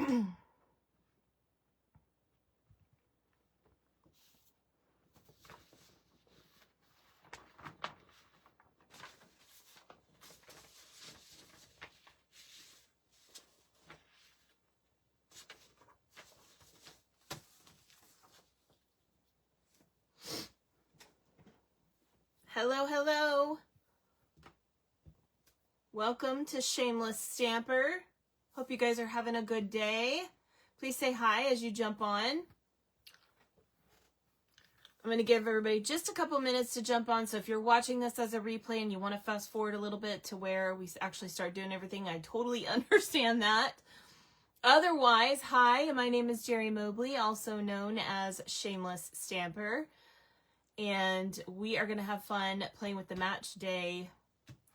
Hello, hello. Welcome to Shameless Stamper. Hope you guys are having a good day. Please say hi as you jump on. I'm going to give everybody just a couple minutes to jump on. So if you're watching this as a replay and you want to fast forward a little bit to where we actually start doing everything, I totally understand that. Otherwise, hi, my name is Jeri Mobley, also known as Shameless Stamper. And we are going to have fun playing with the Match Day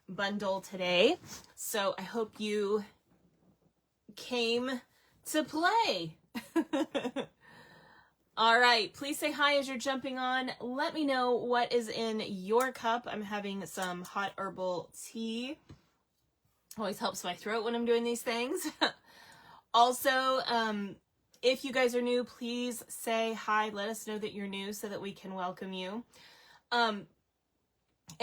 bundle today. So I hope you came to play. All right, please say hi as you're jumping on. Let me know what is in your cup. I'm having some hot herbal tea. Always helps my throat when I'm doing these things. Also, if you guys are new, please say hi. Let us know that you're new so that we can welcome you. And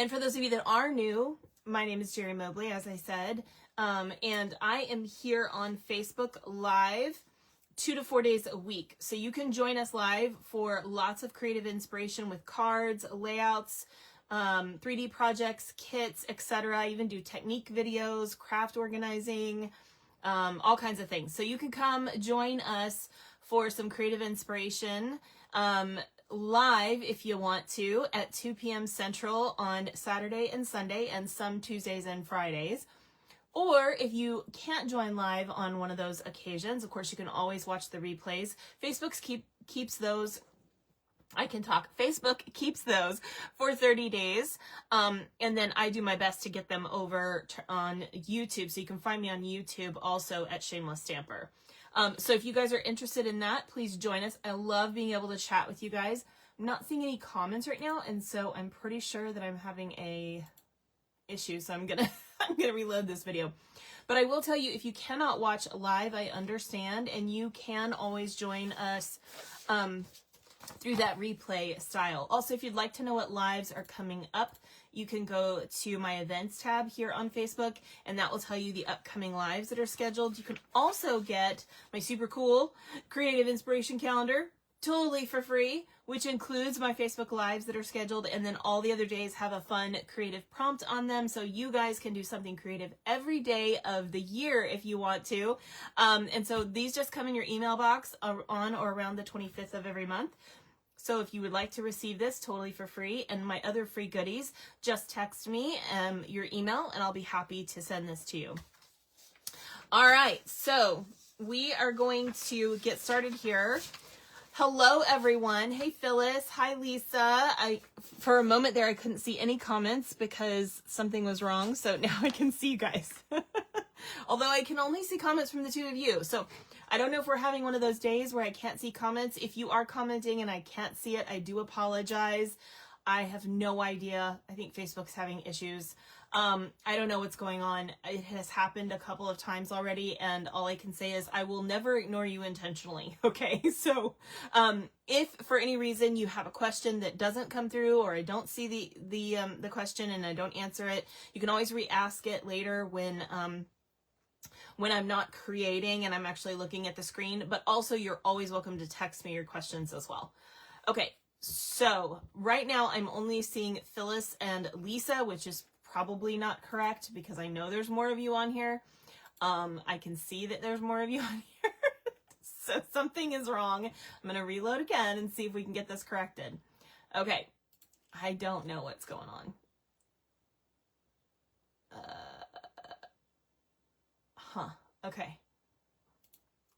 for those of you that are new, my name is Jeri Mobley, as I said, and I am here on Facebook Live 2 to 4 days a week. So you can join us live for lots of creative inspiration with cards, layouts, 3D projects, kits, etc. I even do technique videos, craft organizing, all kinds of things. So you can come join us for some creative inspiration live if you want to at 2 p.m. Central on Saturday and Sunday and some Tuesdays and Fridays. Or if you can't join live on one of those occasions, of course, you can always watch the replays. Facebook keeps those. I can talk. Facebook keeps those for 30 days. And then I do my best to get them over on YouTube. So you can find me on YouTube also at Shameless Stamper. So if you guys are interested in that, please join us. I love being able to chat with you guys. I'm not seeing any comments right now. And so I'm pretty sure that I'm having a issue. So I'm going to reload this video. But I will tell you, if you cannot watch live, I understand. And you can always join us, through that replay style. Also, if you'd like to know what lives are coming up, you can go to my events tab here on Facebook, and that will tell you the upcoming lives that are scheduled. You can also get my super cool creative inspiration calendar totally for free, which includes my Facebook lives that are scheduled, and then all the other days have a fun creative prompt on them, so you guys can do something creative every day of the year if you want to. And so these just come in your email box on or around the 25th of every month. So if you would like to receive this totally for free and my other free goodies, just text me your email and I'll be happy to send this to you. All right, so we are going to get started here. Hello, everyone. Hey, Phyllis. Hi, Lisa. For a moment there, I couldn't see any comments because something was wrong. So now I can see you guys. Although I can only see comments from the two of you. So I don't know if we're having one of those days where I can't see comments. If you are commenting and I can't see it, I do apologize. I have no idea. I think Facebook's having issues. I don't know what's going on. It has happened a couple of times already, and all I can say is I will never ignore you intentionally. Okay, so if for any reason you have a question that doesn't come through, or I don't see the question and I don't answer it, you can always re-ask it later when I'm not creating and I'm actually looking at the screen. But also, you're always welcome to text me your questions as well. Okay, so right now I'm only seeing Phyllis and Lisa, which is probably not correct because I know there's more of you on here. I can see that there's more of you on here. So something is wrong. I'm going to reload again and see if we can get this corrected. Okay. I don't know what's going on. Okay.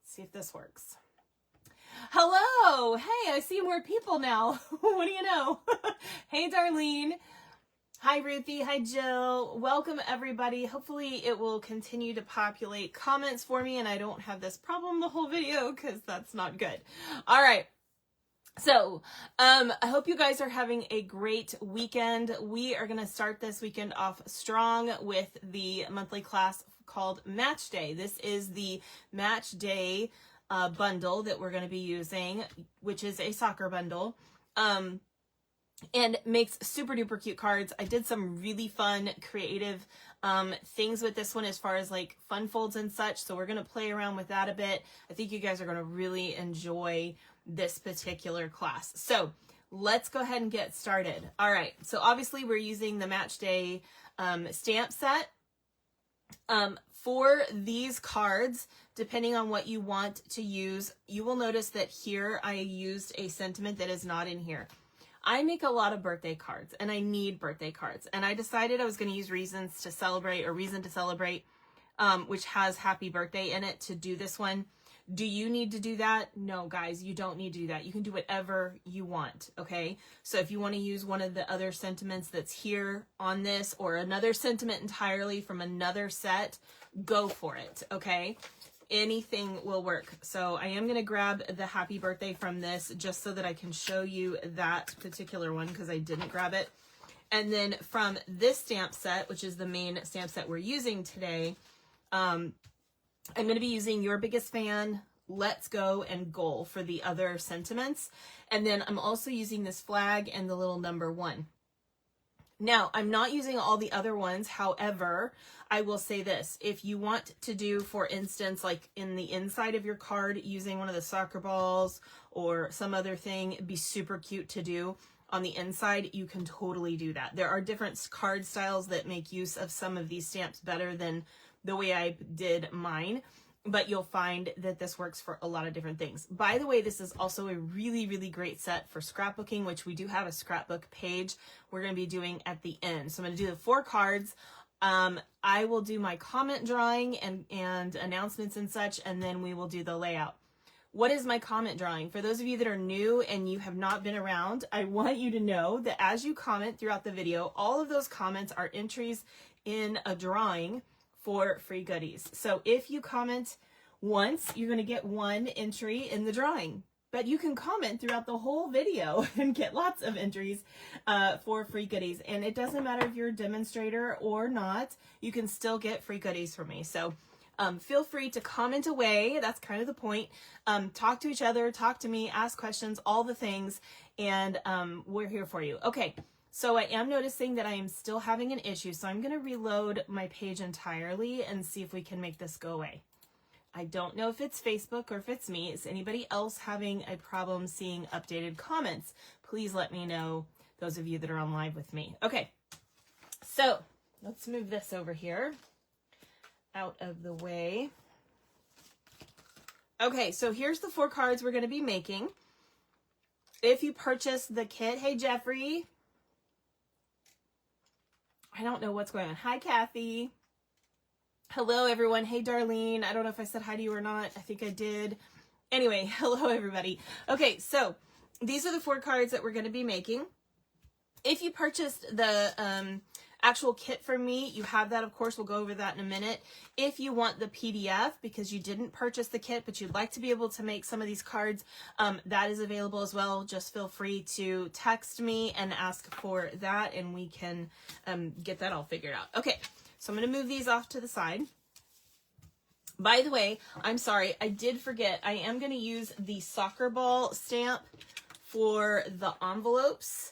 Let's see if this works. Hello. Hey, I see more people now. What do you know? Hey, Darlene. Hi, Ruthie. Hi, Jill. Welcome, everybody. Hopefully it will continue to populate comments for me and I don't have this problem the whole video because that's not good. All right. So, I hope you guys are having a great weekend. We are going to start this weekend off strong with the monthly class called Match Day. This is the Match Day bundle that we're going to be using, which is a soccer bundle. And makes super duper cute cards. I did some really fun, creative things with this one as far as like fun folds and such. So we're going to play around with that a bit. I think you guys are going to really enjoy this particular class. So let's go ahead and get started. All right. So obviously we're using the Match Day stamp set. For these cards, depending on what you want to use, you will notice that here I used a sentiment that is not in here. I make a lot of birthday cards and I need birthday cards, and I decided I was going to use Reasons to Celebrate or Reason to Celebrate, which has happy birthday in it, to do this one. Do you need to do that? No, guys, you don't need to do that. You can do whatever you want, okay? So if you want to use one of the other sentiments that's here on this, or another sentiment entirely from another set, go for it, okay? Anything will work. So I am going to grab the happy birthday from this just so that I can show you that particular one, because I didn't grab it. And then from this stamp set, which is the main stamp set we're using today, I'm going to be using Your Biggest Fan, Let's Go, and Goal for the other sentiments. And then I'm also using this flag and the little number 1. Now, I'm not using all the other ones. However, I will say this. If you want to do, for instance, like in the inside of your card, using one of the soccer balls or some other thing, it'd be super cute to do on the inside, you can totally do that. There are different card styles that make use of some of these stamps better than the way I did mine, but you'll find that this works for a lot of different things. By the way, this is also a really, really great set for scrapbooking, which we do have a scrapbook page we're going to be doing at the end. So I'm going to do the 4 cards. I will do my comment drawing and announcements and such, and then we will do the layout. What is my comment drawing? For those of you that are new and you have not been around, I want you to know that as you comment throughout the video, all of those comments are entries in a drawing for free goodies. So if you comment once, you're going to get 1 entry in the drawing, but you can comment throughout the whole video and get lots of entries for free goodies. And it doesn't matter if you're a demonstrator or not, you can still get free goodies from me. So feel free to comment away. That's kind of the point. Talk to each other, talk to me, ask questions, all the things, and we're here for you. Okay. So I am noticing that I am still having an issue, so I'm going to reload my page entirely and see if we can make this go away. I don't know if it's Facebook or if it's me. Is anybody else having a problem seeing updated comments? Please let me know, those of you that are on live with me. Okay, so let's move this over here out of the way. Okay, so here's the 4 cards we're going to be making. If you purchase the kit, hey Jeffrey, I don't know what's going on. Hi, Kathy. Hello, everyone. Hey, Darlene. I don't know if I said hi to you or not. I think I did. Anyway, hello, everybody. Okay, so these are the 4 cards that we're going to be making. If you purchased the actual kit from me, you have that. Of course, we'll go over that in a minute. If you want the PDF because you didn't purchase the kit, but you'd like to be able to make some of these cards, that is available as well. Just feel free to text me and ask for that, and we can get that all figured out. Okay, so I'm going to move these off to the side. By the way, I'm sorry, I did forget. I am going to use the soccer ball stamp for the envelopes.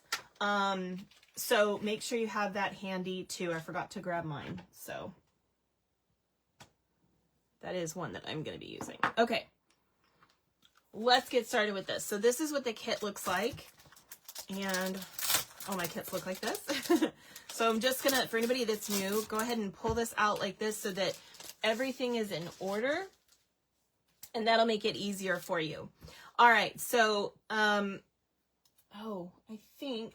So make sure you have that handy too. I forgot to grab mine. So that is one that I'm going to be using. Okay, let's get started with this. So this is what the kit looks like. And all my kits look like this. So I'm just going to, for anybody that's new, go ahead and pull this out like this so that everything is in order. And that'll make it easier for you. All right. So, I think...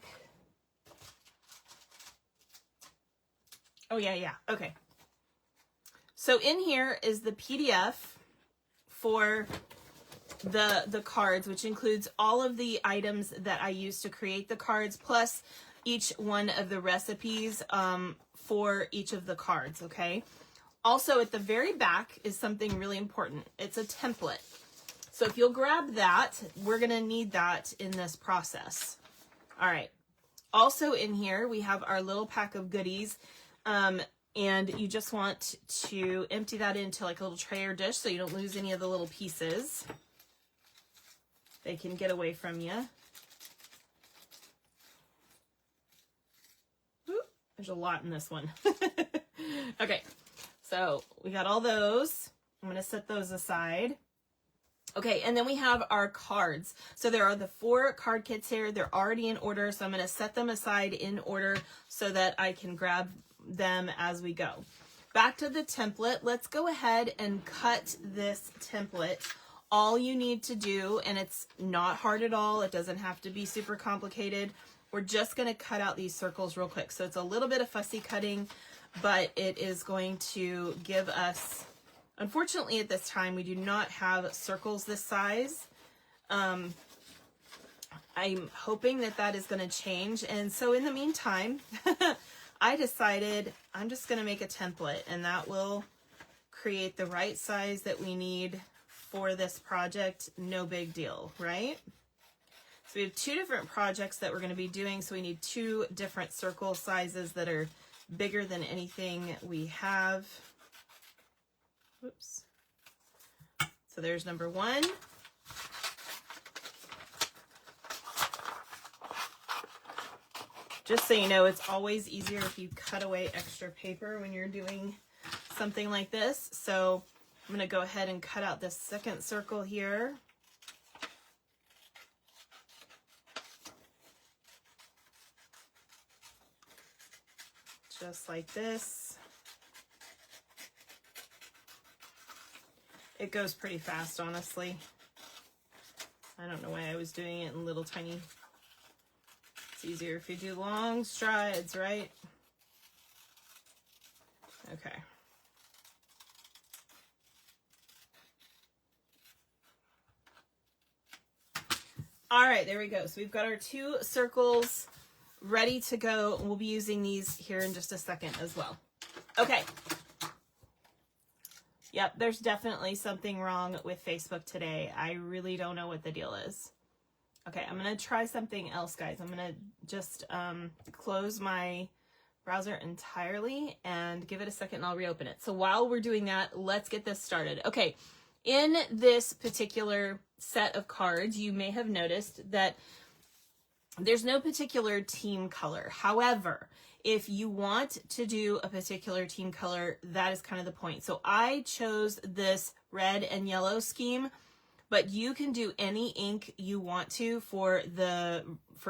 Oh, yeah. Okay. So in here is the PDF for the cards, which includes all of the items that I used to create the cards, plus each one of the recipes for each of the cards, okay? Also, at the very back is something really important. It's a template. So if you'll grab that, we're going to need that in this process. All right. Also in here, we have our little pack of goodies. And you just want to empty that into like a little tray or dish so you don't lose any of the little pieces. They can get away from you. Ooh, there's a lot in this one. Okay, so we got all those. I'm going to set those aside. Okay, and then we have our cards. So there are the 4 card kits here. They're already in order, so I'm going to set them aside in order so that I can grab them as we go. Back to the template. Let's go ahead and cut this template. All you need to do, and it's not hard at all, it doesn't have to be super complicated. We're just going to cut out these circles real quick. So it's a little bit of fussy cutting, but it is going to give us, unfortunately at this time, we do not have circles this size. I'm hoping that that is going to change. And so in the meantime, I decided I'm just going to make a template, and that will create the right size that we need for this project. No big deal, right? So we have 2 different projects that we're going to be doing. So we need 2 different circle sizes that are bigger than anything we have. Oops. So there's number 1. Just so you know, it's always easier if you cut away extra paper when you're doing something like this. So I'm going to go ahead and cut out this second circle here. Just like this. It goes pretty fast, honestly. I don't know why I was doing it in little tiny. It's easier if you do long strides, right? Okay. All right, there we go. So we've got our 2 circles ready to go. We'll be using these here in just a second as well. Okay. Yep, there's definitely something wrong with Facebook today. I really don't know what the deal is. Okay, I'm going to try something else, guys. I'm going to just close my browser entirely and give it a second and I'll reopen it. So while we're doing that, let's get this started. Okay, in this particular set of cards, you may have noticed that there's no particular team color. However, if you want to do a particular team color, that is kind of the point. So I chose this red and yellow scheme, but you can do any ink you want to for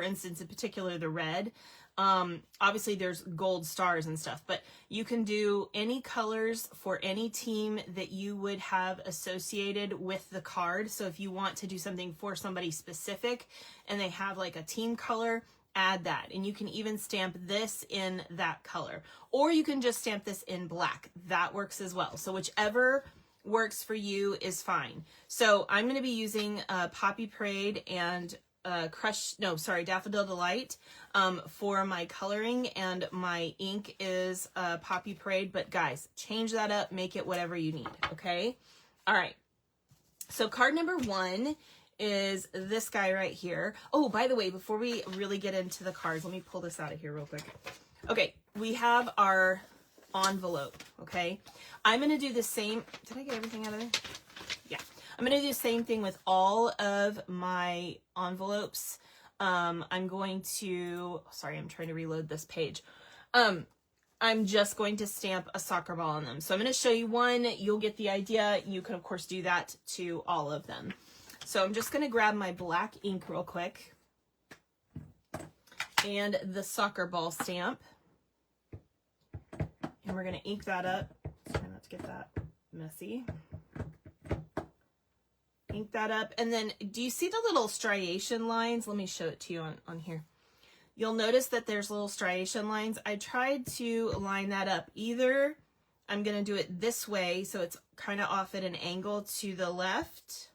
instance, in particular, the red. Obviously there's gold stars and stuff, but you can do any colors for any team that you would have associated with the card. So if you want to do something for somebody specific and they have like a team color, add that. And you can even stamp this in that color, or you can just stamp this in black. That works as well. So whichever works for you is fine. So I'm going to be using Poppy Parade and Daffodil Delight for my coloring, and my ink is Poppy Parade. But guys, change that up, make it whatever you need, okay? All right. So card number 1 is this guy right here. Oh, by the way, before we really get into the cards, let me pull this out of here real quick. Okay, we have our envelope, okay? I'm going to do the same. Did I get everything out of there? Yeah. I'm going to do the same thing with all of my envelopes. I'm going to, sorry, I'm trying to reload this page. I'm just going to stamp a soccer ball on them. So I'm going to show you one. You'll get the idea. You can, of course, do that to all of them. So I'm just going to grab my black ink real quick and the soccer ball stamp. And we're going to ink that up. Try not to get that messy. Ink that up. And then do you see the little striation lines? Let me show it to you on here. You'll notice that there's little striation lines. I tried to line that up. Either I'm going to do it this way, so it's kind of off at an angle to the left,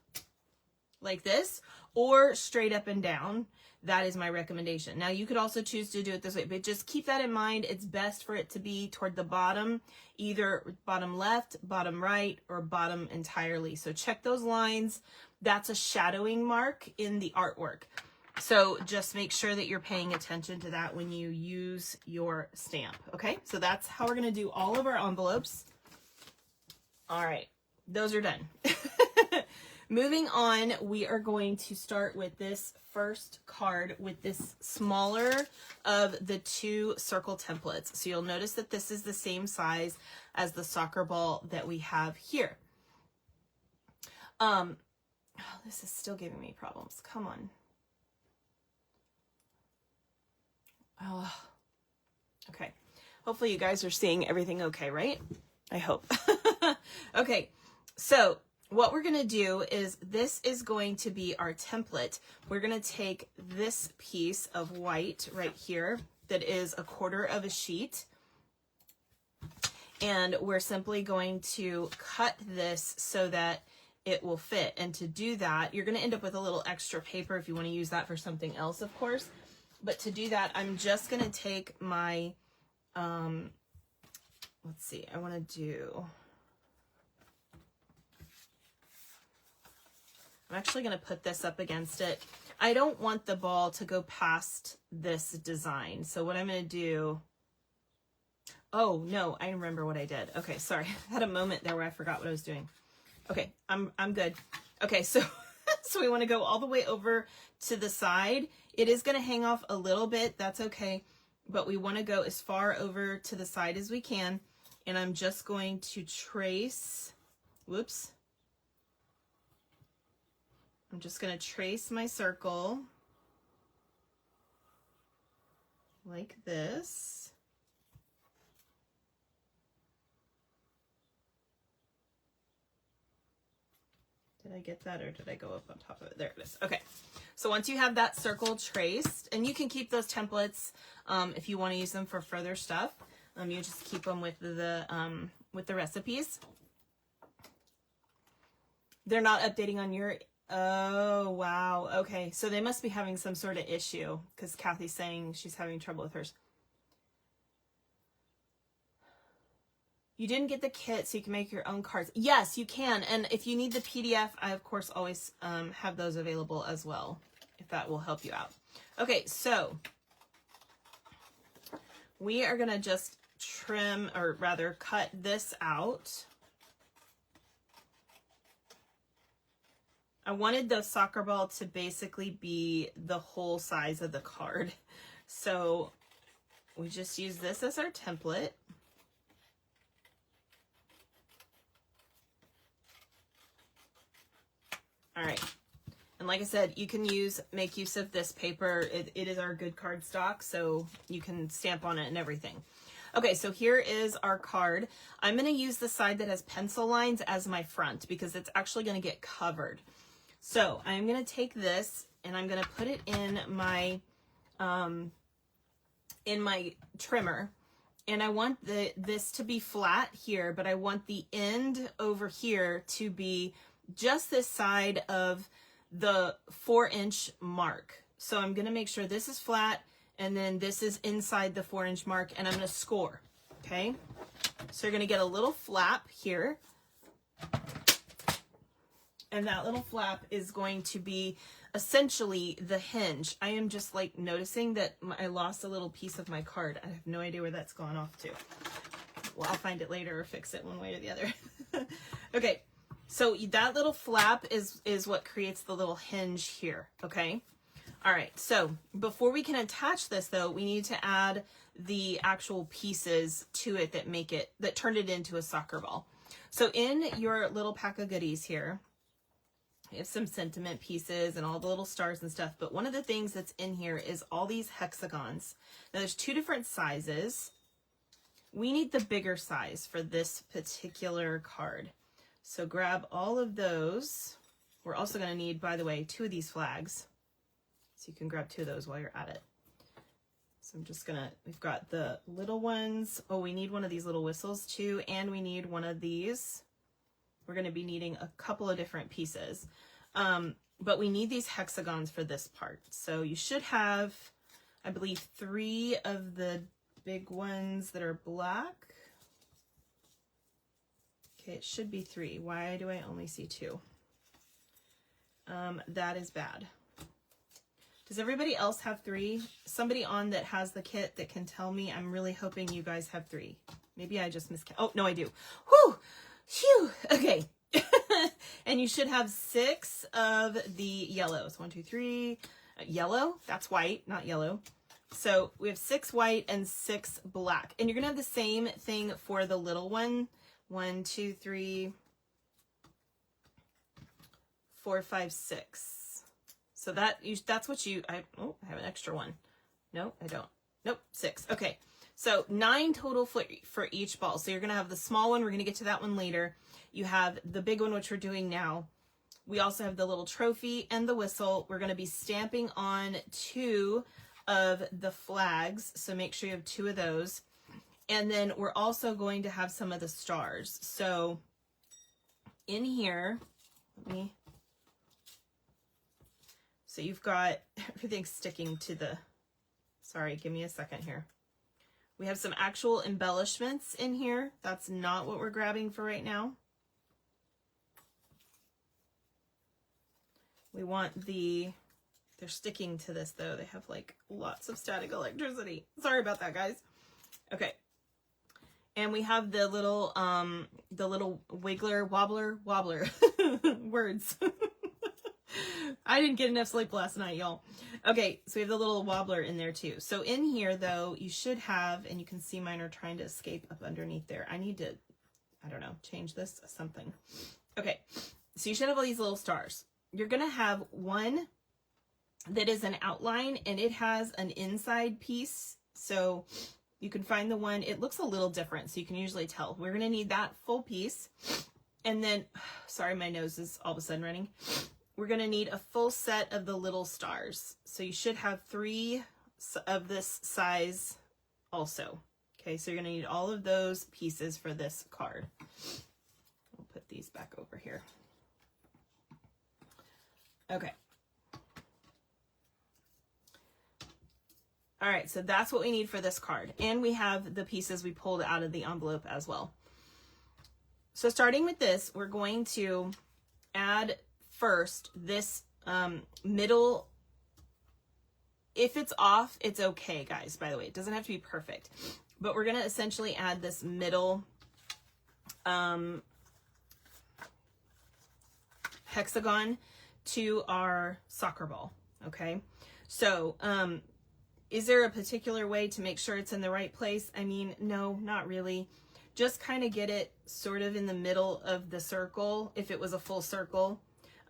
like this, or straight up and down. That is my recommendation. Now you could also choose to do it this way, but just keep that in mind. It's best for it to be toward the bottom, either bottom left, bottom right, or bottom entirely. So check those lines. That's a shadowing mark in the artwork. So just make sure that you're paying attention to that when you use your stamp. Okay, so that's how we're going to do all of our envelopes. All right, those are done. Moving on, we are going to start with this first card with this smaller of the two circle templates. So you'll notice that this is the same size as the soccer ball that we have here. Oh, this is still giving me problems. Come on. Oh, okay. Hopefully you guys are seeing everything okay, right? I hope. Okay, so what we're going to do is this is going to be our template. We're going to take this piece of white right here that is 1/4 of a sheet, and we're simply going to cut this so that it will fit. And to do that, you're going to end up with a little extra paper if you want to use that for something else, of course. But to do that, I'm just going to take my, let's see, I want to do, I'm actually going to put this up against it. I don't want the ball to go past this design. So what I'm going to do, oh no, I remember what I did. Okay, sorry. I had a moment there where I forgot what I was doing. Okay, I'm good. Okay, so so we want to go all the way over to the side. It is going to hang off a little bit. That's okay. But we want to go as far over to the side as we can. And I'm just going to trace, whoops. I'm just going to trace my circle like this. Did I get that or did I go up on top of it? There it is. Okay. So once you have that circle traced, and you can keep those templates if you want to use them for further stuff. You just keep them with the recipes. They're not updating on your, oh, wow. Okay. So they must be having some sort of issue because Kathy's saying she's having trouble with hers. You didn't get the kit, so you can make your own cards. Yes, you can. And if you need the PDF, I, of course, always have those available as well, if that will help you out. Okay, so we are going to just trim, or rather cut this out. I wanted the soccer ball to basically be the whole size of the card. So we just use this as our template. All right, and like I said, you can make use of this paper. It is our good card stock, so you can stamp on it and everything. Okay, so here is our card. I'm going to use the side that has pencil lines as my front because it's actually going to get covered. So I'm going to take this and I'm going to put it in my trimmer. And I want this to be flat here, but I want the end over here to be just this side of the 4-inch mark. So I'm going to make sure this is flat and then this is inside the 4-inch mark, and I'm going to score. Okay. So you're going to get a little flap here. And that little flap is going to be essentially the hinge. I am just like noticing that I lost a little piece of my card. I have no idea where that's gone off to. Well, I'll find it later or fix it one way or the other. Okay. So that little flap is what creates the little hinge here, okay? All right, so before we can attach this though, we need to add the actual pieces to it that turn it into a soccer ball. So in your little pack of goodies here, you have some sentiment pieces and all the little stars and stuff, but one of the things that's in here is all these hexagons. Now there's 2 different sizes. We need the bigger size for this particular card. So grab all of those. We're also going to need, by the way, 2 of these flags. So you can grab 2 of those while you're at it. So I'm just going to, we've got the little ones. Oh, we need one of these little whistles too. And we need one of these. We're going to be needing a couple of different pieces. But we need these hexagons for this part. So you should have, I believe, 3 of the big ones that are black. Okay, it should be 3. Why do I only see 2? That is bad. Does everybody else have 3? Somebody on that has the kit that can tell me. I'm really hoping you guys have 3. Maybe I just miscounted. Oh, no, I do. Whew! Phew! Okay. And you should have 6 of the yellows. 1, 2, 3. Yellow? That's white, not yellow. So we have 6 white and 6 black. And you're going to have the same thing for the little one. 1, 2, 3, 4, 5, 6. So that's what I have an extra one. No, I don't. Nope, 6. Okay. So 9 total for each ball. So you're going to have the small one. We're going to get to that one later. You have the big one, which we're doing now. We also have the little trophy and the whistle. We're going to be stamping on 2 of the flags. So make sure you have 2 of those. And then we're also going to have some of the stars. So in here, so you've got everything sticking to the, sorry, give me a second here. We have some actual embellishments in here. That's not what we're grabbing for right now. We want they're sticking to this though. They have like lots of static electricity. Sorry about that, guys. Okay. And we have the little wiggler, wobbler, words. I didn't get enough sleep last night, y'all. Okay, so we have the little wobbler in there too. So in here though, you should have, and you can see mine are trying to escape up underneath there. I need to, I don't know, change this to something. Okay, so you should have all these little stars. You're gonna have one that is an outline and it has an inside piece. So you can find the one, it looks a little different, so you can usually tell. We're gonna need that full piece. And then, sorry, my nose is all of a sudden running. We're gonna need a full set of the little stars. So you should have 3 of this size also. Okay, so you're gonna need all of those pieces for this card. I'll put these back over here. Okay. All right, so that's what we need for this card. And we have the pieces we pulled out of the envelope as well. So starting with this, we're going to add first this middle. If it's off, it's okay, guys, by the way. It doesn't have to be perfect. But we're going to essentially add this middle hexagon to our soccer ball, okay? So, is there a particular way to make sure it's in the right place? I mean, no, not really. Just kind of get it sort of in the middle of the circle, if it was a full circle.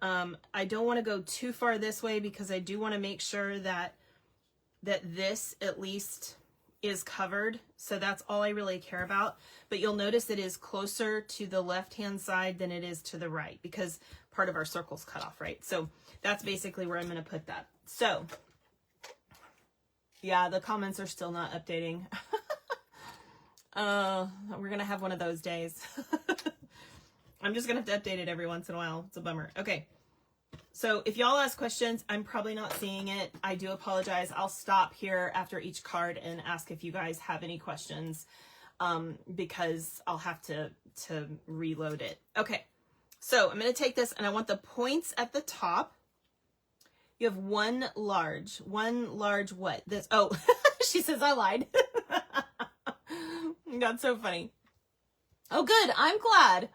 I don't want to go too far this way because I do want to make sure that this at least is covered. So that's all I really care about. But you'll notice it is closer to the left-hand side than it is to the right because part of our circle's cut off, right? So that's basically where I'm going to put that. So yeah, the comments are still not updating. We're going to have one of those days. I'm just going to have to update it every once in a while. It's a bummer. Okay. So if y'all ask questions, I'm probably not seeing it. I do apologize. I'll stop here after each card and ask if you guys have any questions, because I'll have to reload it. Okay. So I'm going to take this and I want the points at the top. You have one large what? This, oh, she says I lied. That's so funny. Oh, good. I'm glad.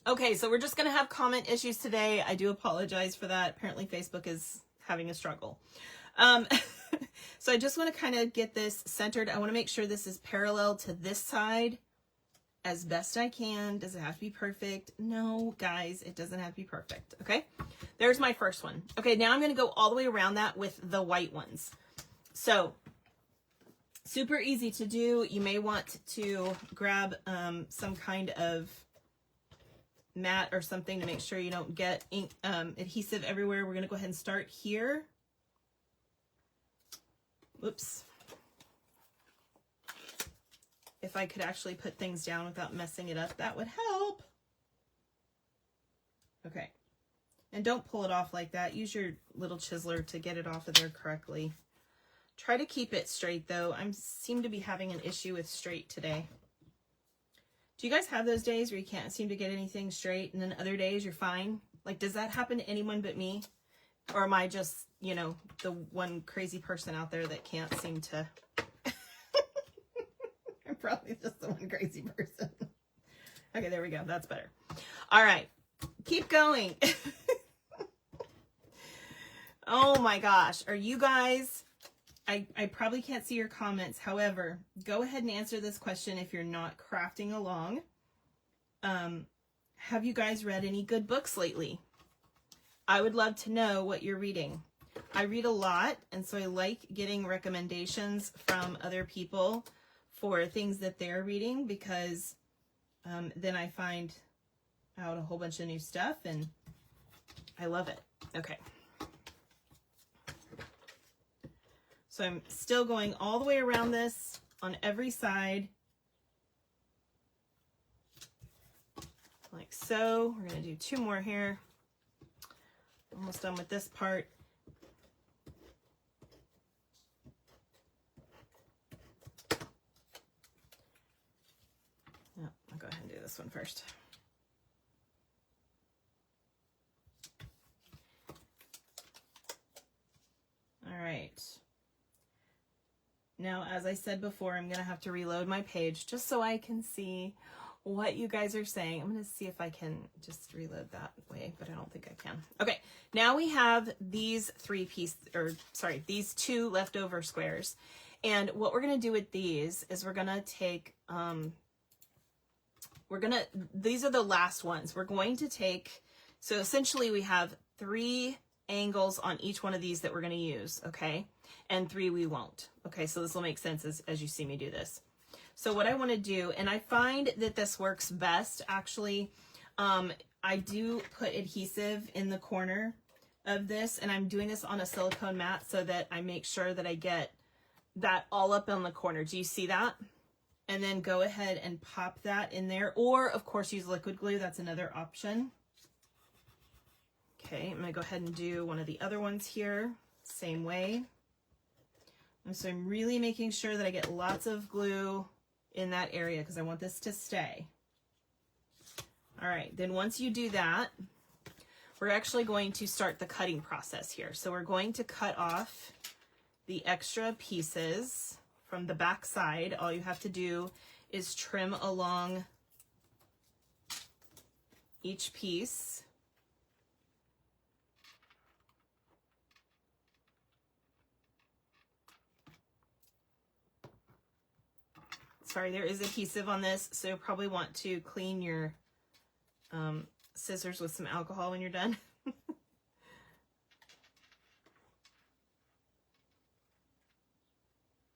Okay, so we're just going to have comment issues today. I do apologize for that. Apparently Facebook is having a struggle. So I just want to kind of get this centered. I want to make sure this is parallel to this side as best I can. Does it have to be perfect? No, guys, it doesn't have to be perfect. Okay, there's my first one. Okay, now I'm going to go all the way around that with the white ones. So super easy to do. You may want to grab some kind of mat or something to make sure you don't get ink, adhesive everywhere. We're going to go ahead and start here. Whoops. If I could actually put things down without messing it up, that would help. Okay. And don't pull it off like that. Use your little chiseler to get it off of there correctly. Try to keep it straight though. I seem to be having an issue with straight today. Do you guys have those days where you can't seem to get anything straight and then other days you're fine? Like, does that happen to anyone but me? Or am I just, you know, the one crazy person out there that can't seem to... I'm probably just the one crazy person. Okay, there we go. That's better. All right. Keep going. Oh my gosh. Are you guys... I probably can't see your comments. However, go ahead and answer this question if you're not crafting along. Have you guys read any good books lately? I would love to know what you're reading. I read a lot, and so I like getting recommendations from other people for things that they're reading, because then I find out a whole bunch of new stuff, and I love it. Okay. So I'm still going all the way around this on every side, like so. We're going to do 2 more here. Almost done with this part. No, I'll go ahead and do this one first. All right. Now, as I said before, I'm going to have to reload my page just so I can see what you guys are saying. I'm going to see if I can just reload that way, but I don't think I can. Okay, now we have these these 2 leftover squares. And what we're going to do with these is we're going to take, these are the last ones. We're going to take, so essentially we have 3 angles on each one of these that we're going to use, okay? And 3 we won't. Okay, so this will make sense as you see me do this. So what I want to do, and I find that this works best actually, I do put adhesive in the corner of this, and I'm doing this on a silicone mat so that I make sure that I get that all up on the corner. Do you see that? And then go ahead and pop that in there, or of course use liquid glue. That's another option. Okay, I'm going to go ahead and do one of the other ones here, same way. And so I'm really making sure that I get lots of glue in that area because I want this to stay. All right, then once you do that, we're actually going to start the cutting process here. So we're going to cut off the extra pieces from the back side. All you have to do is trim along each piece. Sorry, there is adhesive on this, so you'll probably want to clean your scissors with some alcohol when you're done.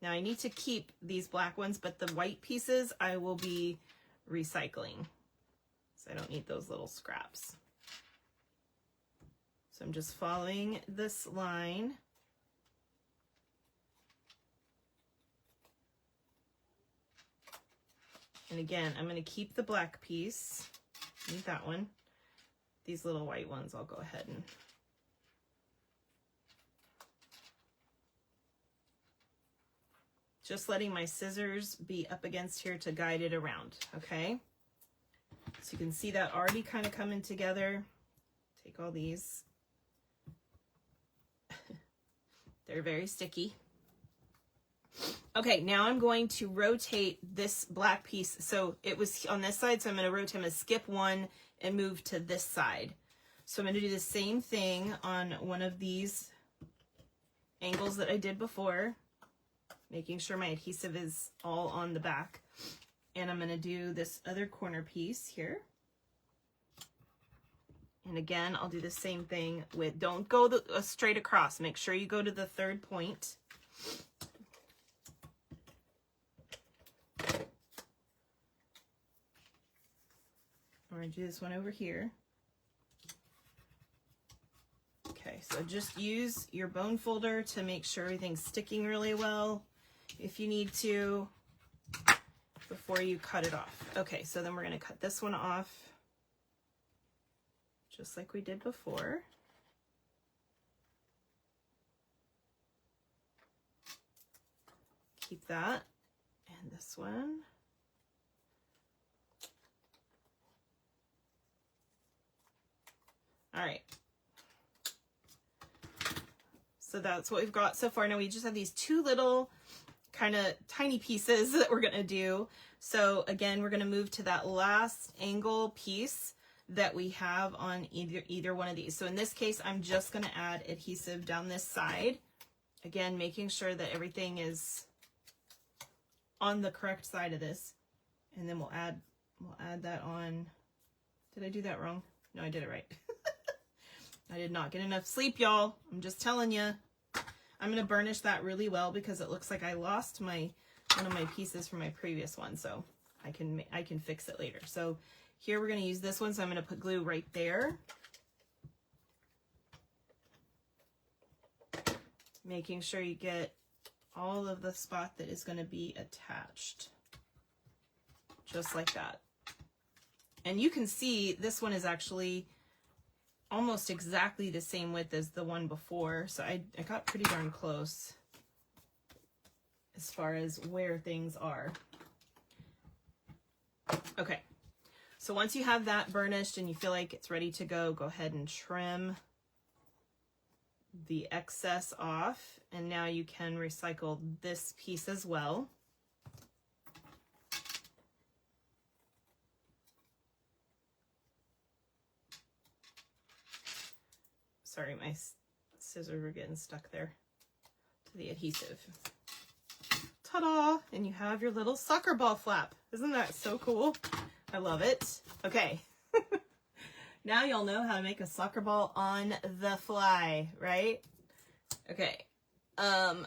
Now I need to keep these black ones, but the white pieces I will be recycling. So I don't need those little scraps. So I'm just following this line. And again, I'm going to keep the black piece. Need that one. These little white ones, I'll go ahead and just letting my scissors be up against here to guide it around, okay? So you can see that already kind of coming together. Take all these. They're very sticky. Okay, now I'm going to rotate this black piece. So it was on this side, so I'm going to rotate. I'm going to skip one and move to this side. So I'm going to do the same thing on one of these angles that I did before, making sure my adhesive is all on the back. And I'm going to do this other corner piece here. And again, I'll do the same thing with, don't go straight across. Make sure you go to the 3rd point. I'm going to do this one over here. Okay, so just use your bone folder to make sure everything's sticking really well if you need to before you cut it off. Okay, so then we're going to cut this one off just like we did before. Keep that, and this one. All right. So that's what we've got so far. Now we just have these two little kind of tiny pieces that we're going to do. So again, we're going to move to that last angle piece that we have on either one of these. So in this case, I'm just going to add adhesive down this side. Again, making sure that everything is on the correct side of this. And then we'll add that on. Did I do that wrong? No, I did it right. I did not get enough sleep, y'all. I'm just telling you. I'm going to burnish that really well because it looks like I lost one of my pieces from my previous one, so I can fix it later. So here we're going to use this one, so I'm going to put glue right there. Making sure you get all of the spot that is going to be attached. Just like that. And you can see this one is actually almost exactly the same width as the one before. So I got pretty darn close as far as where things are. Okay. So once you have that burnished and you feel like it's ready to go, go ahead and trim the excess off. And now you can recycle this piece as well. Sorry, my scissors were getting stuck there to the adhesive. Ta-da! And you have your little soccer ball flap. Isn't that so cool? I love it. Okay. Now y'all know how to make a soccer ball on the fly, right? Okay. Are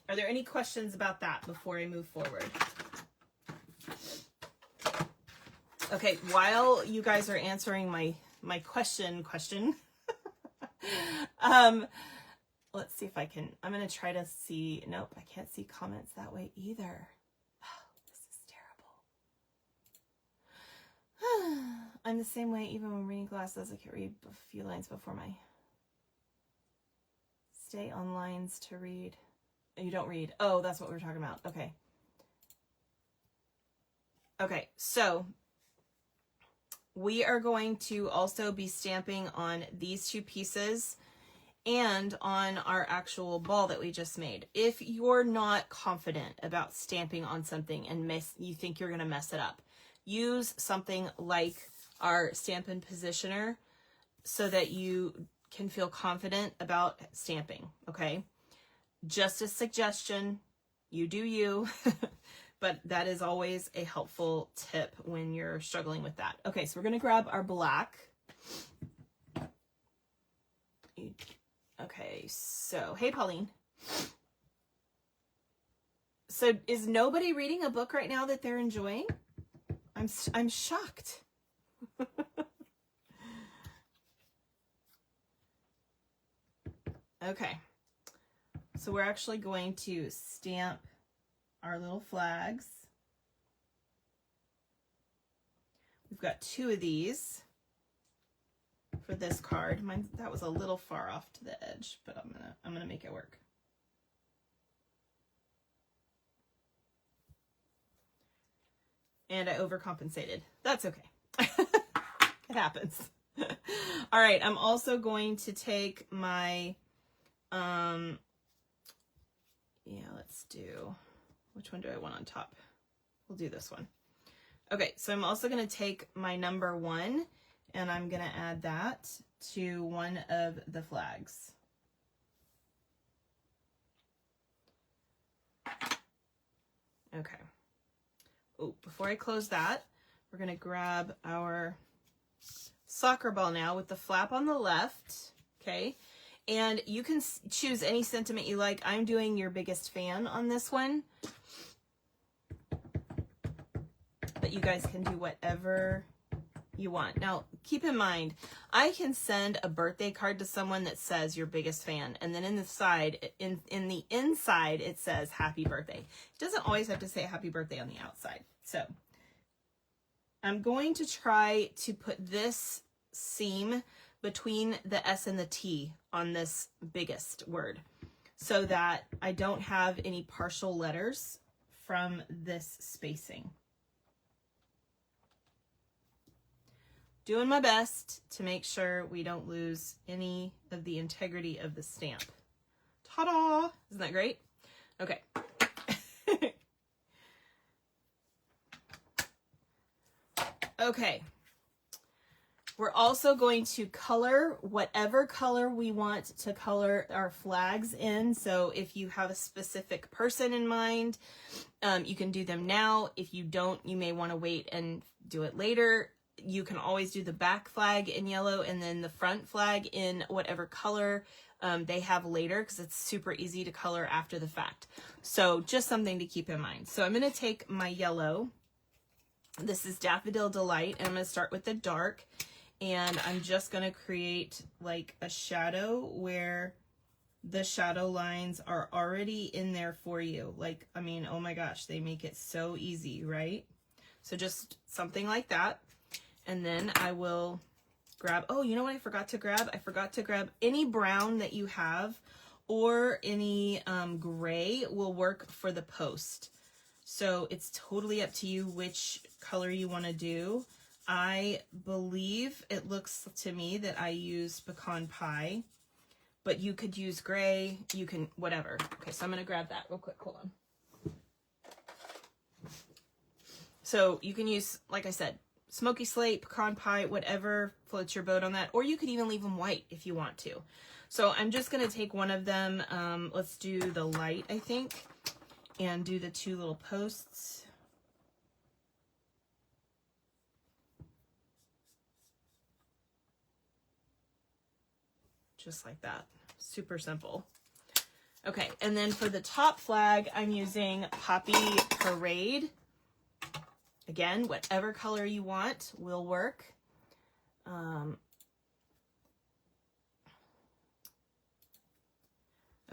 there any questions about that before I move forward? Okay, while you guys are answering my question, let's see if I can, I'm going to try to see, nope, I can't see comments that way either. Oh, this is terrible. I'm the same way, even when reading glasses, I can read a few lines before my, stay on lines to read. You don't read. Oh, that's what we were talking about. Okay. Okay, so we are going to also be stamping on these two pieces and on our actual ball that we just made. If you're not confident about stamping on something and you think you're going to mess it up, use something like our Stampin' Positioner so that you can feel confident about stamping, okay? Just a suggestion, you do you. But that is always a helpful tip when you're struggling with that. Okay, so we're going to grab our black. Okay, so, hey, Pauline. So is nobody reading a book right now that they're enjoying? I'm shocked. Okay, so we're actually going to stamp our little flags. We've got two of these for this card. Mine, that was a little far off to the edge, but I'm gonna make it work. And I overcompensated. That's okay. It happens. All right, I'm also going to take my yeah, let's do, which one do I want on top? We'll do this one. Okay, so I'm also going to take my number 1 and I'm going to add that to one of the flags. Okay. Oh, before I close that, we're going to grab our soccer ball now with the flap on the left. Okay. And you can choose any sentiment you like. I'm doing your biggest fan on this one. But you guys can do whatever you want. Now, keep in mind, I can send a birthday card to someone that says your biggest fan. And then in the side, in the inside, it says happy birthday. It doesn't always have to say happy birthday on the outside. So I'm going to try to put this seam between the S and the T on this biggest word so that I don't have any partial letters from this spacing. doing my best to make sure we don't lose any of the integrity of the stamp. Ta-da! Isn't that great? Okay. Okay. We're also going to color whatever color we want to color our flags in. So if you have a specific person in mind, you can do them now. If you don't, you may want to wait and do it later. You can always do the back flag in yellow and then the front flag in whatever color they have later, because it's super easy to color after the fact. So just something to keep in mind. So I'm going to take my yellow. This is Daffodil Delight, and I'm going to start with the dark. And I'm just going to create like a shadow where the shadow lines are already in there for you. Like, I mean, oh my gosh, they make it so easy, right? So just something like that. And then I will grab, oh, you know what I forgot to grab? I forgot to grab any brown that you have, or any gray will work for the post. So it's totally up to you which color you want to do. I believe it looks to me that I used pecan pie, but you could use gray, you can, whatever. Okay, so I'm going to grab that real quick. Hold on. So you can use, like I said, smoky slate, pecan pie, whatever floats your boat on that, or you could even leave them white if you want to. So I'm just going to take one of them. Let's do the light, I think, and do the two little posts. Just like that. Super simple. Okay, and then for the top flag, I'm using Poppy Parade. Again, whatever color you want will work.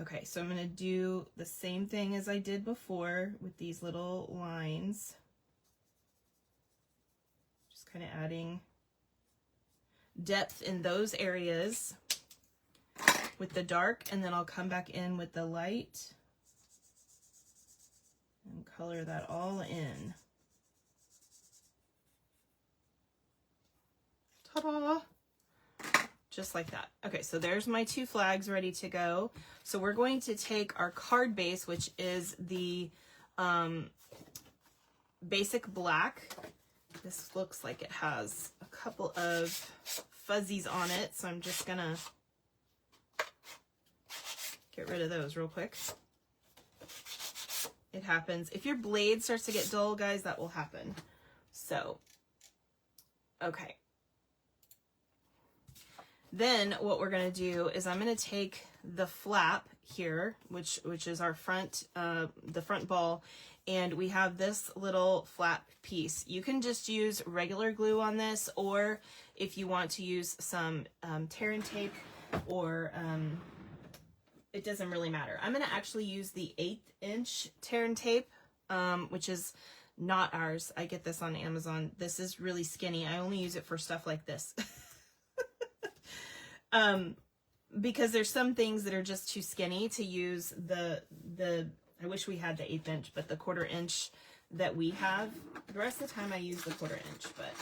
Okay, so I'm going to do the same thing as I did before with these little lines. Just kind of adding depth in those areas with the dark, and then I'll come back in with the light and color that all in. Ta-da! Just like that. Okay, so there's my two flags ready to go. So we're going to take our card base, which is the basic black. This looks like it has a couple of fuzzies on it, so I'm just gonna get rid of those real quick. It happens. If your blade starts to get dull, guys, that will happen. So, okay. Then what we're going to do is I'm going to take the flap here, which is our front, the front ball, and we have this little flap piece. You can just use regular glue on this, or if you want to use some tear and tape, or it doesn't really matter. I'm going to actually use the 1/8 inch tear and tape, which is not ours. I get this on Amazon. This is really skinny. I only use it for stuff like this. Because there's some things that are just too skinny to use the I wish we had the 1/8 inch, but the 1/4 inch that we have. The rest of the time I use the 1/4 inch, but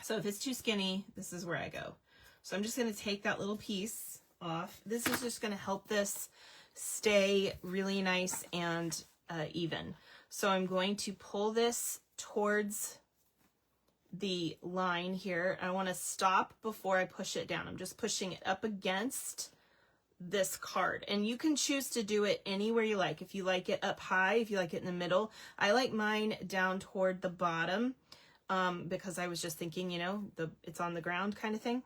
so if it's too skinny, this is where I go. So I'm just going to take that little piece off. This is just going to help this stay really nice and even. So I'm going to pull this towards the line here. I want to stop before I push it down. I'm just pushing it up against this card, and you can choose to do it anywhere you like. If you like it up high, if you like it in the middle. I like mine down toward the bottom because I was just thinking, you know, it's on the ground kind of thing.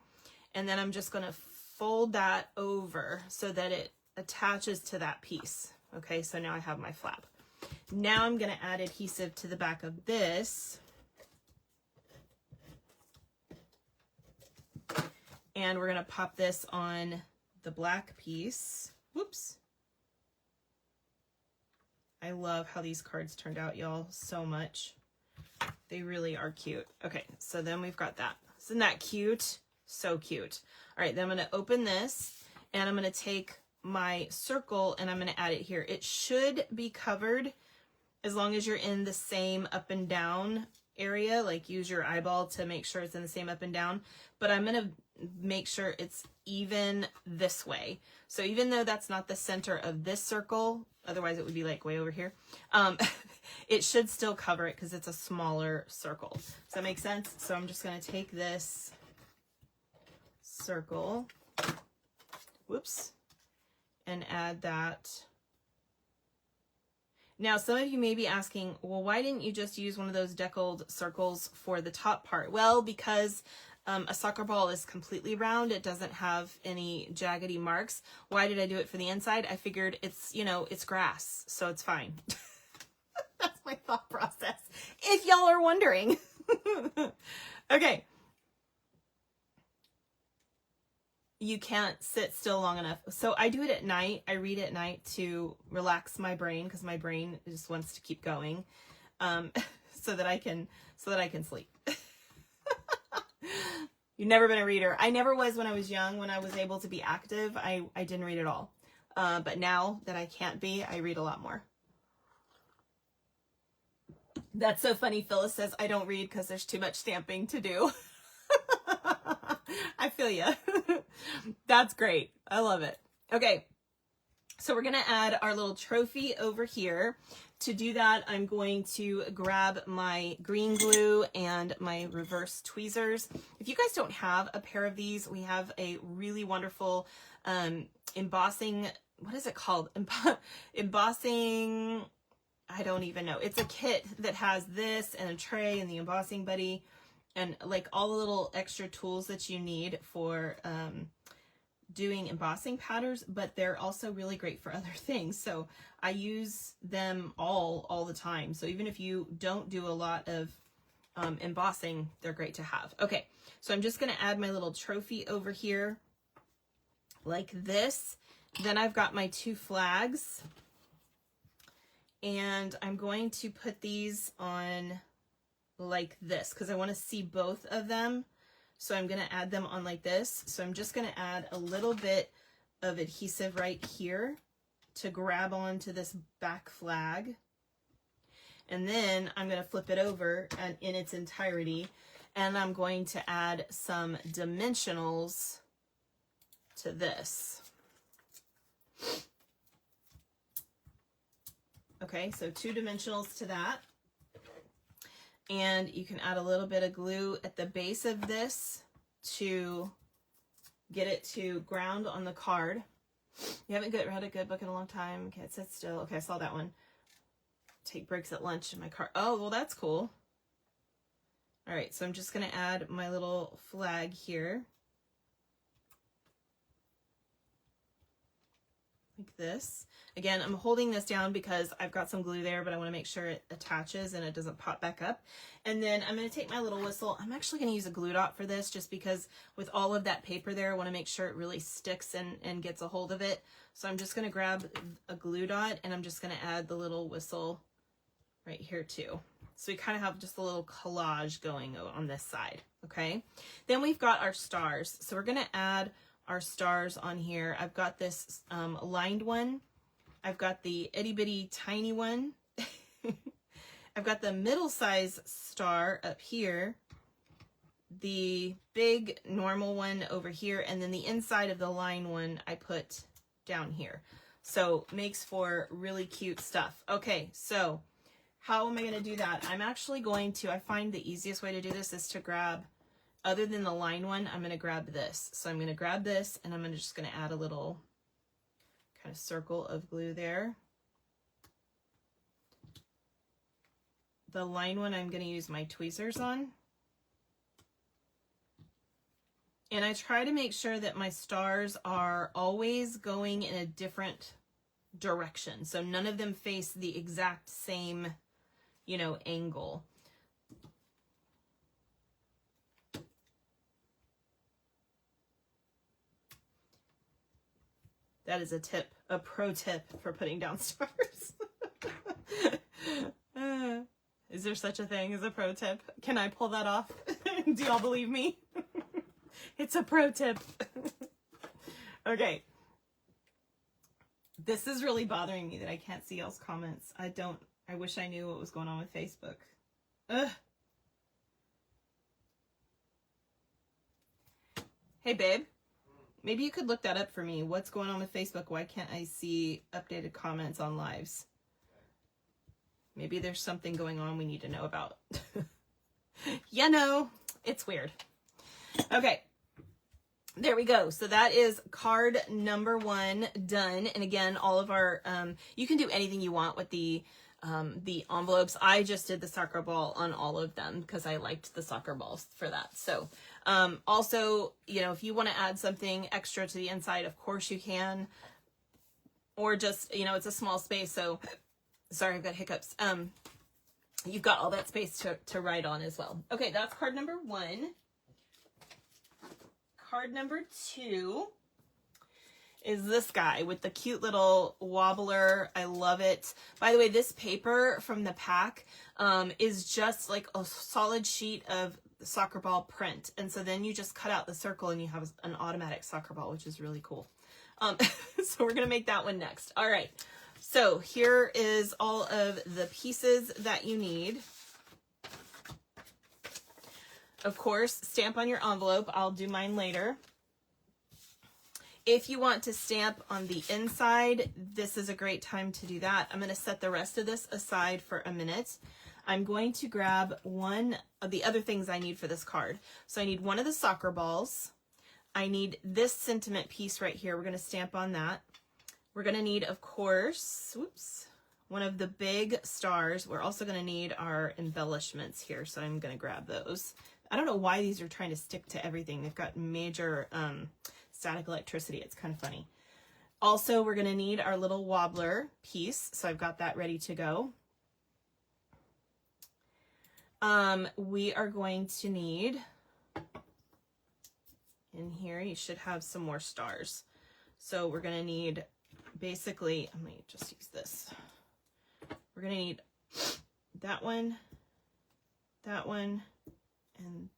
And then I'm just going to fold that over so that it attaches to that piece. Okay, so now I have my flap. Now I'm going to add adhesive to the back of this. And we're going to pop this on the black piece. Whoops. I love how these cards turned out, y'all, so much. They really are cute. Okay, so then we've got that. Isn't that cute? So cute. All right, then I'm going to open this, and I'm going to take my circle, and I'm going to add it here. It should be covered as long as you're in the same up and down area, like use your eyeball to make sure it's in the same up and down, but I'm going to make sure it's even this way. So even though that's not the center of this circle, otherwise it would be like way over here, it should still cover it because it's a smaller circle. Does that make sense? So I'm just going to take this circle, whoops, and add that. Now, some of you may be asking, well, why didn't you just use one of those deckled circles for the top part? Well, because a soccer ball is completely round. It doesn't have any jaggedy marks. Why did I do it for the inside? I figured it's, you know, it's grass, so it's fine. That's my thought process, if y'all are wondering. Okay. You can't sit still long enough. So I do it at night. I read at night to relax my brain because my brain just wants to keep going, so that I can sleep. You've never been a reader. I never was when I was young. When I was able to be active, I didn't read at all. But now that I can't be, I read a lot more. That's so funny. Phyllis says, I don't read because there's too much stamping to do. I feel ya. That's great. I love it. Okay. So we're going to add our little trophy over here. To do that, I'm going to grab my green glue and my reverse tweezers. If you guys don't have a pair of these, we have a really wonderful embossing, what is it called? Embossing, I don't even know. It's a kit that has this and a tray and the embossing buddy and like all the little extra tools that you need for doing embossing patterns, but they're also really great for other things. So I use them all the time. So even if you don't do a lot of embossing, they're great to have. Okay, so I'm just going to add my little trophy over here like this. Then I've got my two flags, and I'm going to put these on like this because I want to see both of them. So I'm going to add them on like this. So I'm just going to add a little bit of adhesive right here to grab onto this back flag. And then I'm going to flip it over and in its entirety. And I'm going to add some dimensionals to this. Okay, so 2 dimensionals to that. And you can add a little bit of glue at the base of this to get it to ground on the card. You haven't read a good book in a long time. Can't sit still. Okay, I saw that one. Take breaks at lunch in my car. Oh, well, that's cool. All right, so I'm just going to add my little flag here. Like this. Again, I'm holding this down because I've got some glue there, but I want to make sure it attaches and it doesn't pop back up. And then I'm going to take my little whistle. I'm actually going to use a glue dot for this just because with all of that paper there, I want to make sure it really sticks and gets a hold of it. So I'm just going to grab a glue dot and I'm just going to add the little whistle right here too. So we kind of have just a little collage going on this side. Okay. Then we've got our stars. So we're going to add our stars on here. I've got this lined one. I've got the itty bitty tiny one. I've got the middle size star up here, the big normal one over here, and then the inside of the line one I put down here. So makes for really cute stuff. Okay, so how am I going to do that? I'm actually going to, I find the easiest way to do this is to grab, other than the line one, I'm going to grab this. So I'm going to grab this and I'm just going to add a little kind of circle of glue there. The line one I'm going to use my tweezers on. And I try to make sure that my stars are always going in a different direction. So none of them face the exact same, you know, angle. That is a tip, a pro tip for putting down stars. Is there such a thing as a pro tip? Can I pull that off? Do y'all believe me? It's a pro tip. Okay. This is really bothering me that I can't see y'all's comments. I wish I knew what was going on with Facebook. Ugh. Hey, babe. Maybe you could look that up for me. What's going on with Facebook? Why can't I see updated comments on lives? Maybe there's something going on we need to know about. You know, it's weird. Okay. There we go. So that is card number 1 done. And again, all of our, you can do anything you want with the envelopes. I just did the soccer ball on all of them because I liked the soccer balls for that. So, also, you know, if you want to add something extra to the inside, of course you can, or just, you know, it's a small space. So sorry, I've got hiccups. You've got all that space to write on as well. Okay. That's card number 1. Card number 2 is this guy with the cute little wobbler. I love it. By the way, this paper from the pack is just like a solid sheet of soccer ball print. And so then you just cut out the circle and you have an automatic soccer ball, which is really cool. So we're going to make that one next. All right. So here is all of the pieces that you need. Of course, stamp on your envelope. I'll do mine later. If you want to stamp on the inside, this is a great time to do that. I'm going to set the rest of this aside for a minute. I'm going to grab one of the other things I need for this card. So I need one of the soccer balls. I need this sentiment piece right here. We're going to stamp on that. We're going to need, of course, whoops, one of the big stars. We're also going to need our embellishments here. So I'm going to grab those. I don't know why these are trying to stick to everything. They've got major static electricity. It's kind of funny. Also, we're going to need our little wobbler piece. So I've got that ready to go. We are going to need, in here, you should have some more stars. So we're going to need, basically, I'm going to just use this. We're going to need that one, and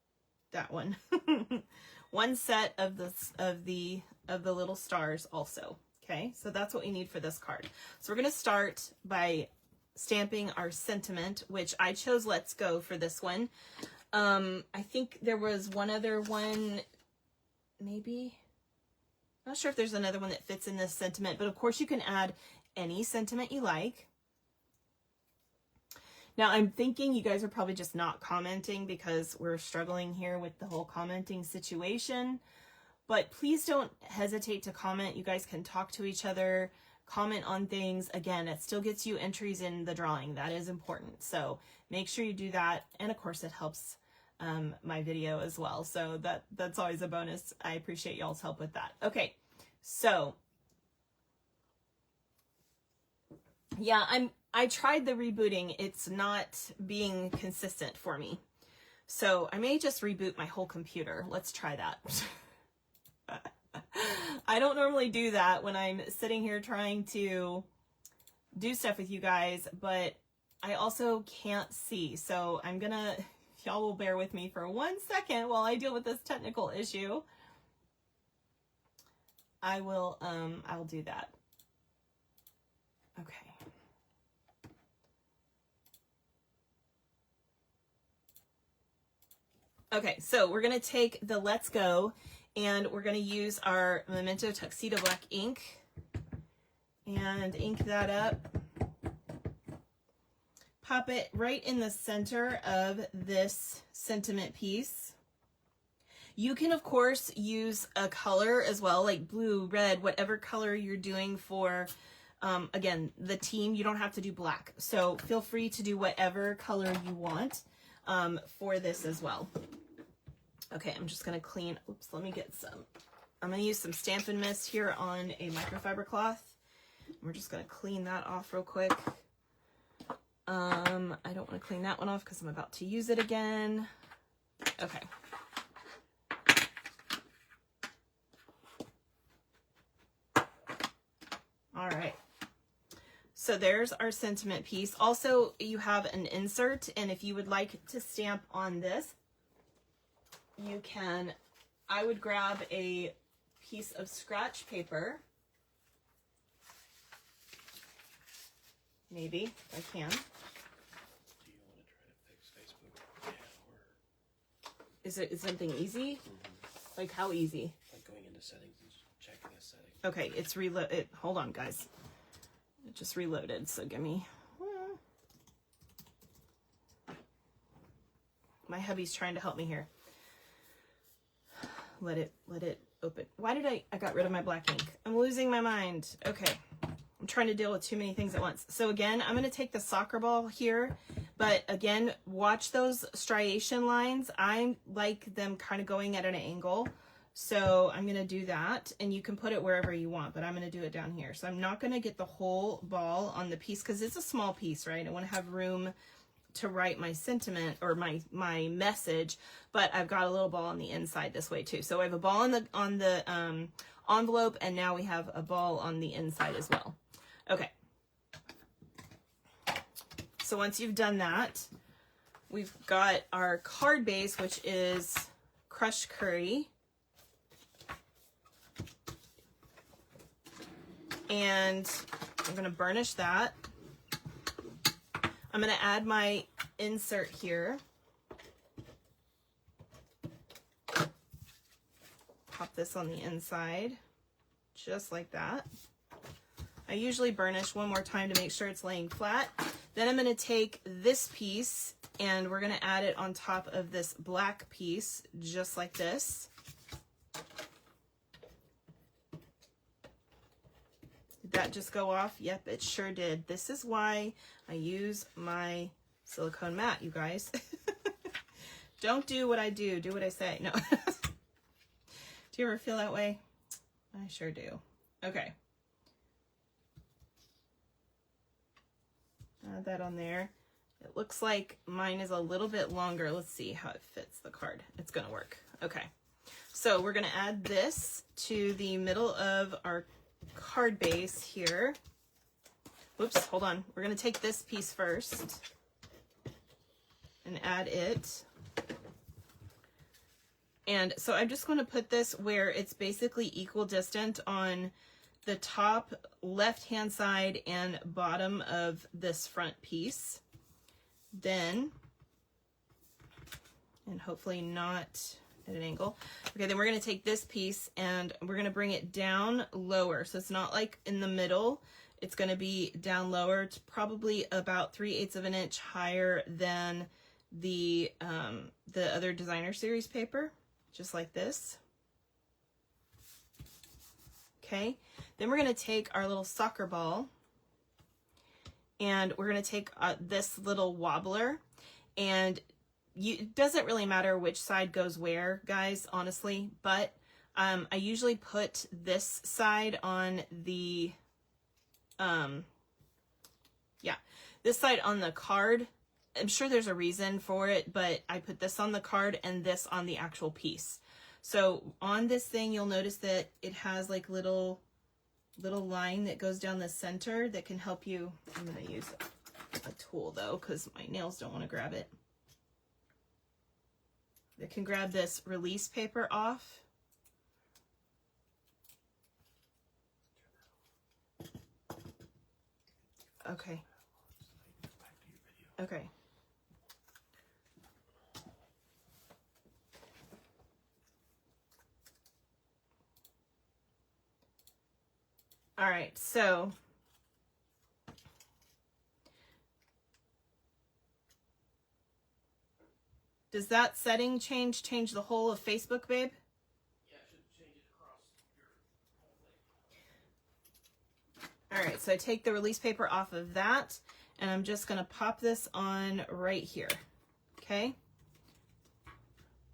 that one. One set of the little stars also. Okay, so that's what we need for this card. So we're going to start by stamping our sentiment, which I chose Let's Go for this one. I think there was one other one, maybe. Not sure if there's another one that fits in this sentiment, but of course you can add any sentiment you like. Now, I'm thinking you guys are probably just not commenting because we're struggling here with the whole commenting situation. But please don't hesitate to comment. You guys can talk to each other, comment on things. Again, it still gets you entries in the drawing. That is important. So make sure you do that. And of course, it helps my video as well. So that's always a bonus. I appreciate y'all's help with that. Okay, so yeah, I tried the rebooting. It's not being consistent for me. So I may just reboot my whole computer. Let's try that. I don't normally do that when I'm sitting here trying to do stuff with you guys, but I also can't see. So I'm gonna, y'all will bear with me for 1 second while I deal with this technical issue. I'll do that. Okay. Okay, so we're going to take the Let's Go and we're going to use our Memento Tuxedo Black ink and ink that up. Pop it right in the center of this sentiment piece. You can, of course, use a color as well, like blue, red, whatever color you're doing for, again, the team. You don't have to do black. So feel free to do whatever color you want for this as well. Okay, I'm just going to clean, oops, let me get some. I'm going to use some Stampin' Mist here on a microfiber cloth. We're just going to clean that off real quick. I don't want to clean that one off because I'm about to use it again. Okay. All right. So there's our sentiment piece. Also, you have an insert, and if you would like to stamp on this, you can, I would grab a piece of scratch paper. Maybe, if I can. Do you want to try to fix Facebook? Yeah, or... Is it something easy? Like how easy? Like going into settings and just checking a setting. Okay, it's reload. Hold on, guys. It just reloaded, so give me. My hubby's trying to help me here. Let it open. Why did I got rid of my black ink? I'm losing my mind. Okay. I'm trying to deal with too many things at once. So again, I'm going to take the soccer ball here, but again, watch those striation lines. I like them kind of going at an angle. So I'm going to do that, and you can put it wherever you want, but I'm going to do it down here. So I'm not going to get the whole ball on the piece because it's a small piece, right? I want to have room to write my sentiment or my message, but I've got a little ball on the inside this way too. So I have a ball on the envelope, and now we have a ball on the inside as well. Okay. So once you've done that, we've got our card base, which is crushed curry. And I'm going to burnish that. I'm going to add my insert here. Pop this on the inside, just like that. I usually burnish one more time to make sure it's laying flat. Then I'm going to take this piece and we're going to add it on top of this black piece, just like this. Did that just go off? Yep, it sure did. This is why I use my silicone mat, you guys. Don't do what I do what I say. No. Do you ever feel that way? I sure do. Okay. Add that on there. It looks like mine is a little bit longer. Let's see how it fits the card. It's gonna work. Okay. So we're gonna add this to the middle of our card base here. Whoops, hold on. We're going to take this piece first and add it. And so I'm just going to put this where it's basically equal distant on the top left-hand side and bottom of this front piece. Then, and hopefully not at an angle. Okay, then we're going to take this piece and we're going to bring it down lower. So it's not like in the middle. It's going to be down lower. It's probably about 3/8 of an inch higher than the other designer series paper, just like this. Okay, then we're going to take our little soccer ball and we're going to take this little wobbler, and it doesn't really matter which side goes where, guys, honestly, but I usually put this side on the, this side on the card. I'm sure there's a reason for it, but I put this on the card and this on the actual piece. So on this thing, you'll notice that it has like little line that goes down the center that can help you. I'm going to use a tool though, because my nails don't want to grab it. That can grab this release paper off. Okay. Okay. All right, so does that setting change the whole of Facebook, babe? Yeah, it should change it across your whole thing. All right, so I take the release paper off of that, and I'm just going to pop this on right here. Okay.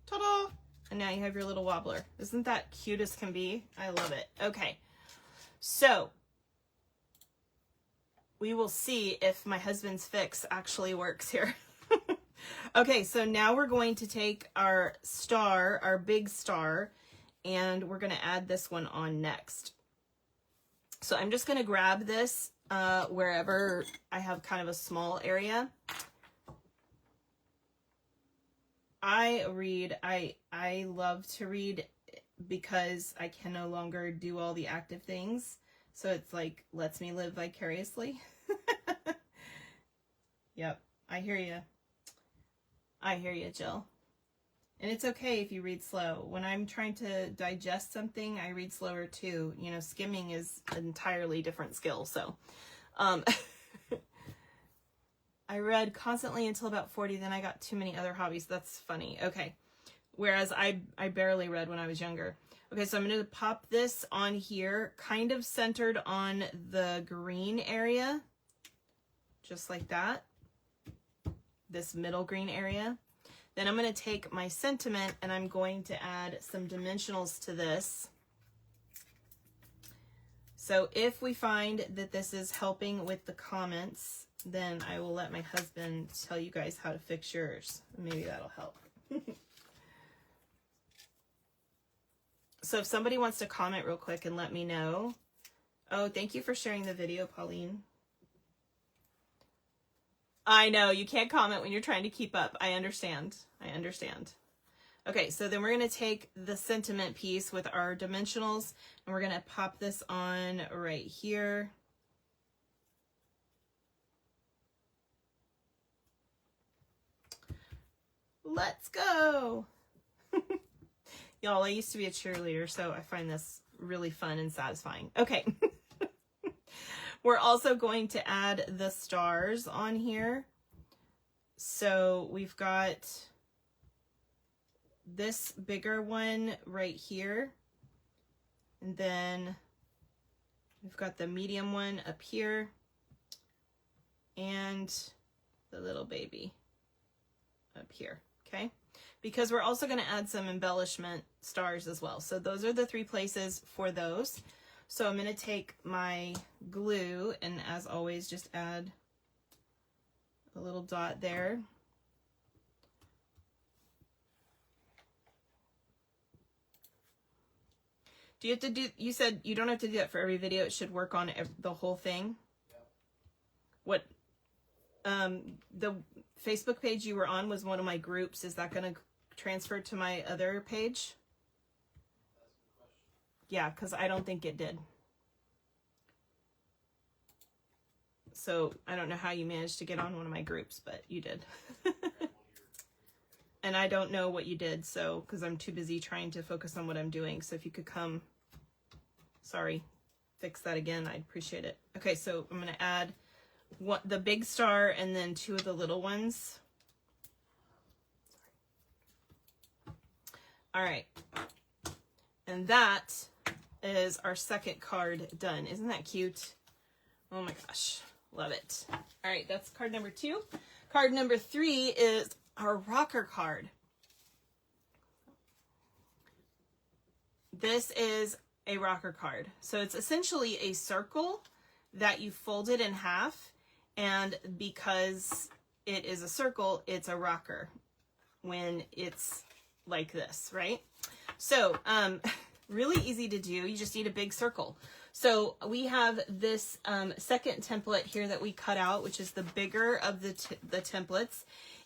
Ta-da! And now you have your little wobbler. Isn't that cute as can be? I love it. Okay. So we will see if my husband's fix actually works here. Okay, so now we're going to take our star, our big star, and we're going to add this one on next. So I'm just going to grab this wherever I have kind of a small area. I love to read because I can no longer do all the active things. So it's like, lets me live vicariously. Yep, I hear you. I hear you, Jill. And it's okay if you read slow. When I'm trying to digest something, I read slower too. You know, skimming is an entirely different skill. So, I read constantly until about 40, then I got too many other hobbies. That's funny. Okay. Whereas I barely read when I was younger. Okay, so I'm going to pop this on here, kind of centered on the green area. Just like that. This middle green area. Then I'm going to take my sentiment and I'm going to add some dimensionals to this. So if we find that this is helping with the comments, then I will let my husband tell you guys how to fix yours. Maybe that'll help. So if somebody wants to comment real quick and let me know. Oh, thank you for sharing the video, Pauline. I know, you can't comment when you're trying to keep up. I understand. I understand. Okay, so then we're going to take the sentiment piece with our dimensionals, and we're going to pop this on right here. Let's go. Y'all, I used to be a cheerleader, so I find this really fun and satisfying. Okay. We're also going to add the stars on here. So we've got this bigger one right here. And then we've got the medium one up here. And the little baby up here, okay? Because we're also going to add some embellishment stars as well. So those are the 3 places for those. So I'm going to take my glue and, as always, just add a little dot there. Do you have to do, you said you don't have to do that for every video, it should work on the whole thing? Yep. What, the Facebook page you were on was one of my groups. Is that going to transfer to my other page? Yeah, because I don't think it did. So I don't know how you managed to get on one of my groups, but you did. And I don't know what you did, so because I'm too busy trying to focus on what I'm doing. So if you could come, sorry, fix that again, I'd appreciate it. Okay, so I'm going to add the big star and then 2 of the little ones. All right. And that is our second card done. Isn't that cute? Oh my gosh. Love it. All right, that's card number 2. Card number 3 is our rocker card. This is a rocker card. So it's essentially a circle that you folded in half, and because it is a circle, it's a rocker when it's like this, right? So, really easy to do. You just need a big circle. So we have this second template here that we cut out, which is the bigger of the templates.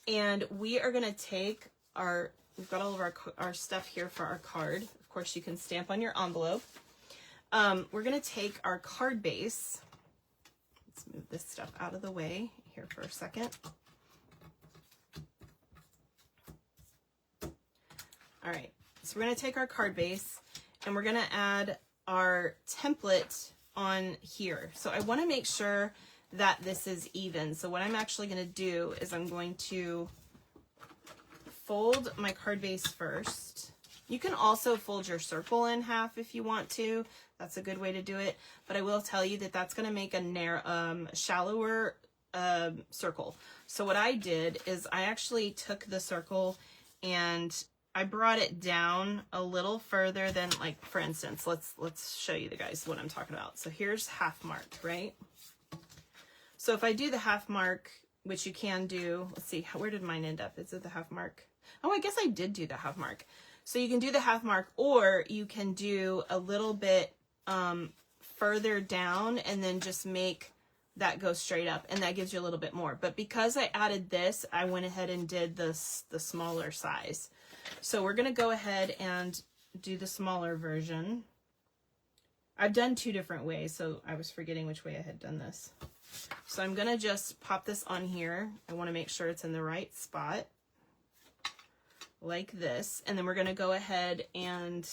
And we are going to take we've got all of our stuff here for our card. Of course, you can stamp on your envelope. We're going to take our card base. Let's move this stuff out of the way here for a second. All right, so we're going to take our card base and we're going to add our template on here. So I want to make sure that this is even. So what I'm actually going to do is I'm going to fold my card base first. You can also fold your circle in half if you want to. That's a good way to do it. But I will tell you that that's going to make a shallower circle. So what I did is I actually took the circle and I brought it down a little further than, like, for instance, let's show you guys what I'm talking about. So here's half mark, right? So if I do the half mark, which you can do, let's see, where did mine end up? Is it the half mark? Oh, I guess I did do the half mark. So you can do the half mark, or you can do a little bit further down and then just make that go straight up, and that gives you a little bit more. But because I added this, I went ahead and did the smaller size. So we're going to go ahead and do the smaller version. I've done 2 different ways, so I was forgetting which way I had done this. So I'm going to just pop this on here. I want to make sure it's in the right spot. like this. And then we're going to go ahead and,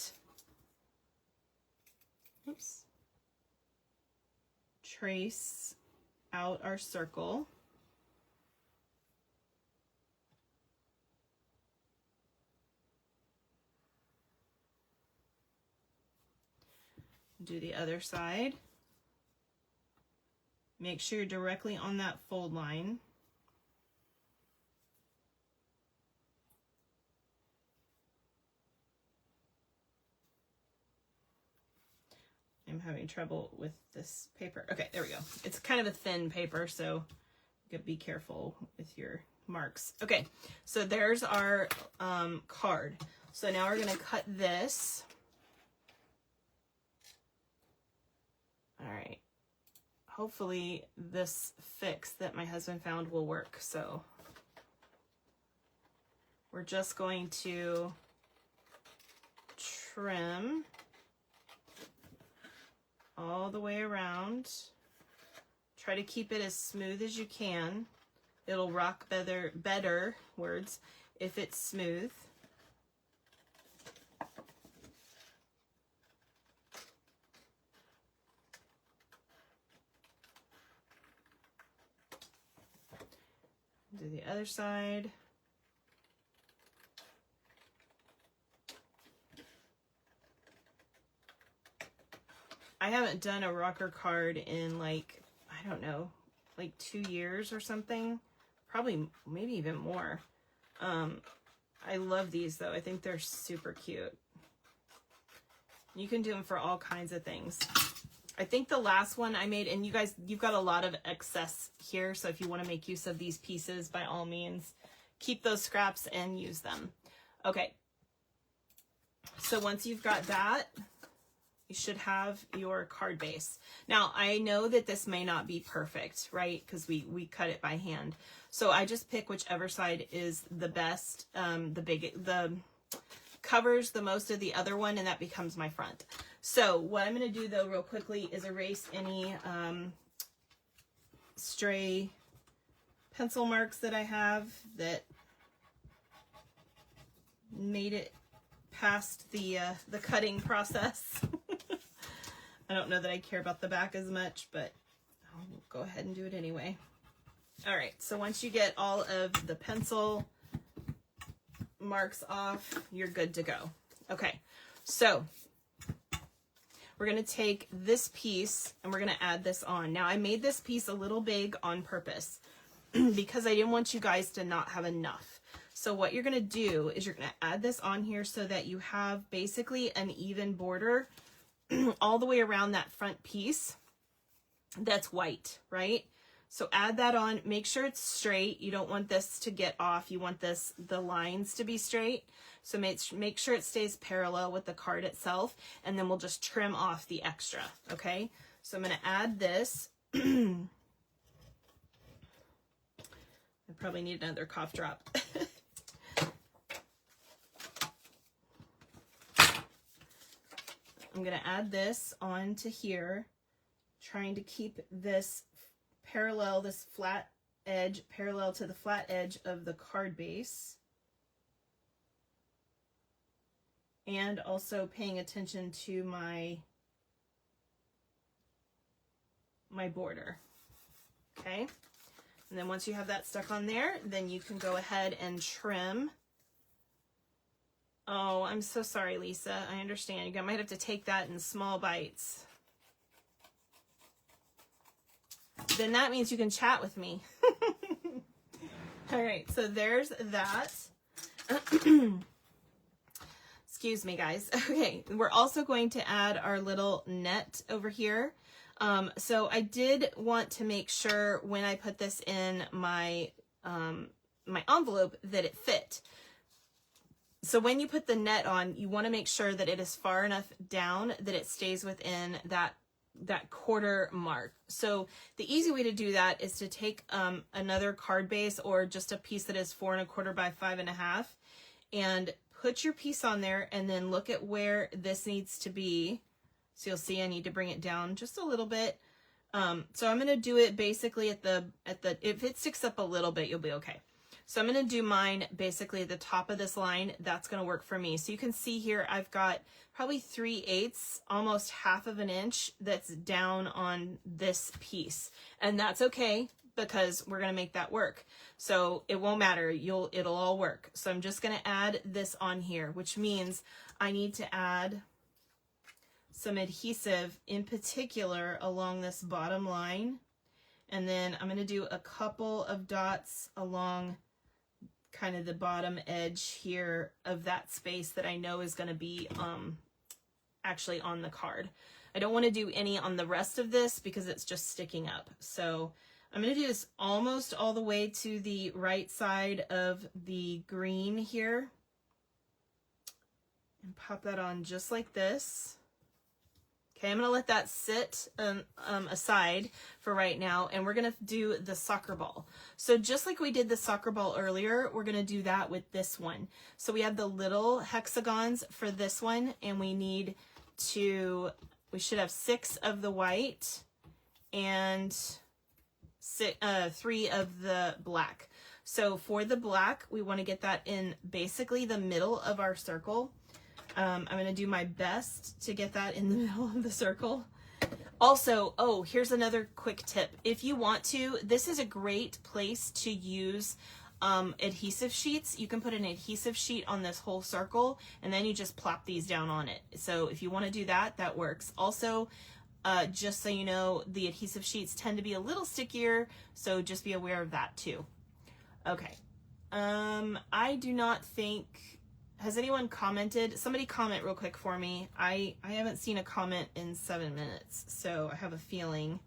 oops, trace out our circle. Do the other side. Make sure you're directly on that fold line. I'm having trouble with this paper. Okay, there we go. It's kind of a thin paper, so you gotta be careful with your marks. Okay, so there's our card. So now we're gonna cut this. All right. Hopefully this fix that my husband found will work. So we're just going to trim all the way around. Try to keep it as smooth as you can. It'll rock better words if it's smooth. Do the other side. I haven't done a rocker card in like, I don't know, like 2 years or something. Probably, maybe even more. I love these though. I think they're super cute. You can do them for all kinds of things. I think the last one I made, and you guys, you've got a lot of excess here, so if you want to make use of these pieces, by all means, keep those scraps and use them. Okay. So once you've got that, you should have your card base. Now, I know that this may not be perfect, right? Because we cut it by hand. So I just pick whichever side is the best, the covers the most of the other one, and that becomes my front. So what I'm going to do though real quickly is erase any stray pencil marks that I have that made it past the cutting process. I don't know that I care about the back as much, but I'll go ahead and do it anyway. All right, so once you get all of the pencil marks off, you're good to go. Okay, so we're going to take this piece and we're going to add this on. Now, I made this piece a little big on purpose because I didn't want you guys to not have enough. So what you're going to do is you're going to add this on here so that you have basically an even border all the way around that front piece that's white, right? So add that on, make sure it's straight. You don't want this to get off. You want the lines to be straight. So make sure it stays parallel with the card itself, and then we'll just trim off the extra, okay? So I'm gonna add this. I probably need another cough drop. I'm gonna add this onto here, trying to keep this parallel, this flat edge, parallel to the flat edge of the card base. And also paying attention to my border, okay? And then once you have that stuck on there, then you can go ahead and trim. Oh, I'm so sorry, Lisa. I understand. You might have to take that in small bites. Then that means you can chat with me. All right, so there's that. Excuse me, guys. Okay, we're also going to add our little net over here. So I did want to make sure when I put this in my my envelope that it fit. So when you put the net on, you want to make sure that it is far enough down that it stays within that quarter mark. So the easy way to do that is to take another card base or just a piece that is 4 1/4 by 5 1/2 and put your piece on there, and then look at where this needs to be. So you'll see I need to bring it down just a little bit. So I'm going to do it basically at the, if it sticks up a little bit, you'll be okay. So I'm going to do mine basically at the top of this line. That's going to work for me. So you can see here, I've got probably 3/8, almost half of an inch that's down on this piece. And that's okay because we're going to make that work. So it won't matter. It'll all work. So I'm just going to add this on here, which means I need to add some adhesive in particular along this bottom line. And then I'm going to do a couple of dots along kind of the bottom edge here of that space that I know is going to be actually on the card. I don't want to do any on the rest of this because it's just sticking up. So I'm going to do this almost all the way to the right side of the green here and pop that on just like this. Okay, I'm going to let that sit aside for right now, and we're going to do the soccer ball. So just like we did the soccer ball earlier, we're going to do that with this one. So we have the little hexagons for this one, and we should have 6 of the white and 3 of the black. So for the black, we want to get that in basically the middle of our circle. I'm going to do my best to get that in the middle of the circle. Also, oh, here's another quick tip. If you want to, this is a great place to use adhesive sheets. You can put an adhesive sheet on this whole circle, and then you just plop these down on it. So if you want to do that, that works. Also, just so you know, the adhesive sheets tend to be a little stickier, so just be aware of that too. Okay. I do not think... Has anyone commented? Somebody comment real quick for me. I haven't seen a comment in 7 minutes, so I have a feeling,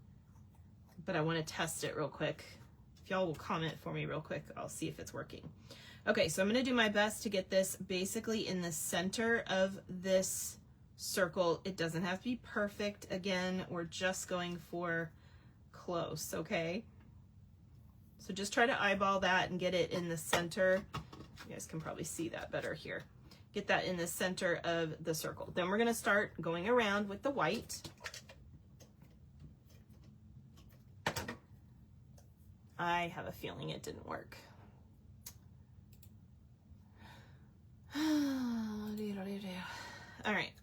but I want to test it real quick. If y'all will comment for me real quick, I'll see if it's working. Okay, so I'm going to do my best to get this basically in the center of this circle. It doesn't have to be perfect. Again, we're just going for close, okay? So just try to eyeball that and get it in the center. You guys can probably see that better here. Get that in the center of the circle. Then we're going to start going around with the white. I have a feeling it didn't work. All right.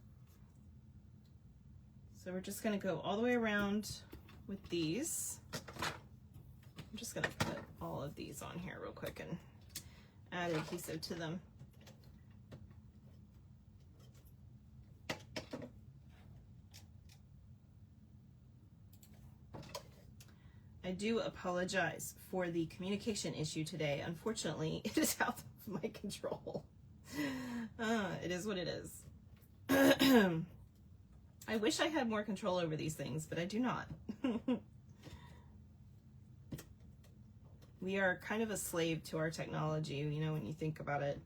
So we're just going to go all the way around with these. I'm just going to put all of these on here real quick and add adhesive to them. I do apologize for the communication issue today. Unfortunately, it is out of my control. It is what it is. I wish I had more control over these things, but I do not. We are kind of a slave to our technology, you know, when you think about it.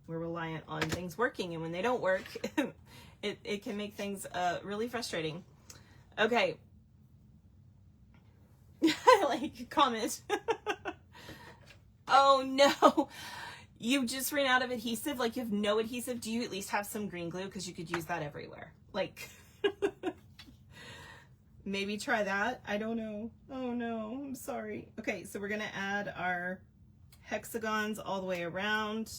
We're reliant on things working, and when they don't work, it can make things really frustrating. Okay. I like your comment. Oh no, you just ran out of adhesive? Like you have no adhesive? Do you at least have some green glue? Because you could use that everywhere. Like... Maybe try that. I don't know. Oh no, I'm sorry. Okay, so we're gonna add our hexagons all the way around.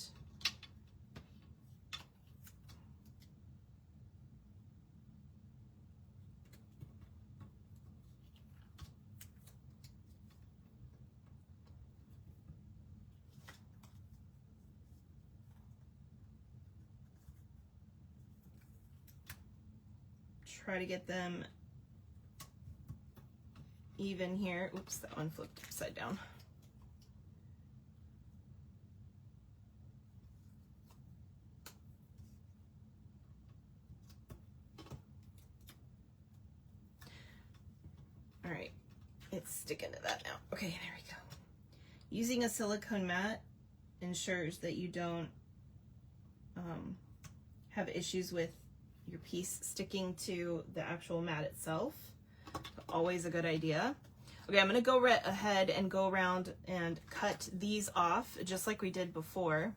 Try to get them even here. Oops, that one flipped upside down. All right, it's sticking to that now. Okay, there we go. Using a silicone mat ensures that you don't have issues with your piece sticking to the actual mat itself. Always a good idea. Okay, I'm gonna go ahead and go around and cut these off just like we did before.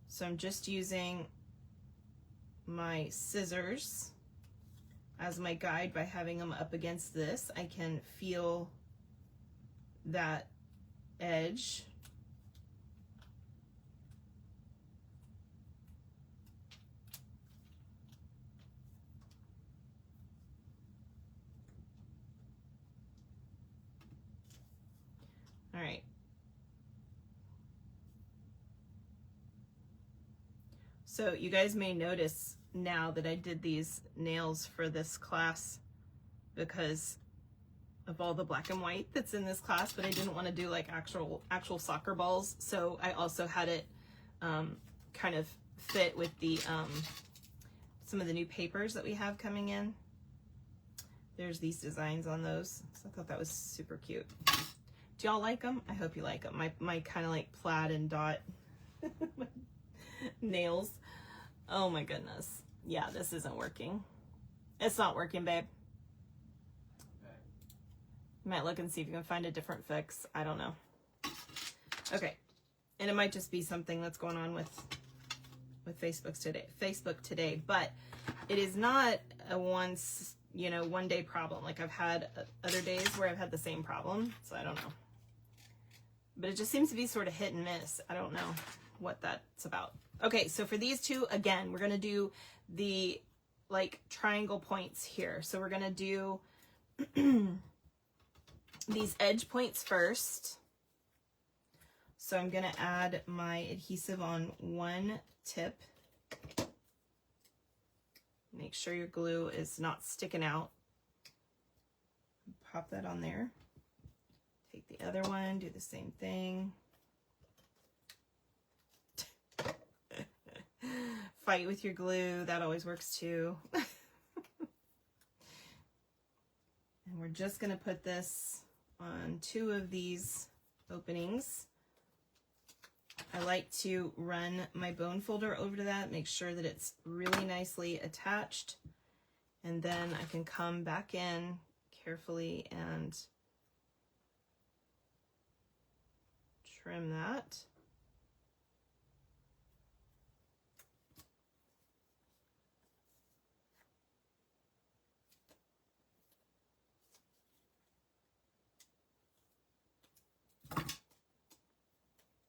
So I'm just using my scissors. as my guide by having them up against this. I can feel that edge. All right. So you guys may notice now that I did these nails for this class because of all the black and white that's in this class, but I didn't want to do like actual soccer balls. So I also had it kind of fit with the some of the new papers that we have coming in. There's these designs on those. So I thought that was super cute. Do y'all like them? I hope you like them. My kind of like plaid and dot nails. Oh my goodness. Yeah, this isn't working. It's not working, babe. Okay. You might look and see if you can find a different fix. I don't know. Okay. And it might just be something that's going on with Facebook today, but it is not a one day problem. Like I've had other days where I've had the same problem, so I don't know. But it just seems to be sort of hit and miss. I don't know what that's about. Okay, so for these two, again, we're gonna do the like triangle points here. So we're gonna do these edge points first. So I'm gonna add my adhesive on one tip. Make sure your glue is not sticking out. Pop that on there. Take the other one, do the same thing. Fight with your glue, that always works too. And we're just gonna put this on two of these openings. I like to run my bone folder over to that, make sure that it's really nicely attached, and then I can come back in carefully and trim that.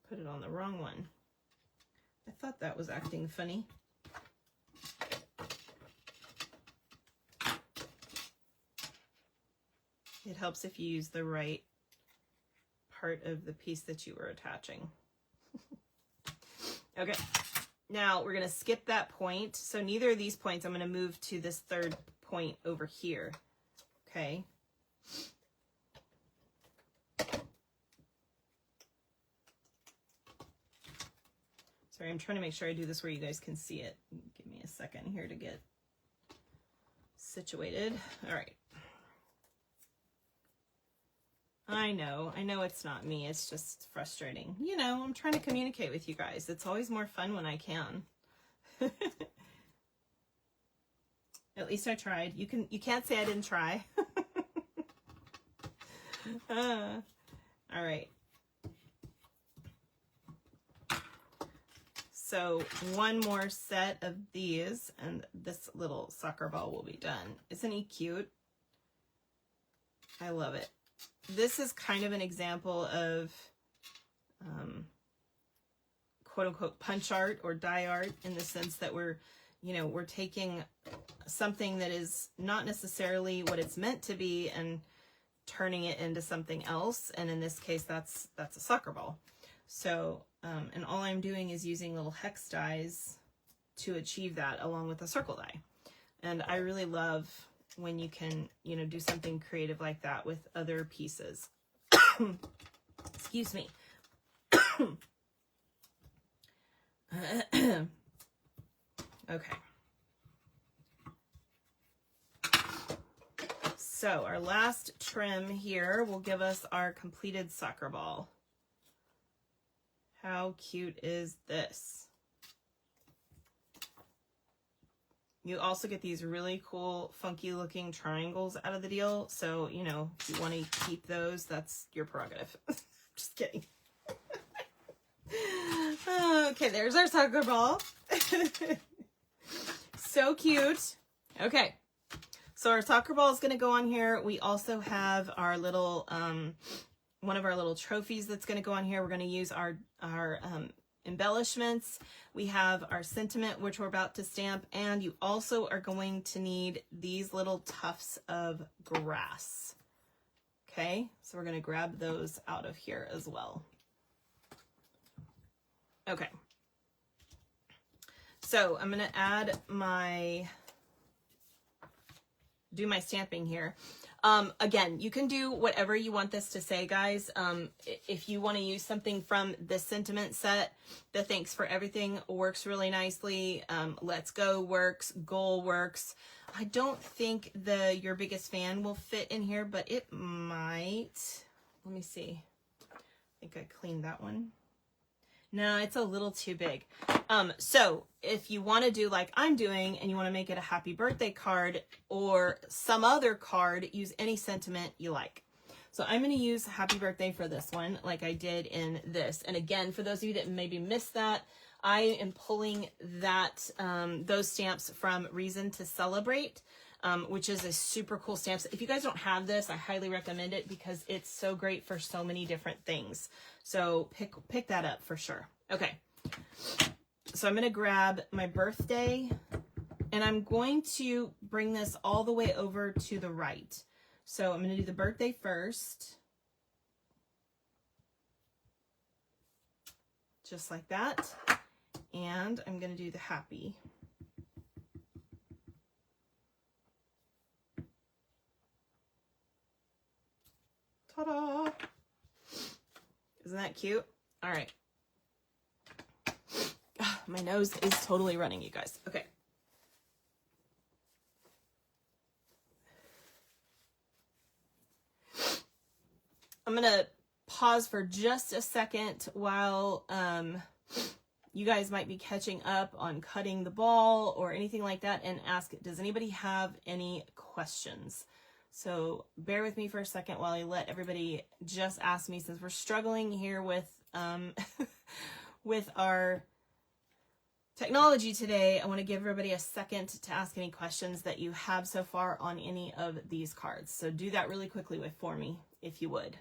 Put it on the wrong one. I thought that was acting funny. It helps if you use the right part of the piece that you were attaching. Okay, now we're gonna skip that point. So neither of these points, I'm gonna move to this third point over here, okay? Sorry, I'm trying to make sure I do this where you guys can see it. Give me a second here to get situated. All right. I know it's not me. It's just frustrating. You know, I'm trying to communicate with you guys. It's always more fun when I can. At least I tried. You can't say I didn't try. All right. So one more set of these and this little soccer ball will be done. Isn't he cute? I love it. This is kind of an example of quote unquote punch art or die art, in the sense that we're taking something that is not necessarily what it's meant to be and turning it into something else. And in this case, that's a soccer ball. So, and all I'm doing is using little hex dies to achieve that, along with a circle die. And I really love when you can, do something creative like that with other pieces. Excuse me. Okay. So our last trim here will give us our completed soccer ball. How cute is this? You also get these really cool, funky looking triangles out of the deal. So, if you want to keep those, that's your prerogative. Just kidding. Okay, there's our soccer ball. So cute. Okay. So our soccer ball is going to go on here. We also have our little, one of our little trophies that's going to go on here. We're going to use our embellishments. We have our sentiment, which we're about to stamp, and you also are going to need these little tufts of grass. Okay, so we're going to grab those out of here as well. Okay, so I'm going to add do my stamping here. Again, you can do whatever you want this to say, guys. If you want to use something from the sentiment set, the thanks for everything works really nicely. Let's go works, goal works. I don't think the your biggest fan will fit in here, but it might. Let me see. I think I cleaned that one. No, it's a little too big. So if you want to do like I'm doing and you want to make it a happy birthday card or some other card, use any sentiment you like. So I'm going to use happy birthday for this one like I did in this. And again, for those of you that maybe missed that, I am pulling that those stamps from Reason to Celebrate, which is a super cool stamp. If you guys don't have this, I highly recommend it because it's so great for so many different things. So pick that up for sure. Okay. So I'm going to grab my birthday and I'm going to bring this all the way over to the right. So I'm going to do the birthday first. Just like that. And I'm going to do the happy. Ta-da! Isn't that cute? All right. My nose is totally running, you guys. Okay. I'm going to pause for just a second while you guys might be catching up on cutting the ball or anything like that and ask, does anybody have any questions? So bear with me for a second while I let everybody just ask me, since we're struggling here with with our technology today. I want to give everybody a second to ask any questions that you have so far on any of these cards. So do that really quickly for me, if you would.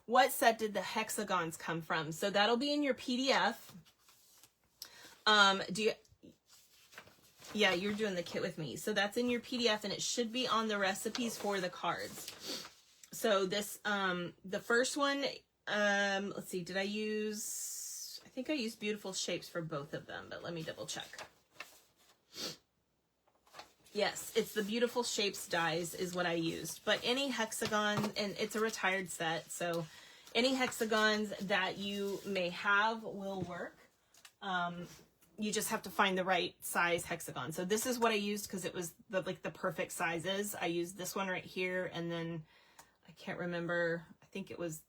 What set did the hexagons come from? So that'll be in your PDF. Yeah, you're doing the kit with me. So that's in your PDF and it should be on the recipes for the cards. So this, the first one, let's see, I think I used Beautiful Shapes for both of them, but let me double check. Yes, it's the Beautiful Shapes dies is what I used, but any hexagon, and it's a retired set, so any hexagons that you may have will work. You just have to find the right size hexagon. So this is what I used because it was the perfect sizes. I used this one right here, and then I can't remember. I think it was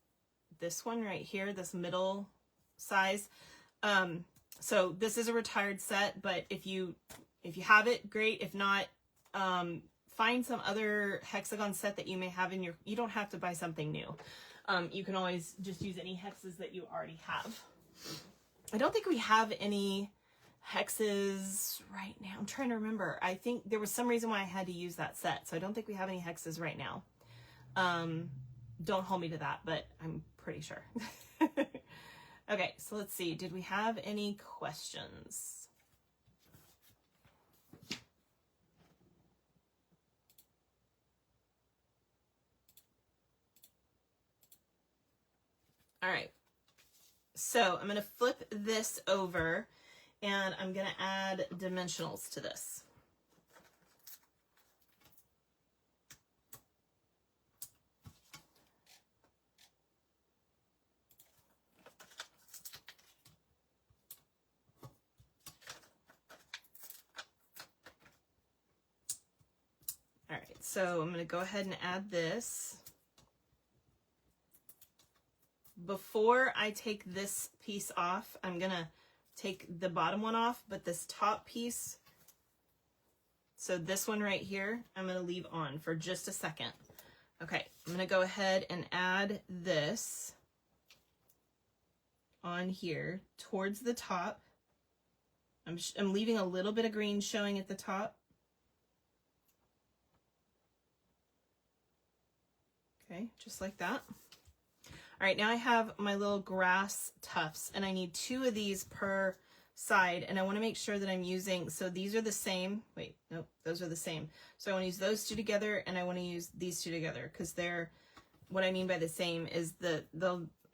this one right here, this middle size. So this is a retired set, but if you have it, great. If not, find some other hexagon set that you may have in you don't have to buy something new. You can always just use any hexes that you already have. I don't think we have any hexes right now. I'm trying to remember. I think there was some reason why I had to use that set. So I don't think we have any hexes right now. Don't hold me to that, but I'm pretty sure. Okay, so let's see. Did we have any questions? All right. So I'm going to flip this over and I'm going to add dimensionals to this. All right, so I'm going to go ahead and add this. Before I take this piece off, I'm going to take the bottom one off, but this top piece, so this one right here, I'm going to leave on for just a second. Okay, I'm going to go ahead and add this on here towards the top. I'm leaving a little bit of green showing at the top. Okay, just like that. All right, now I have my little grass tufts, and I need 2 of these per side, and I want to make sure that I'm using, so these are the same. Wait, nope, those are the same. So I want to use those 2 together, and I want to use these 2 together, because they're, what I mean by the same is the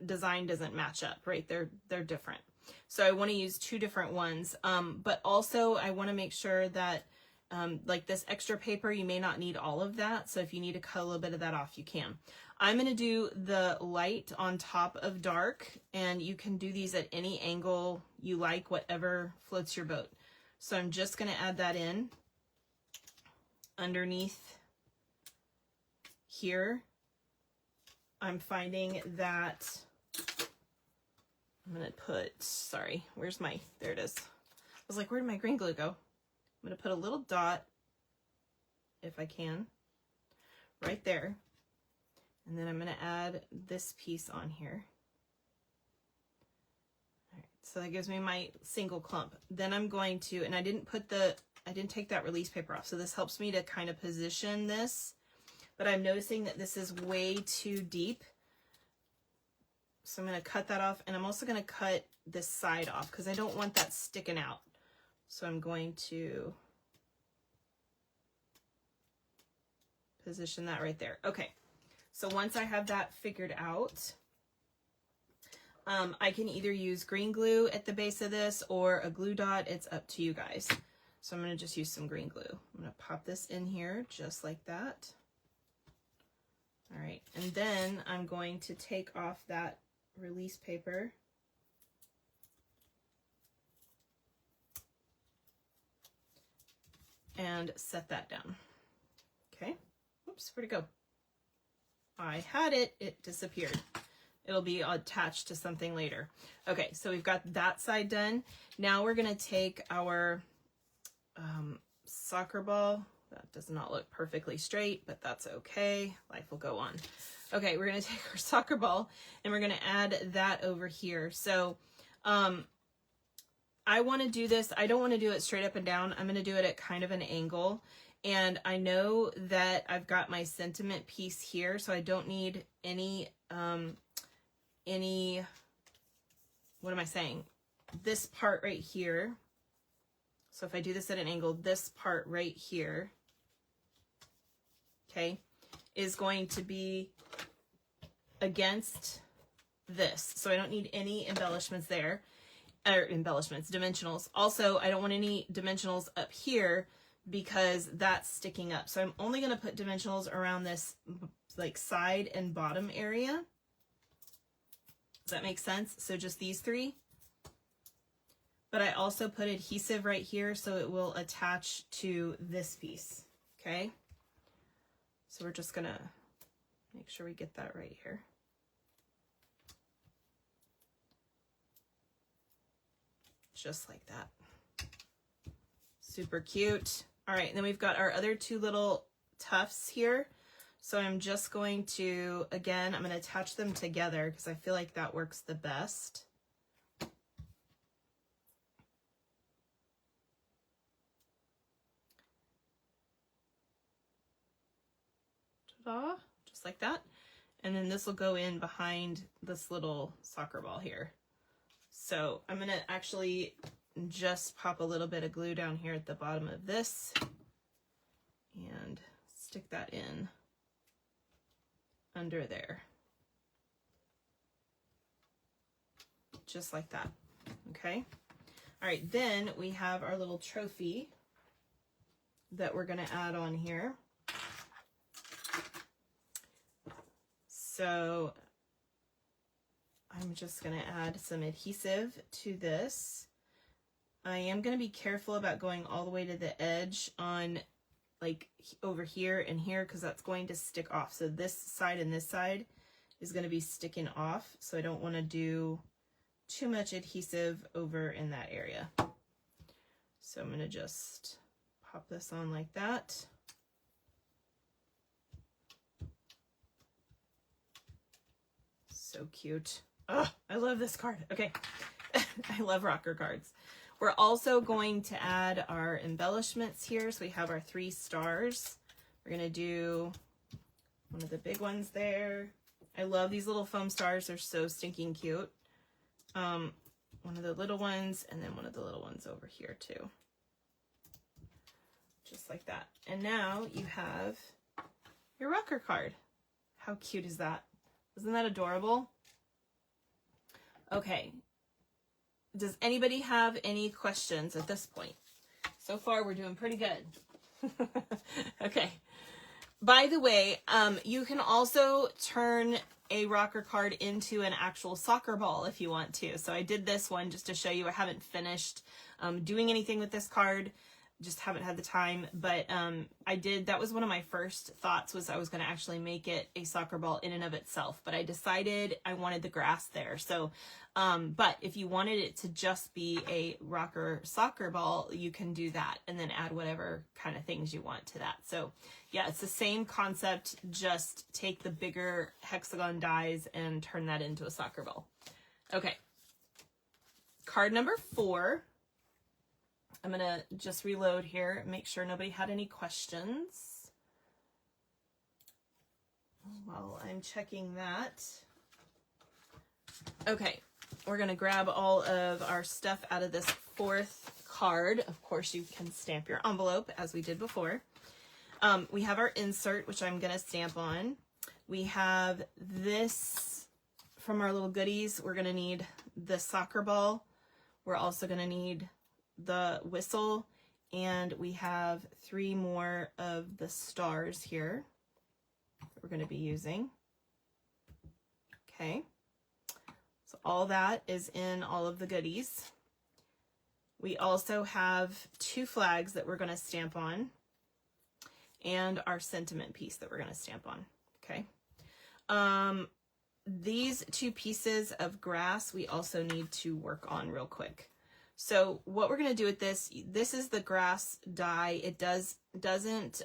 design doesn't match up, right? They're different. So I want to use 2 different ones, but also I want to make sure that like this extra paper, you may not need all of that. So if you need to cut a little bit of that off, you can. I'm going to do the light on top of dark, and you can do these at any angle you like, whatever floats your boat. So I'm just going to add that in underneath here. I'm finding that I'm going to put, sorry, where's my, there it is. I was like, where did my green glue go? I'm going to put a little dot, if I can, right there. And then I'm going to add this piece on here. All right, so that gives me my single clump. Then I'm going to, and I didn't take that release paper off. So this helps me to kind of position this, but I'm noticing that this is way too deep. So I'm going to cut that off, and I'm also going to cut this side off because I don't want that sticking out. So I'm going to position that right there. Okay. So once I have that figured out, I can either use green glue at the base of this or a glue dot. It's up to you guys. So I'm going to just use some green glue. I'm going to pop this in here just like that. All right. And then I'm going to take off that release paper. And set that down. Okay. Oops, where'd it go? I had it, it disappeared. It'll be attached to something later. Okay, so we've got that side done. Now we're gonna take our soccer ball. That does not look perfectly straight, but that's okay. Life will go on. Okay, we're gonna take our soccer ball and we're gonna add that over here. So I wanna do this, I don't wanna do it straight up and down. I'm gonna do it at kind of an angle. And I know that I've got my sentiment piece here, so I don't need any, what am I saying? This part right here. So if I do this at an angle, this part right here, okay, is going to be against this. So I don't need any embellishments there, or dimensionals. Also, I don't want any dimensionals up here because that's sticking up. So I'm only going to put dimensionals around this like side and bottom area. Does that make sense? So just these 3. But I also put adhesive right here so it will attach to this piece. Okay. So we're just going to make sure we get that right here. Just like that. Super cute. All right, and then we've got our other 2 little tufts here. So I'm just going to, again, I'm going to attach them together because I feel like that works the best. Ta-da, just like that. And then this will go in behind this little soccer ball here. So I'm going to actually just pop a little bit of glue down here at the bottom of this and stick that in under there. Just like that. Okay. All right. Then we have our little trophy that we're going to add on here. So I'm just going to add some adhesive to this. I am going to be careful about going all the way to the edge on like over here and here because that's going to stick off. So this side and this side is going to be sticking off. So I don't want to do too much adhesive over in that area. So I'm going to just pop this on like that. So cute. Oh, I love this card. Okay. I love rocker cards. We're also going to add our embellishments here. So we have our 3 stars. We're going to do one of the big ones there. I love these little foam stars. They're so stinking cute. One of the little ones, and then one of the little ones over here too. Just like that. And now you have your rocker card. How cute is that? Isn't that adorable? Okay. Does anybody have any questions at this point? So far, we're doing pretty good. Okay. By the way, you can also turn a rocker card into an actual soccer ball if you want to. So I did this one just to show you. I haven't finished doing anything with this card. Just haven't had the time, but I did. That was one of my first thoughts, was I was going to actually make it a soccer ball in and of itself, but I decided I wanted the grass there. So, but if you wanted it to just be a rocker soccer ball, you can do that and then add whatever kind of things you want to that. So yeah, it's the same concept, just take the bigger hexagon dies and turn that into a soccer ball. Okay. Card number 4. I'm going to just reload here, make sure nobody had any questions while I'm checking that. Okay, we're going to grab all of our stuff out of this 4th card. Of course, you can stamp your envelope as we did before. We have our insert, which I'm going to stamp on. We have this from our little goodies. We're going to need the soccer ball. We're also going to need the whistle, and we have 3 more of the stars here that we're going to be using. Okay, so all that is in all of the goodies. We also have 2 flags that we're going to stamp on, and our sentiment piece that we're going to stamp on. Okay, these 2 pieces of grass we also need to work on real quick. So what we're going to do with this is the grass die. It doesn't,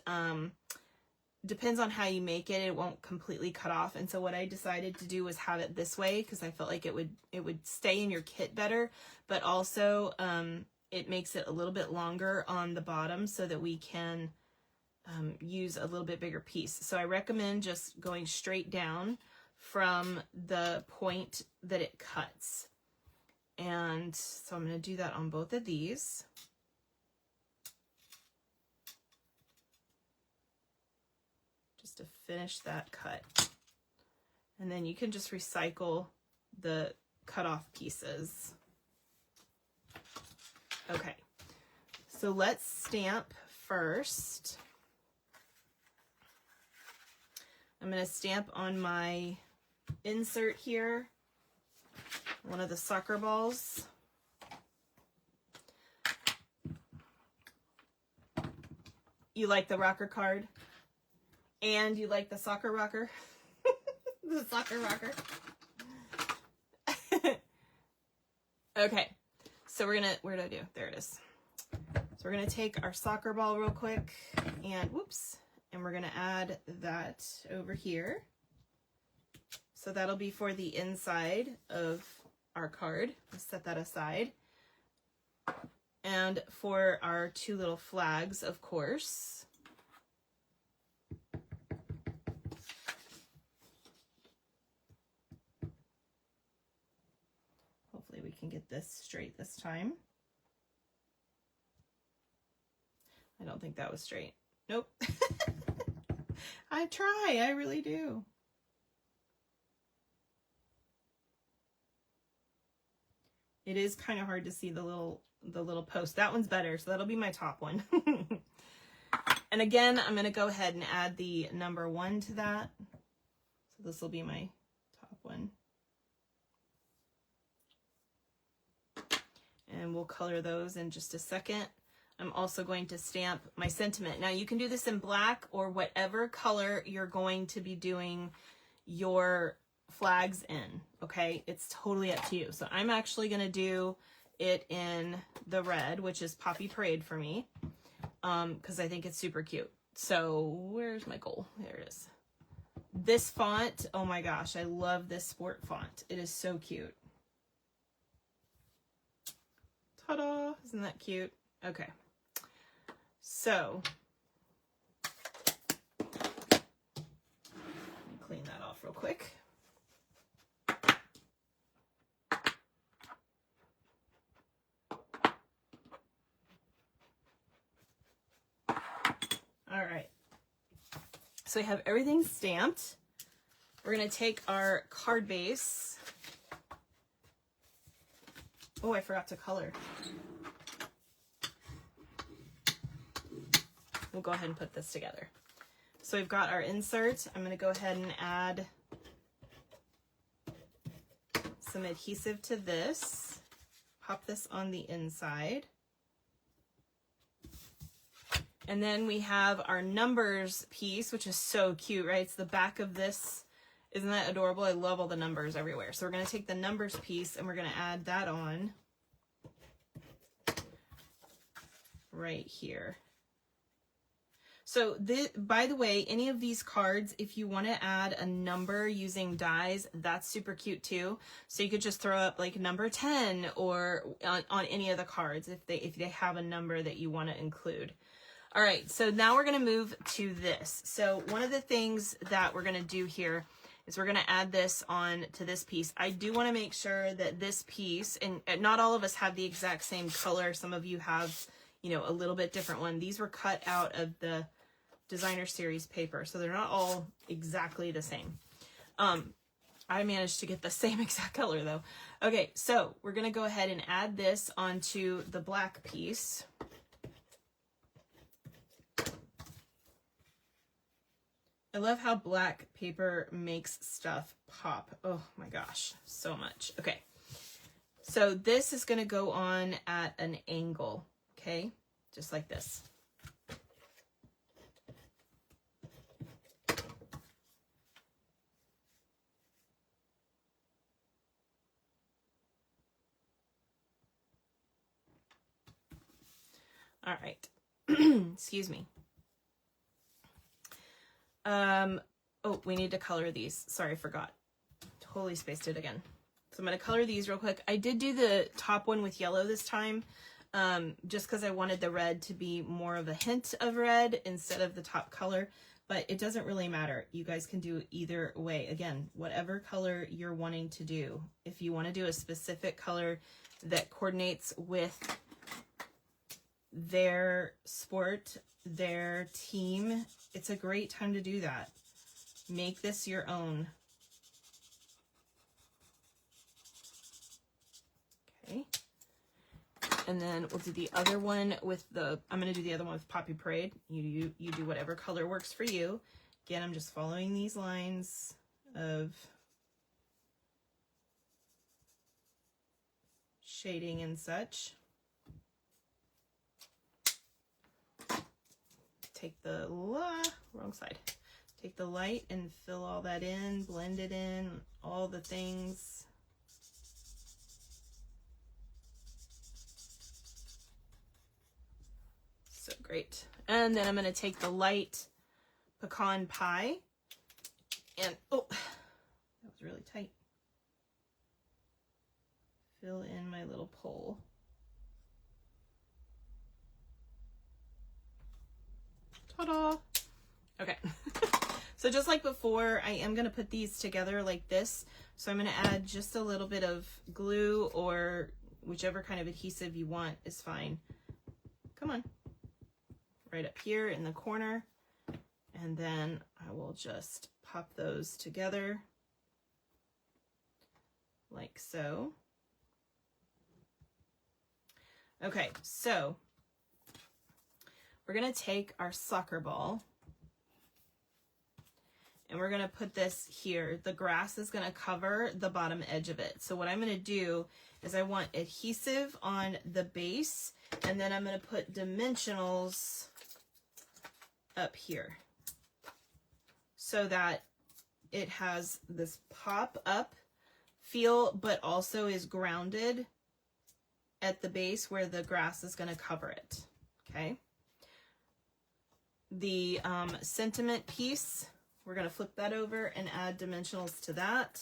depends on how you make it. It won't completely cut off. And so what I decided to do was have it this way, because I felt like it would stay in your kit better, but also, it makes it a little bit longer on the bottom so that we can, use a little bit bigger piece. So I recommend just going straight down from the point that it cuts. And so I'm going to do that on both of these. Just to finish that cut. And then you can just recycle the cut off pieces. Okay, so let's stamp first. I'm going to stamp on my insert here. One of the soccer balls. You like the rocker card? And you like the soccer rocker? The soccer rocker. Okay, so we're gonna, where did I do? There it is. So we're gonna take our soccer ball real quick and whoops, and we're gonna add that over here. So that'll be for the inside of our card. Let's set that aside. And for our 2 little flags, of course. Hopefully we can get this straight this time. I don't think that was straight. Nope. I try, I really do. It is kind of hard to see the little post. That one's better, so that'll be my top one. And again, I'm going to go ahead and add the number 1 to that. So this will be my top one. And we'll color those in just a second. I'm also going to stamp my sentiment. Now you can do this in black or whatever color you're going to be doing your flags in, okay? It's totally up to you. So I'm actually going to do it in the red, which is Poppy Parade for me, because I think it's super cute. So where's my goal? There it is. This font, oh my gosh, I love this sport font. It is so cute. Ta-da! Isn't that cute? Okay. So, let me clean that off real quick. All right. So we have everything stamped. We're going to take our card base. Oh, I forgot to color. We'll go ahead and put this together. So we've got our insert. I'm going to go ahead and add some adhesive to this. Pop this on the inside. And then we have our numbers piece, which is so cute, right? It's the back of this. Isn't that adorable? I love all the numbers everywhere. So we're going to take the numbers piece and we're going to add that on right here. So by the way, any of these cards, if you want to add a number using dies, that's super cute too. So you could just throw up like number 10 or on any of the cards if they have a number that you want to include. All right, so now we're going to move to this. So one of the things that we're going to do here is we're going to add this on to this piece. I do want to make sure that this piece, and not all of us have the exact same color. Some of you have, you know, a little bit different one. These were cut out of the designer series paper, so they're not all exactly the same. I managed to get the same exact color though. Okay, so we're going to go ahead and add this onto the black piece. I love how black paper makes stuff pop. Oh my gosh, so much. Okay, so this is going to go on at an angle, okay? Just like this. All right, excuse me. Oh, we need to color these. Sorry, I forgot. Totally spaced it again. So I'm going to color these real quick. I did do the top one with yellow this time, just because I wanted the red to be more of a hint of red instead of the top color, but it doesn't really matter. You guys can do either way. Again, whatever color you're wanting to do. If you want to do a specific color that coordinates with their sport, their team, it's a great time to do that. Make this your own. Okay. And then we'll do the other one with I'm going to do the other one with Poppy Parade. You do whatever color works for you. Again, I'm just following these lines of shading and such. Take the wrong side. Take the light and fill all that in, blend it in, all the things. So great. And then I'm going to take the light pecan pie and, oh, that was really tight. Fill in my little pole. Ta-da! Okay. So just like before, I am going to put these together like this. So I'm going to add just a little bit of glue or whichever kind of adhesive you want is fine. Come on. Right up here in the corner. And then I will just pop those together like so. Okay, so we're going to take our soccer ball and we're going to put this here. The grass is going to cover the bottom edge of it. So what I'm going to do is I want adhesive on the base, and then I'm going to put dimensionals up here so that it has this pop up feel, but also is grounded at the base where the grass is going to cover it. Okay. The sentiment piece, we're going to flip that over and add dimensionals to that.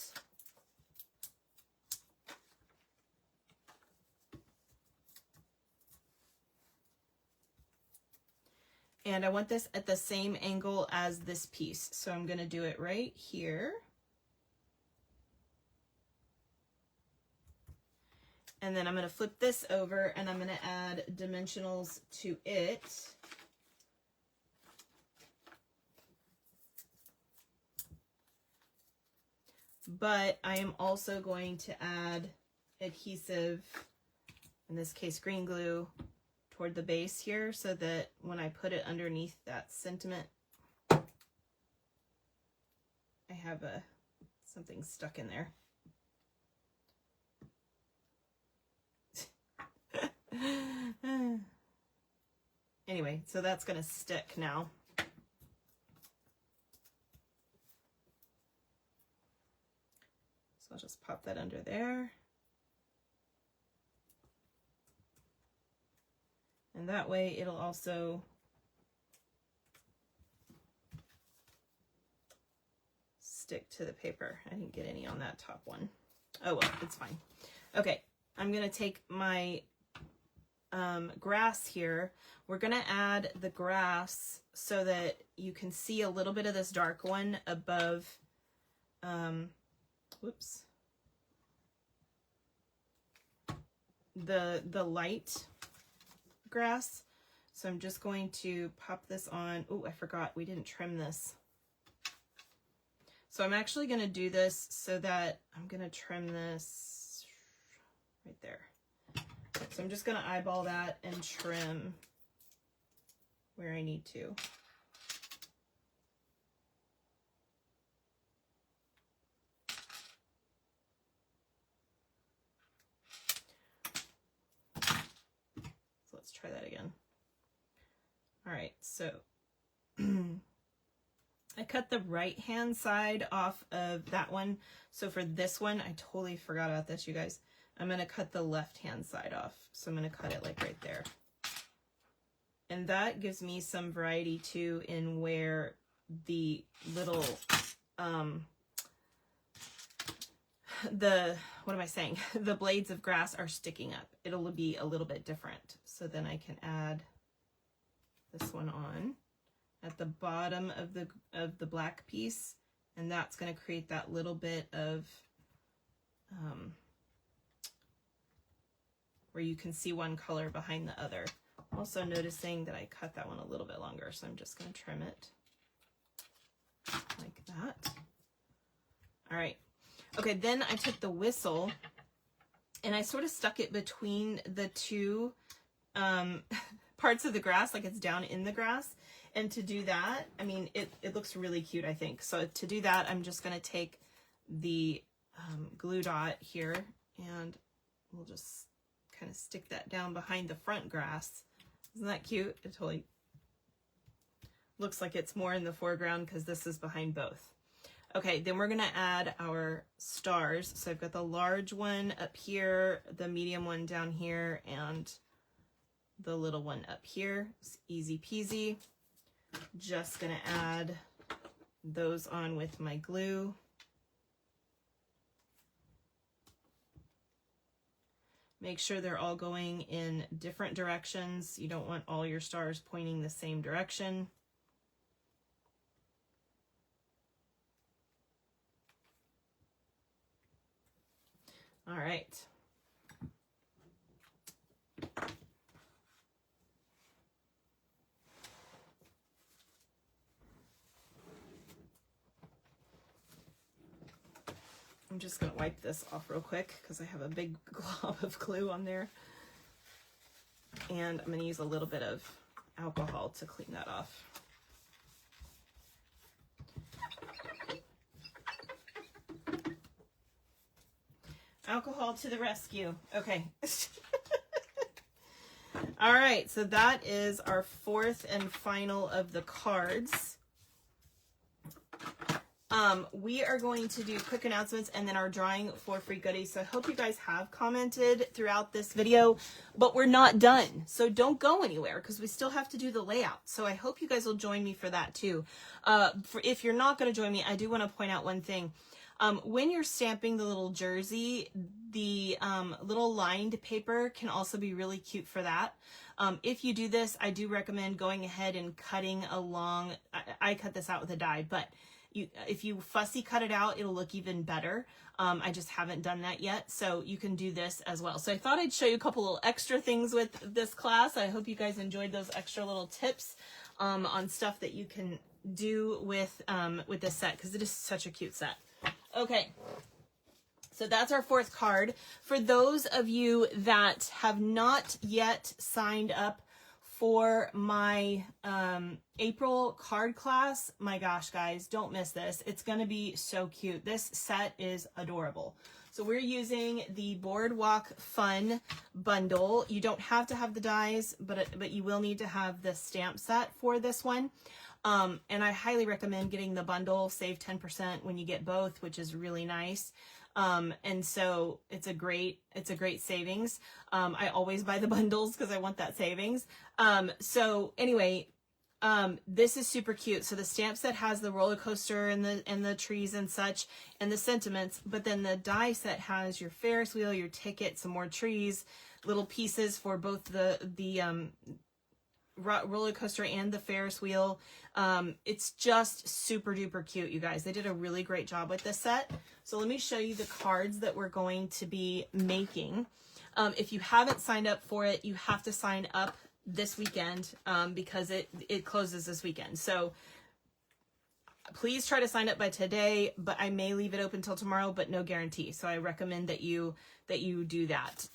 And I want this at the same angle as this piece. So I'm gonna do it right here. And then I'm gonna flip this over and I'm gonna add dimensionals to it. But I am also going to add adhesive, in this case green glue, toward the base here so that when I put it underneath that sentiment, I have something stuck in there. Anyway, so that's going to stick now. So I'll just pop that under there. And that way it'll also stick to the paper. I didn't get any on that top one. Oh well, it's fine. Okay, I'm gonna take my grass here. We're gonna add the grass so that you can see a little bit of this dark one above, whoops, the light grass. So I'm just going to pop this on. Oh, I forgot we didn't trim this. So I'm actually going to do this so that I'm going to trim this right there. So I'm just going to eyeball that and trim where I need to. So let's try that again. All right, so I cut the right hand side off of that one. So for this one, I totally forgot about this, you guys. I'm going to cut the left hand side off. So I'm going to cut it like right there. And that gives me some variety too in where the little, what am I saying? The blades of grass are sticking up. It'll be a little bit different. So then I can add this one on at the bottom of the black piece, and that's going to create that little bit of where you can see one color behind the other. Also noticing that I cut that one a little bit longer, so I'm just going to trim it like that. All right. Okay, then I took the whistle and I sort of stuck it between the two parts of the grass, like it's down in the grass. And to do that, I mean, it looks really cute, I think. So to do that, I'm just going to take the glue dot here and we'll just kind of stick that down behind the front grass. Isn't that cute? It totally looks like it's more in the foreground because this is behind both. Okay, then we're going to add our stars. So I've got the large one up here, the medium one down here, and the little one up here. It's easy peasy. Just going to add those on with my glue. Make sure they're all going in different directions. You don't want all your stars pointing the same direction. All right. I'm just going to wipe this off real quick because I have a big glob of glue on there. And I'm going to use a little bit of alcohol to clean that off. Alcohol to the rescue. Okay. All right, so that is our fourth and final of the cards. We are going to do quick announcements and then our drawing for free goodies. So I hope you guys have commented throughout this video, but we're not done. So don't go anywhere because we still have to do the layout. So I hope you guys will join me for that too. If you're not going to join me, I do want to point out one thing. When you're stamping the little jersey, the little lined paper can also be really cute for that. If you do this, I do recommend going ahead and cutting along. I cut this out with a die, but if you fussy cut it out, it'll look even better. I just haven't done that yet, so you can do this as well. So I thought I'd show you a couple little extra things with this class. I hope you guys enjoyed those extra little tips on stuff that you can do with this set, because it is such a cute set. Okay. So that's our fourth card. For those of you that have not yet signed up for my April card class, my gosh, guys, don't miss this. It's going to be so cute. This set is adorable. So we're using the Boardwalk Fun bundle. You don't have to have the dies, but you will need to have the stamp set for this one. And I highly recommend getting the bundle, save 10% when you get both, which is really nice. And so it's a great savings. I always buy the bundles because I want that savings. So anyway, this is super cute. So the stamp set has the roller coaster and the trees and such and the sentiments, but then the die set has your Ferris wheel, your ticket, some more trees, little pieces for both the roller coaster and the Ferris wheel. It's just super duper cute, you guys. They did a really great job with this set. So let me show you the cards that we're going to be making. If you haven't signed up for it, you have to sign up this weekend because it closes this weekend. So please try to sign up by today, but I may leave it open till tomorrow, but no guarantee. So I recommend that you do that.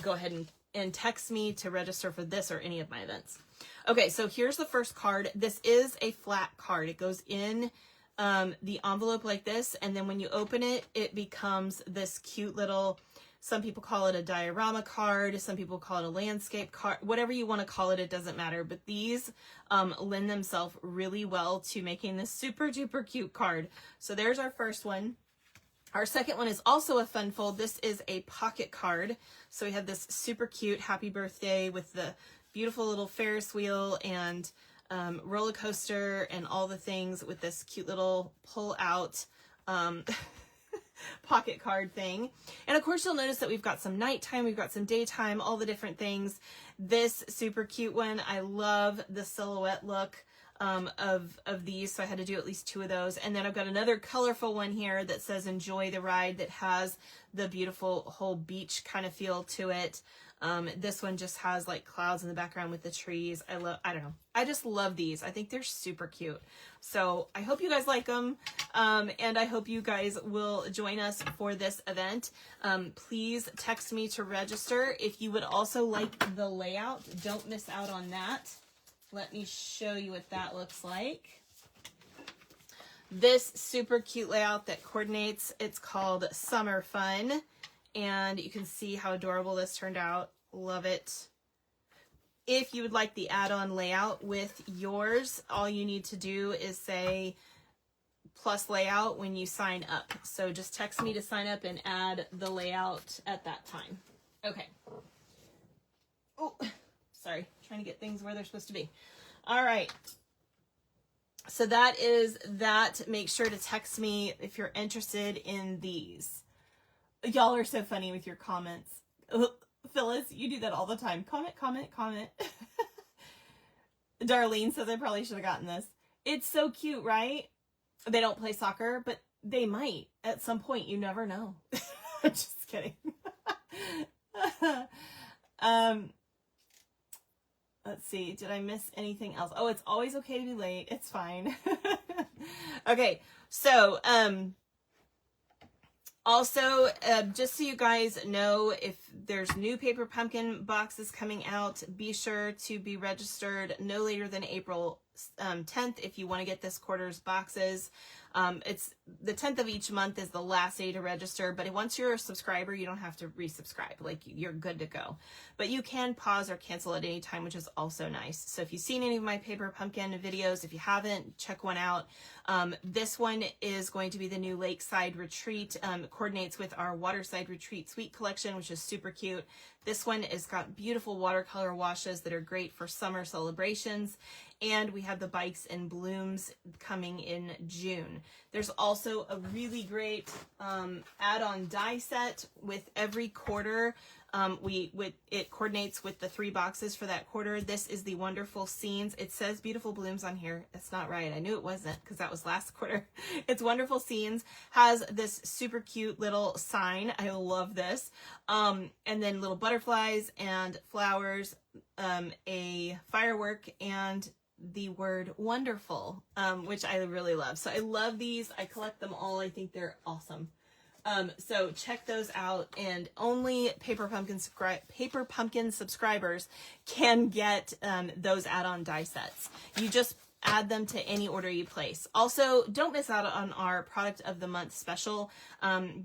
Go ahead and text me to register for this or any of my events. Okay, so here's the first card. This is a flat card. It goes in the envelope like this, and then when you open it, it becomes this cute little, some people call it a diorama card, some people call it a landscape card, whatever you want to call it, it doesn't matter. But these lend themselves really well to making this super duper cute card. So there's our first one. Our second one is also a fun fold. This is a pocket card. So we have this super cute happy birthday with the beautiful little Ferris wheel and roller coaster and all the things with this cute little pull out pocket card thing. And of course you'll notice that we've got some nighttime, we've got some daytime, all the different things. This super cute one, I love the silhouette look of these, so I had to do at least 2 of those. And then I've got another colorful one here that says enjoy the ride, that has the beautiful whole beach kind of feel to it. This one just has like clouds in the background with the trees. I don't know. I just love these. I think they're super cute. So I hope you guys like them. And I hope you guys will join us for this event. Please text me to register. If you would also like the layout, don't miss out on that. Let me show you what that looks like. This super cute layout that coordinates, it's called Summer Fun. And you can see how adorable this turned out. Love it. If you would like the add-on layout with yours, all you need to do is say plus layout when you sign up. So just text me to sign up and add the layout at that time. Okay. Oh, sorry. Trying to get things where they're supposed to be. All right. So that is that. Make sure to text me if you're interested in these. Y'all are so funny with your comments. Phyllis, you do that all the time. Comment, comment, comment. Darlene says I probably should have gotten this. It's so cute, right? They don't play soccer, but they might at some point. You never know. I'm just kidding. Let's see. Did I miss anything else? Oh, it's always okay to be late. It's fine. Okay. So, also, just so you guys know, if there's new paper pumpkin boxes coming out, be sure to be registered no later than April 10th if you want to get this quarter's boxes. It's the 10th of each month is the last day to register, but once you're a subscriber, you don't have to resubscribe. Like, you're good to go. But you can pause or cancel at any time, which is also nice. So if you've seen any of my paper pumpkin videos, if you haven't, check one out. This one is going to be the new Lakeside Retreat. It coordinates with our Waterside Retreat Suite collection, which is super cute. This one has got beautiful watercolor washes that are great for summer celebrations. And we have the Bikes and Blooms coming in June. There's also a really great add-on die set with every quarter. It coordinates with the 3 boxes for that quarter. This is the Wonderful Scenes. It says Beautiful Blooms on here. That's not right. I knew it wasn't because that was last quarter. It's Wonderful Scenes. Has this super cute little sign. I love this. And then little butterflies and flowers, a firework, and the word wonderful, which I really love. So I love these. I collect them all. I think they're awesome. So check those out, and only Paper Pumpkin subscribers can get those add-on die sets. You just add them to any order you place. Also, don't miss out on our product of the month special.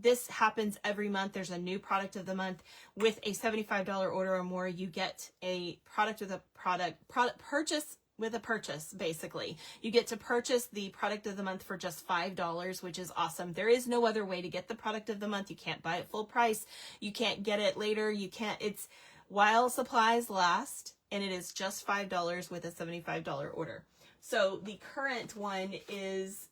This happens every month. There's a new product of the month. With a $75 order or more, you get a product with a product purchase with a purchase, basically. You get to purchase the product of the month for just $5, which is awesome. There is no other way to get the product of the month. You can't buy it full price. You can't get it later. You can't, it's while supplies last, and it is just $5 with a $75 order. So the current one is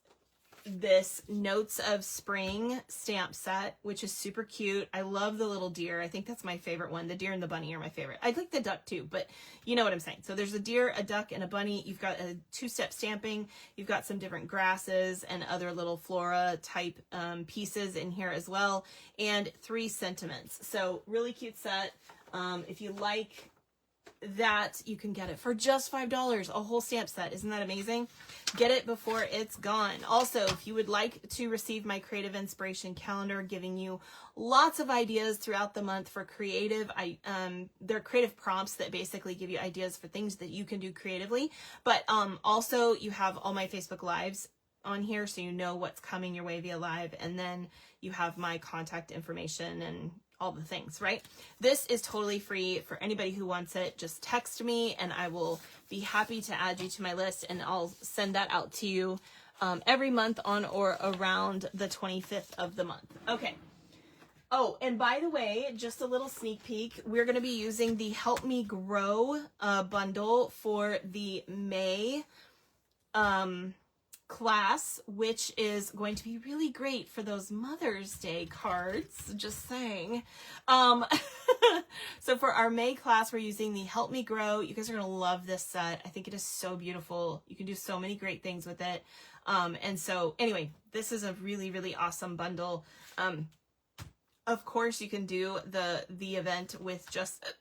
this Notes of Spring stamp set, which is super cute. I love the little deer. I think that's my favorite one. The deer and the bunny are my favorite. I like the duck too, but you know what I'm saying. So there's a deer, a duck, and a bunny. You've got a 2-step stamping. You've got some different grasses and other little flora type pieces in here as well, and 3 sentiments. So really cute set. If you like that, you can get it for just $5, a whole stamp set. Isn't that amazing? Get it before it's gone. Also, if you would like to receive my creative inspiration calendar, giving you lots of ideas throughout the month for creative, they're creative prompts that basically give you ideas for things that you can do creatively. But also you have all my Facebook Lives on here, so you know what's coming your way via live, and then you have my contact information and all the things, right? This is totally free for anybody who wants it. Just text me and I will be happy to add you to my list, and I'll send that out to you every month on or around the 25th of the month. Okay. Oh, and by the way, just a little sneak peek, we're going to be using the Help Me Grow bundle for the May class, which is going to be really great for those Mother's Day cards, just saying. So for our May class, we're using the Help Me Grow. You guys are going to love this set. I think it is so beautiful. You can do so many great things with it. And so anyway, this is a really, really awesome bundle. Of course, you can do the event with just...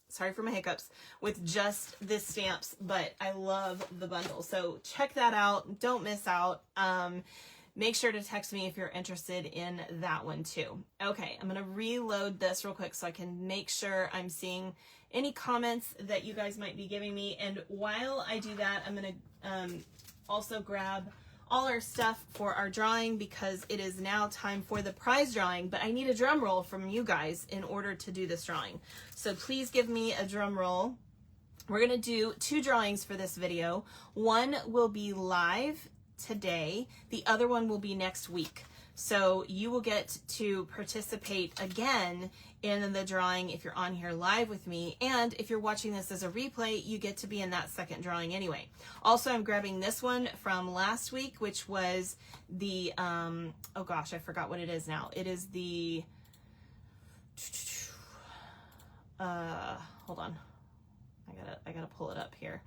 sorry for my hiccups, with just this stamps, but I love the bundle. So check that out. Don't miss out. Make sure to text me if you're interested in that one too. Okay, I'm going to reload this real quick so I can make sure I'm seeing any comments that you guys might be giving me. And while I do that, I'm going to also grab all our stuff for our drawing, because it is now time for the prize drawing, but I need a drum roll from you guys in order to do this drawing. So please give me a drum roll. We're going to do 2 drawings for this video. One will be live today. The other one will be next week. So you will get to participate again in the drawing if you're on here live with me. And if you're watching this as a replay, you get to be in that second drawing anyway. Also, I'm grabbing this one from last week, which was the, oh gosh, I forgot what it is now. It is the, hold on. I gotta pull it up here.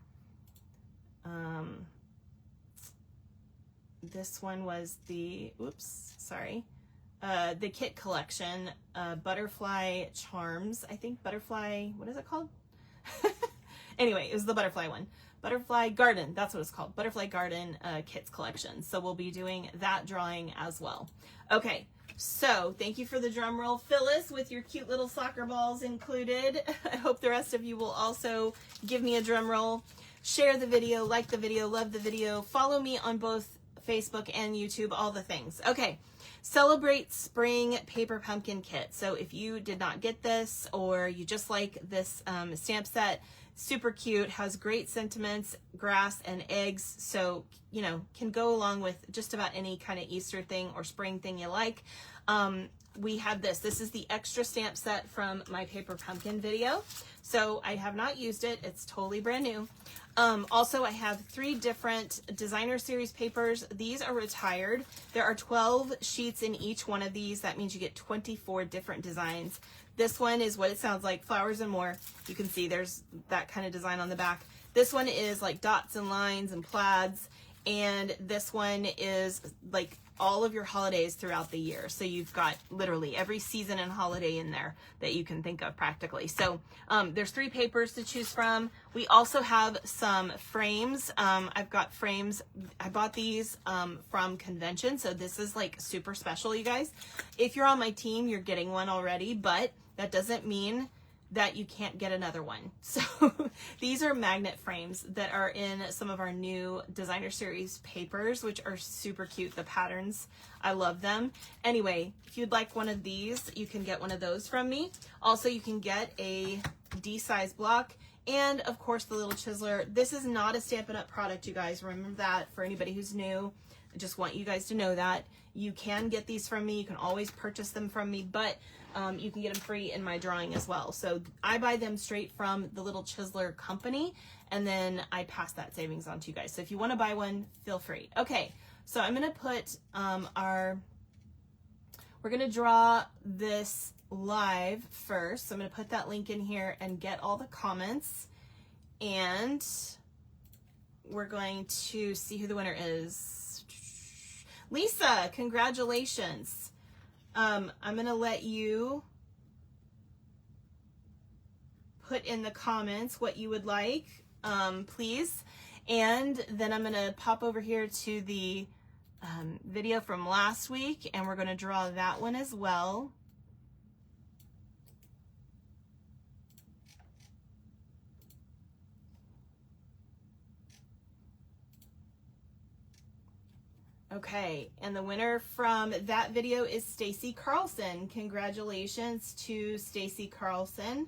This one was the, oops, sorry. The kit collection, butterfly charms, I think butterfly, what is it called? Anyway, it was the butterfly one. Butterfly Garden, that's what it's called. Butterfly Garden kits collection. So we'll be doing that drawing as well. Okay, so thank you for the drum roll, Phyllis, with your cute little soccer balls included. I hope the rest of you will also give me a drum roll. Share the video, like the video, love the video. Follow me on both Facebook and YouTube, all the things. Okay, Celebrate Spring Paper Pumpkin Kit. So if you did not get this, or you just like this stamp set, super cute, has great sentiments, grass and eggs, so you know, can go along with just about any kind of Easter thing or spring thing you like. we had this. This is the extra stamp set from my paper pumpkin video. So I have not used it. It's totally brand new. Also, I have 3 different designer series papers. These are retired. There are 12 sheets in each one of these. That means you get 24 different designs. This one is what it sounds like, flowers and more. You can see there's that kind of design on the back. This one is like dots and lines and plaids. And this one is like all of your holidays throughout the year. So you've got literally every season and holiday in there that you can think of practically. So there's 3 papers to choose from. We also have some frames. I've got frames. I bought these from convention. So this is like super special, you guys. If you're on my team, you're getting one already, but that doesn't mean that you can't get another one. So these are magnet frames that are in some of our new designer series papers, which are super cute. The patterns, I love them. Anyway, if you'd like one of these, you can get one of those from me. Also, you can get a D-size block and of course the little chiseler. This is not a Stampin' Up! Product, you guys. Remember that for anybody who's new. I just want you guys to know that. You can get these from me. You can always purchase them from me, but you can get them free in my drawing as well. So I buy them straight from the little chiseler company, and then I pass that savings on to you guys. So if you want to buy one, feel free. Okay, so I'm going to put we're going to draw this live first. So I'm going to put that link in here and get all the comments, and we're going to see who the winner is. Lisa, congratulations. I'm going to let you put in the comments what you would like, please. And then I'm going to pop over here to the video from last week, and we're going to draw that one as well. Okay, and the winner from that video is Stacy Carlson. Congratulations to Stacy Carlson.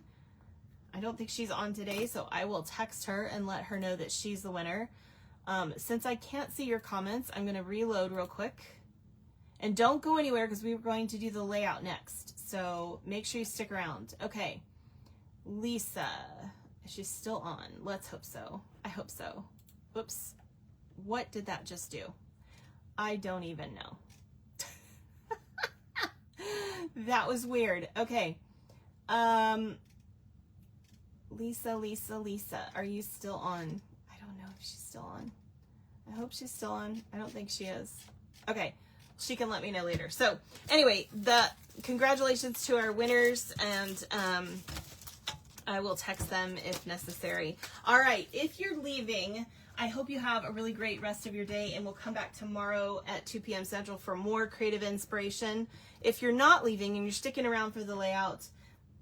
I don't think she's on today, so I will text her and let her know that she's the winner. Since I can't see your comments, I'm going to reload real quick. And don't go anywhere because we're going to do the layout next. So make sure you stick around. Okay, Lisa, she's still on. Let's hope so. I hope so. Oops. What did that just do? I don't even know. That was weird. Okay. Lisa, are you still on? I don't know if she's still on. I hope she's still on. I don't think she is. Okay. She can let me know later. So anyway, congratulations to our winners, and I will text them if necessary. All right. If you're leaving, I hope you have a really great rest of your day, and we'll come back tomorrow at 2 p.m. Central for more creative inspiration. If you're not leaving and you're sticking around for the layout,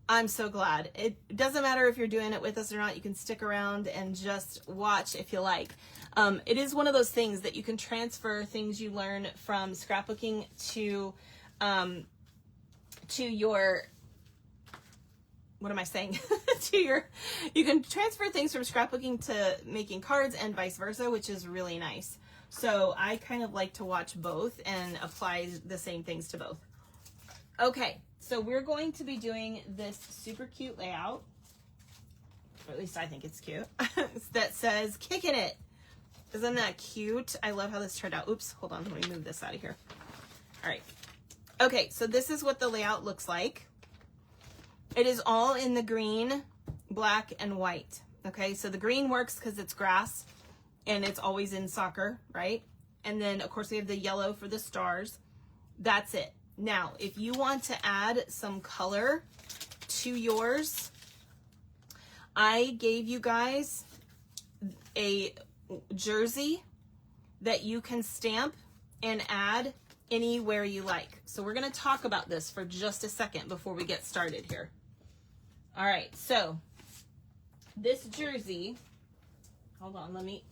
I'm so glad. It doesn't matter if you're doing it with us or not. You can stick around and just watch if you like. It is one of those things that you can transfer things you learn from scrapbooking to your, what am I saying? You can transfer things from scrapbooking to making cards and vice versa, which is really nice. So I kind of like to watch both and apply the same things to both. Okay, so we're going to be doing this super cute layout, or at least I think it's cute, that says "Kicking It." Isn't that cute? I love how this turned out. Oops, hold on, let me move this out of here. All right. Okay, so this is what the layout looks like. It is all in the green, black, and white. Okay, so the green works because it's grass and it's always in soccer, right? And then, of course, we have the yellow for the stars. That's it. Now, if you want to add some color to yours, I gave you guys a jersey that you can stamp and add anywhere you like. So we're going to talk about this for just a second before we get started here. All right, so this jersey, hold on, let me,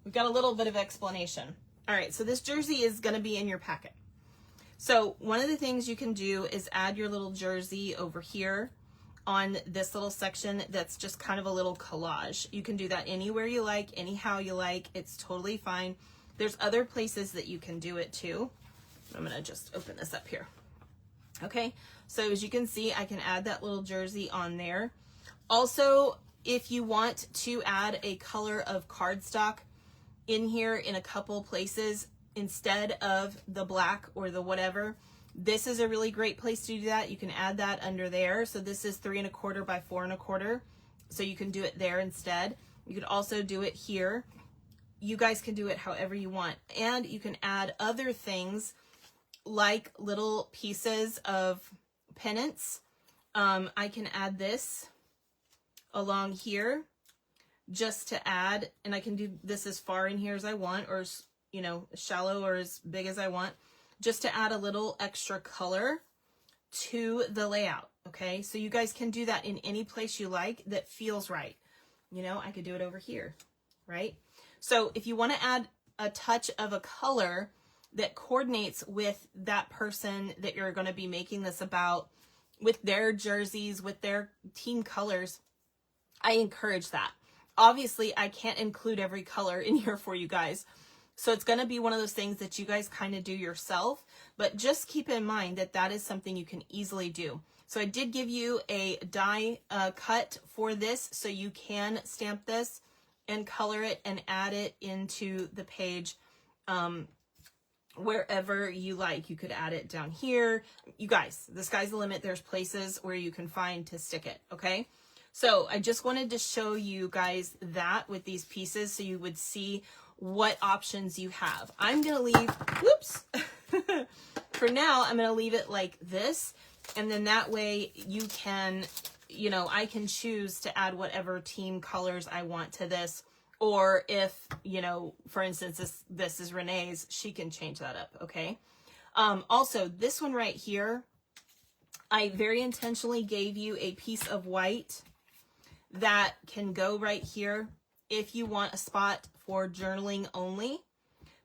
we've got a little bit of explanation. All right, so this jersey is going to be in your packet. So one of the things you can do is add your little jersey over here on this little section that's just kind of a little collage. You can do that anywhere you like, anyhow you like. It's totally fine. There's other places that you can do it too. I'm going to just open this up here. Okay, so as you can see, I can add that little jersey on there. Also, if you want to add a color of cardstock in here in a couple places instead of the black or the whatever, this is a really great place to do that. You can add that under there. So this is 3 1/4 by 4 1/4. So you can do it there instead. You could also do it here. You guys can do it however you want. And you can add other things like little pieces of pennants. I can add this along here just to add, and I can do this as far in here as I want, or as, you know, shallow or as big as I want, just to add a little extra color to the layout. Okay, so you guys can do that in any place you like that feels right. You know, I could do it over here, right? So if you want to add a touch of a color that coordinates with that person that you're going to be making this about, with their jerseys, with their team colors, I encourage that. Obviously, I can't include every color in here for you guys. So it's going to be one of those things that you guys kind of do yourself, but just keep in mind that that is something you can easily do. So I did give you a die cut for this, so you can stamp this and color it and add it into the page wherever you like. You could add it down here. You guys, the sky's the limit. There's places where you can find to stick it, okay? So I just wanted to show you guys that with these pieces so you would see what options you have. I'm going to leave, whoops, for now, I'm going to leave it like this. And then that way you can, you know, I can choose to add whatever team colors I want to this. Or if, you know, for instance, this is Renee's, she can change that up, okay? Also, this one right here, I very intentionally gave you a piece of white that can go right here if you want a spot for journaling only.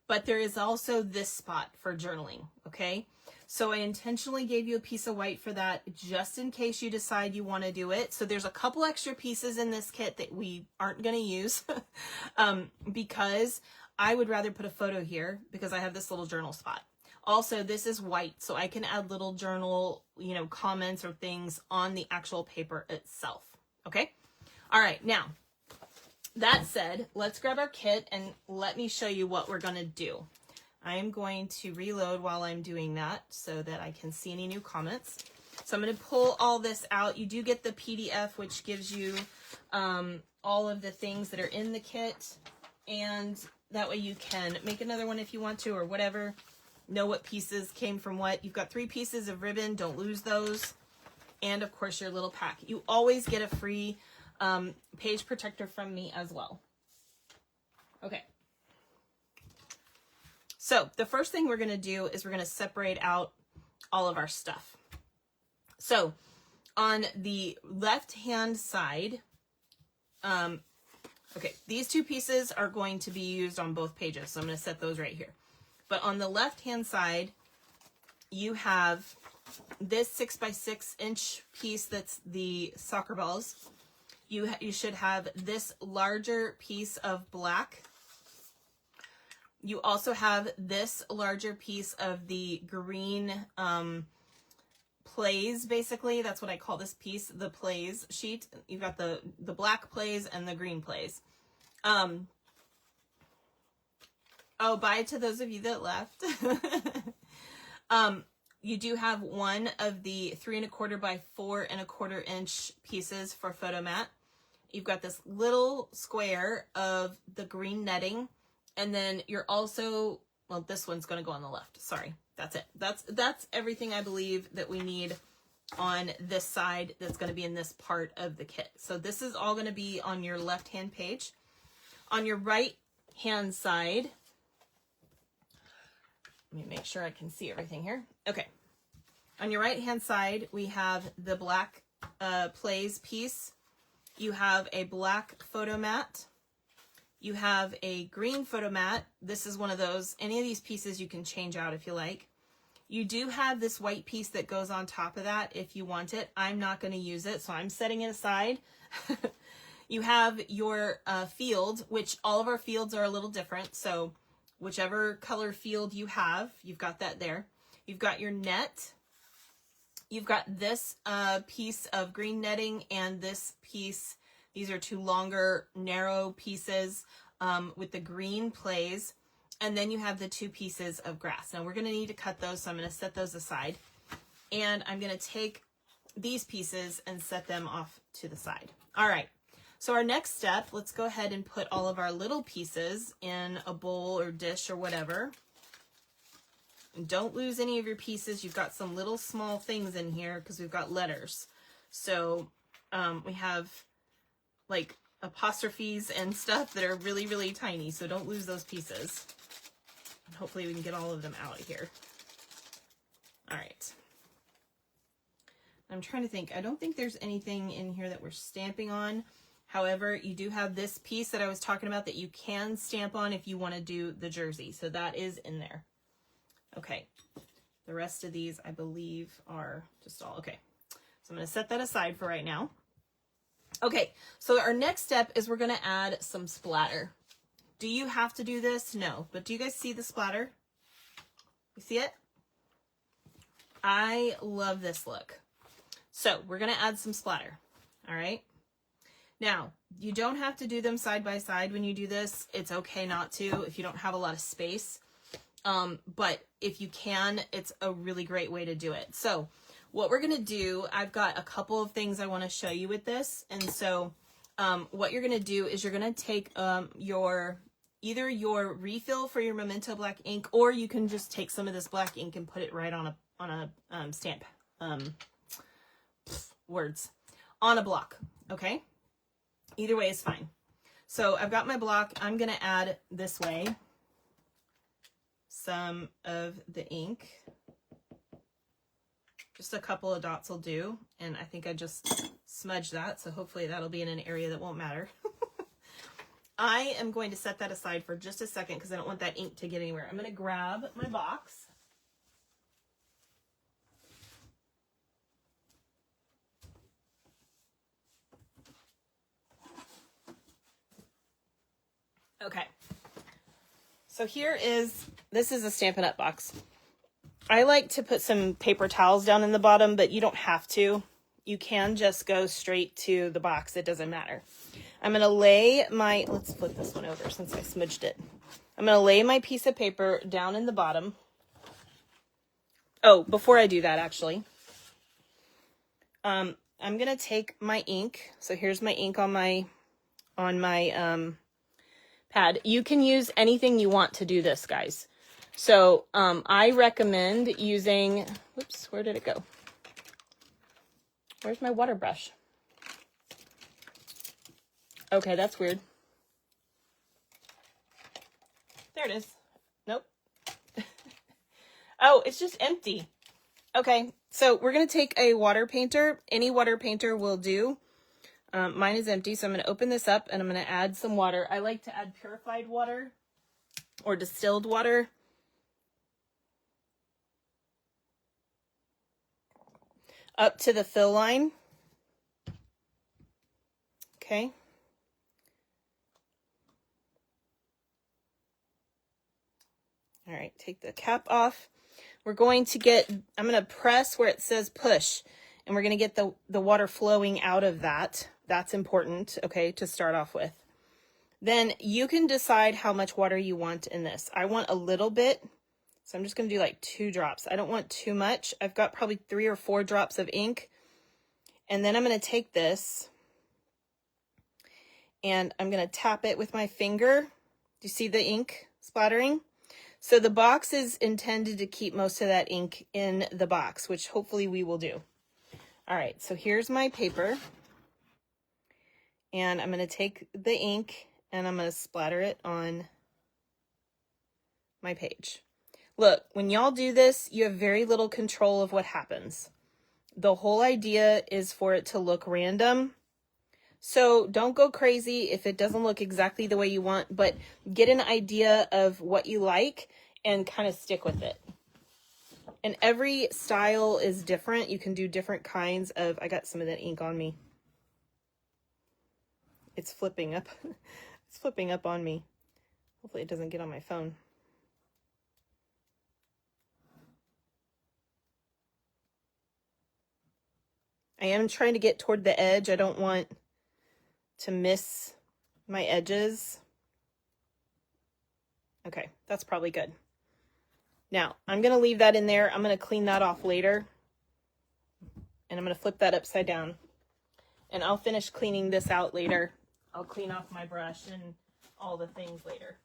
But there is also this spot for journaling, okay? So I intentionally gave you a piece of white for that just in case you decide you want to do it. So there's a couple extra pieces in this kit that we aren't going to use because I would rather put a photo here because I have this little journal spot. Also, this is white, so I can add little journal, you know, comments or things on the actual paper itself, okay? All right, now, that said, let's grab our kit and let me show you what we're going to do. I am going to reload while I'm doing that so that I can see any new comments. So I'm going to pull all this out. You do get the PDF, which gives you all of the things that are in the kit. And that way you can make another one if you want to or whatever. Know what pieces came from what. You've got 3 pieces of ribbon. Don't lose those. And, of course, your little pack. You always get a free page protector from me as well. Okay. So the first thing we're going to do is we're going to separate out all of our stuff. So on the left-hand side, okay, these 2 pieces are going to be used on both pages. So I'm going to set those right here. But on the left-hand side, you have this 6 by 6 inch piece that's the soccer balls. You should have this larger piece of black. You also have this larger piece of the green plays, basically. That's what I call this piece, the plays sheet. You've got the black plays and the green plays. Oh, bye to those of you that left. You do have one of the 3 1/4 by 4 1/4 inch pieces for photo mat. You've got this little square of the green netting. And then you're also, well, this one's going to go on the left. Sorry, that's it. That's everything I believe that we need on this side that's going to be in this part of the kit. So this is all going to be on your left-hand page. On your right-hand side, let me make sure I can see everything here. Okay. On your right-hand side, we have the black plays piece. You have a black photo mat. You have a green photo mat. This is one of those. Any of these pieces you can change out if you like. You do have this white piece that goes on top of that if you want it. I'm not going to use it, so I'm setting it aside. You have your field, which all of our fields are a little different. So whichever color field you have, you've got that there. You've got your net. You've got this piece of green netting and this piece. These are two longer, narrow pieces with the green plays. And then you have the two pieces of grass. Now we're going to need to cut those, so I'm going to set those aside. And I'm going to take these pieces and set them off to the side. All right. So our next step, let's go ahead and put all of our little pieces in a bowl or dish or whatever. And don't lose any of your pieces. You've got some little small things in here because we've got letters. So we have like apostrophes and stuff that are really, really tiny. So don't lose those pieces. And hopefully we can get all of them out of here. All right. I'm trying to think. I don't think there's anything in here that we're stamping on. However, you do have this piece that I was talking about that you can stamp on if you want to do the jersey. So that is in there. Okay. The rest of these, I believe, are just all okay. So I'm going to set that aside for right now. Okay. So our next step is we're going to add some splatter. Do you have to do this? No. But do you guys see the splatter? You see it? I love this look. So we're going to add some splatter. All right. Now, you don't have to do them side by side when you do this. It's okay not to if you don't have a lot of space. But if you can, it's a really great way to do it. So what we're going to do, I've got a couple of things I want to show you with this. And so what you're going to do is you're going to take either your refill for your Memento black ink, or you can just take some of this black ink and put it right on a stamp. On a block. Okay. Either way is fine. So I've got my block. I'm going to add this way some of the ink. Just a couple of dots will do. And I think I just smudged that. So hopefully that'll be in an area that won't matter. I am going to set that aside for just a second because I don't want that ink to get anywhere. I'm going to grab my box. Okay, so this is a Stampin' Up box. I like to put some paper towels down in the bottom, but you don't have to. You can just go straight to the box. It doesn't matter. I'm going to lay let's flip this one over since I smudged it. I'm going to lay my piece of paper down in the bottom. Oh, before I do that, actually, I'm going to take my ink. So here's my ink on my pad. You can use anything you want to do this, guys. So I recommend using, whoops, where did it go? Where's my water brush? Okay, that's weird. There it is. Nope. Oh, it's just empty. Okay, so we're going to take a water painter. Any water painter will do. Mine is empty, so I'm going to open this up and I'm going to add some water. I like to add purified water or distilled water. Up to the fill line. Okay. All right, take the cap off. We're going to I'm going to press where it says push, and we're going to get the water flowing out of that. That's important, okay, to start off with. Then you can decide how much water you want in this. I want a little bit, so I'm just going to do like 2 drops. I don't want too much. I've got probably 3 or 4 drops of ink. And then I'm going to take this and I'm going to tap it with my finger. Do you see the ink splattering? So the box is intended to keep most of that ink in the box, which hopefully we will do. All right, so here's my paper. And I'm going to take the ink and I'm going to splatter it on my page. Look, when y'all do this, you have very little control of what happens. The whole idea is for it to look random. So don't go crazy if it doesn't look exactly the way you want, but get an idea of what you like and kind of stick with it. And every style is different. You can do different kinds of, I got some of that ink on me. It's flipping up. It's flipping up on me. Hopefully it doesn't get on my phone. I am trying to get toward the edge. I don't want to miss my edges. Okay, that's probably good. Now, I'm going to leave that in there. I'm going to clean that off later. And I'm going to flip that upside down. And I'll finish cleaning this out later. I'll clean off my brush and all the things later.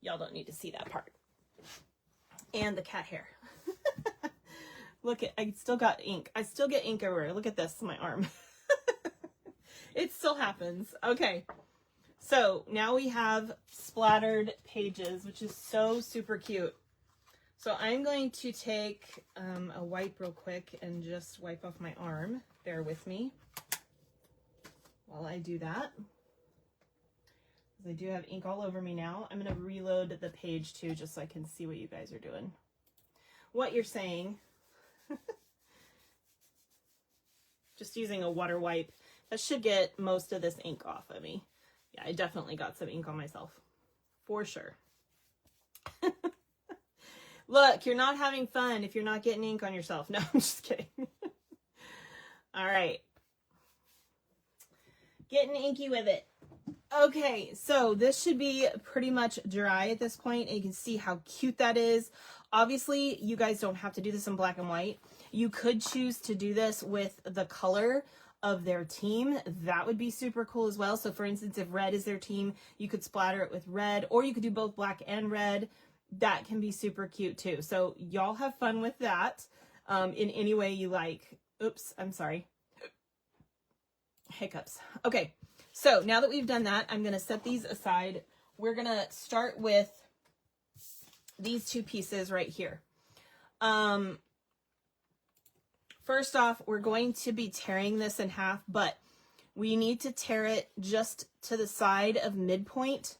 Y'all don't need to see that part. And the cat hair. Look, I still got ink. I still get ink everywhere. Look at this, my arm. It still happens. Okay. So now we have splattered pages, which is so super cute. So I'm going to take a wipe real quick and just wipe off my arm. Bear with me while I do that. I do have ink all over me now. I'm going to reload the page too, just so I can see what you guys are doing. What you're saying. Just using a water wipe. That should get most of this ink off of me. Yeah, I definitely got some ink on myself. For sure. Look, you're not having fun if you're not getting ink on yourself. No, I'm just kidding. All right. Getting inky with it. Okay, so this should be pretty much dry at this point. And you can see how cute that is. Obviously, you guys don't have to do this in black and white. You could choose to do this with the color of their team. That would be super cool as well. So for instance, if red is their team, you could splatter it with red, or you could do both black and red. That can be super cute too. So y'all have fun with that in any way you like. Oops, I'm sorry. Hiccups. Okay, so now that we've done that, I'm going to set these aside. We're going to start with these two pieces right here. First off, we're going to be tearing this in half, but we need to tear it just to the side of midpoint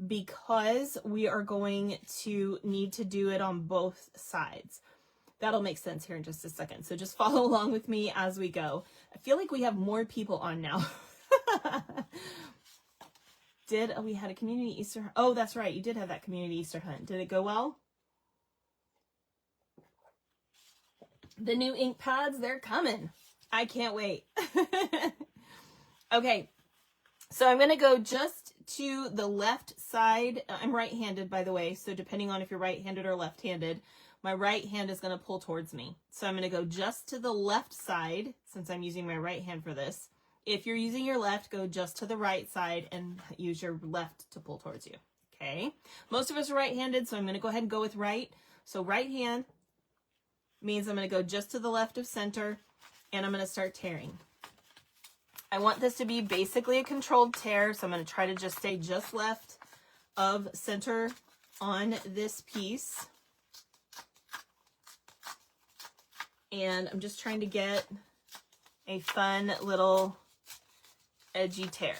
because we are going to need to do it on both sides. That'll make sense here in just a second. So just follow along with me as we go. I feel like we have more people on now. We had a community Easter. Oh, that's right. You did have that community Easter hunt. Did it go well? The new ink pads, they're coming. I can't wait. Okay, so I'm going to go just to the left side. I'm right-handed, by the way, so depending on if you're right-handed or left-handed, my right hand is going to pull towards me. So I'm going to go just to the left side, since I'm using my right hand for this. If you're using your left, go just to the right side and use your left to pull towards you. Okay, most of us are right-handed, so I'm going to go ahead and go with right. So right hand means I'm going to go just to the left of center, and I'm going to start tearing. I want this to be basically a controlled tear, so I'm going to try to just stay just left of center on this piece. And I'm just trying to get a fun little edgy tear.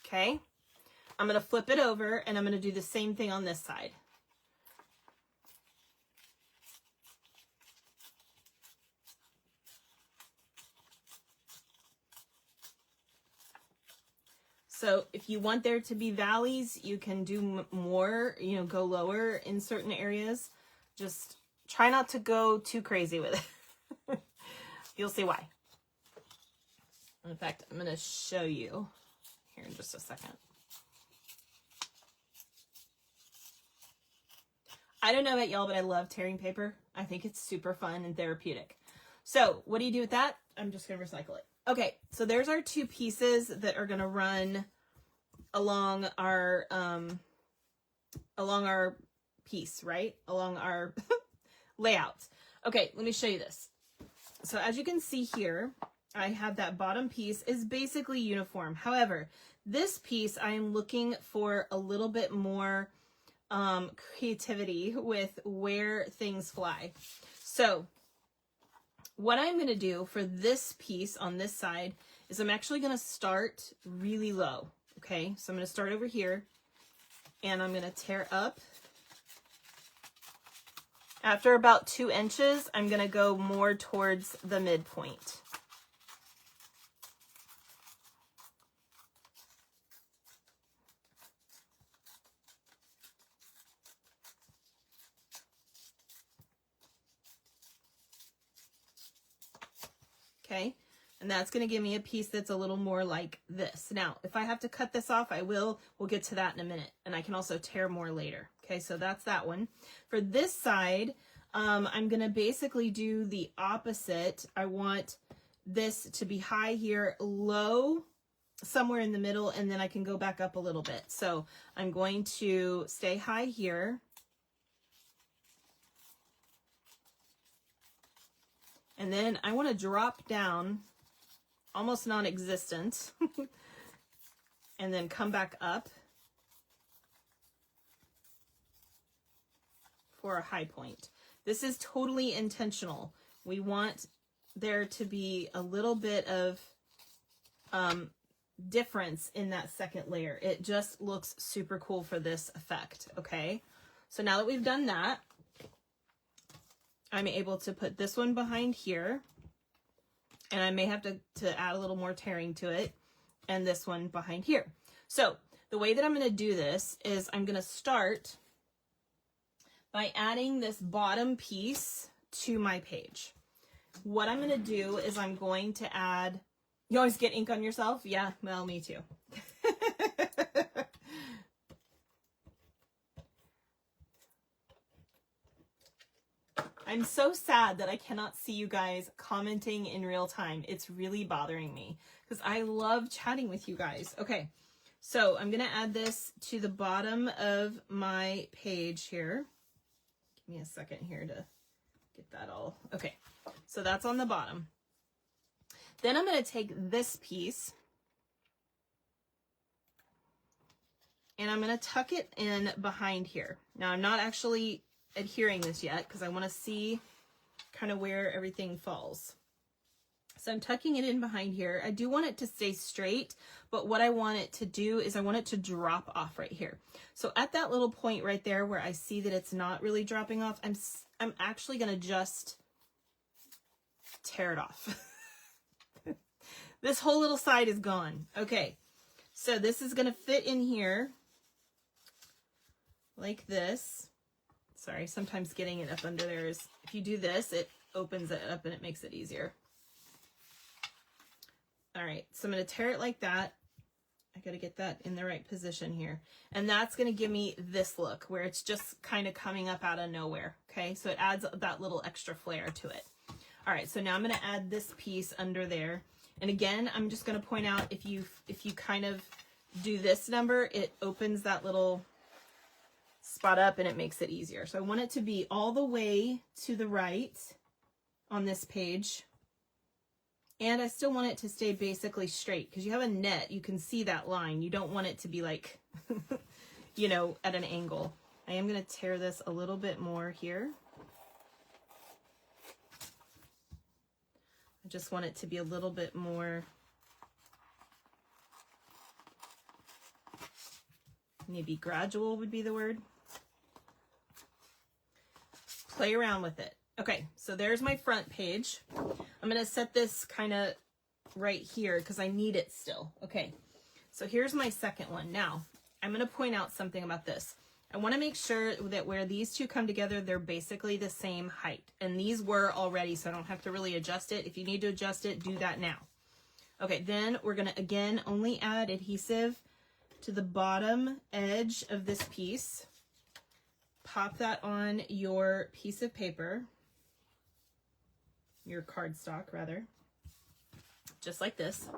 Okay. I'm going to flip it over and I'm going to do the same thing on this side. So if you want there to be valleys, you can do more, go lower in certain areas. Just try not to go too crazy with it. You'll see why. In fact, I'm going to show you here in just a second. I don't know about y'all, but I love tearing paper. I think it's super fun and therapeutic. So what do you do with that? I'm just going to recycle it. Okay, so there's our two pieces that are going to run along our piece, right? Along our layout. Okay, let me show you this. So as you can see here, I have that bottom piece is basically uniform. However, this piece I am looking for a little bit more creativity with where things fly. So what I'm going to do for this piece on this side is I'm actually going to start really low. Okay, so I'm going to start over here and I'm going to tear up. After about 2 inches, I'm going to go more towards the midpoint. okay? And that's going to give me a piece that's a little more like this. Now, if I have to cut this off, I will. We'll get to that in a minute. And I can also tear more later. Okay, so that's that one. For this side, I'm going to basically do the opposite. I want this to be high here, low somewhere in the middle, and then I can go back up a little bit. So I'm going to stay high here. And then I want to drop down almost non-existent and then come back up for a high point. This is totally intentional. We want there to be a little bit of difference in that second layer. It just looks super cool for this effect, okay? So now that we've done that, I'm able to put this one behind here, and I may have to add a little more tearing to it, and this one behind here. So the way that I'm going to do this is I'm going to start by adding this bottom piece to my page. What I'm going to do is I'm going to add, you always get ink on yourself? Yeah, well, me too. I'm so sad that I cannot see you guys commenting in real time. It's really bothering me because I love chatting with you guys. Okay, so I'm going to add this to the bottom of my page here. Give me a second here to get that all. Okay, so that's on the bottom. Then I'm going to take this piece and I'm going to tuck it in behind here. Now I'm not actually adhering this yet because I want to see kind of where everything falls. So I'm tucking it in behind here. I do want it to stay straight, but what I want it to do is I want it to drop off right here. So at that little point right there where I see that it's not really dropping off, I'm actually going to just tear it off. This whole little side is gone. Okay, so this is going to fit in here like this. Sorry, sometimes getting it up under there is, if you do this, it opens it up and it makes it easier. All right, so I'm going to tear it like that. I got to get that in the right position here. And that's going to give me this look where it's just kind of coming up out of nowhere. Okay, so it adds that little extra flair to it. All right, so now I'm going to add this piece under there. And again, I'm just going to point out if you kind of do this number, it opens that little spot up and it makes it easier. So I want it to be all the way to the right on this page. And I still want it to stay basically straight because you have a net, you can see that line. You don't want it to be like, you know, at an angle. I am going to tear this a little bit more here. I just want it to be a little bit more, maybe gradual would be the word. Play around with it. Okay, so there's my front page. I'm going to set this kind of right here because I need it still. Okay, so here's my second one. Now, I'm going to point out something about this. I want to make sure that where these two come together, they're basically the same height. And these were already, so I don't have to really adjust it. If you need to adjust it, do that now. Okay, then we're going to, again, only add adhesive to the bottom edge of this piece. Pop that on your piece of paper, your cardstock rather, just like this.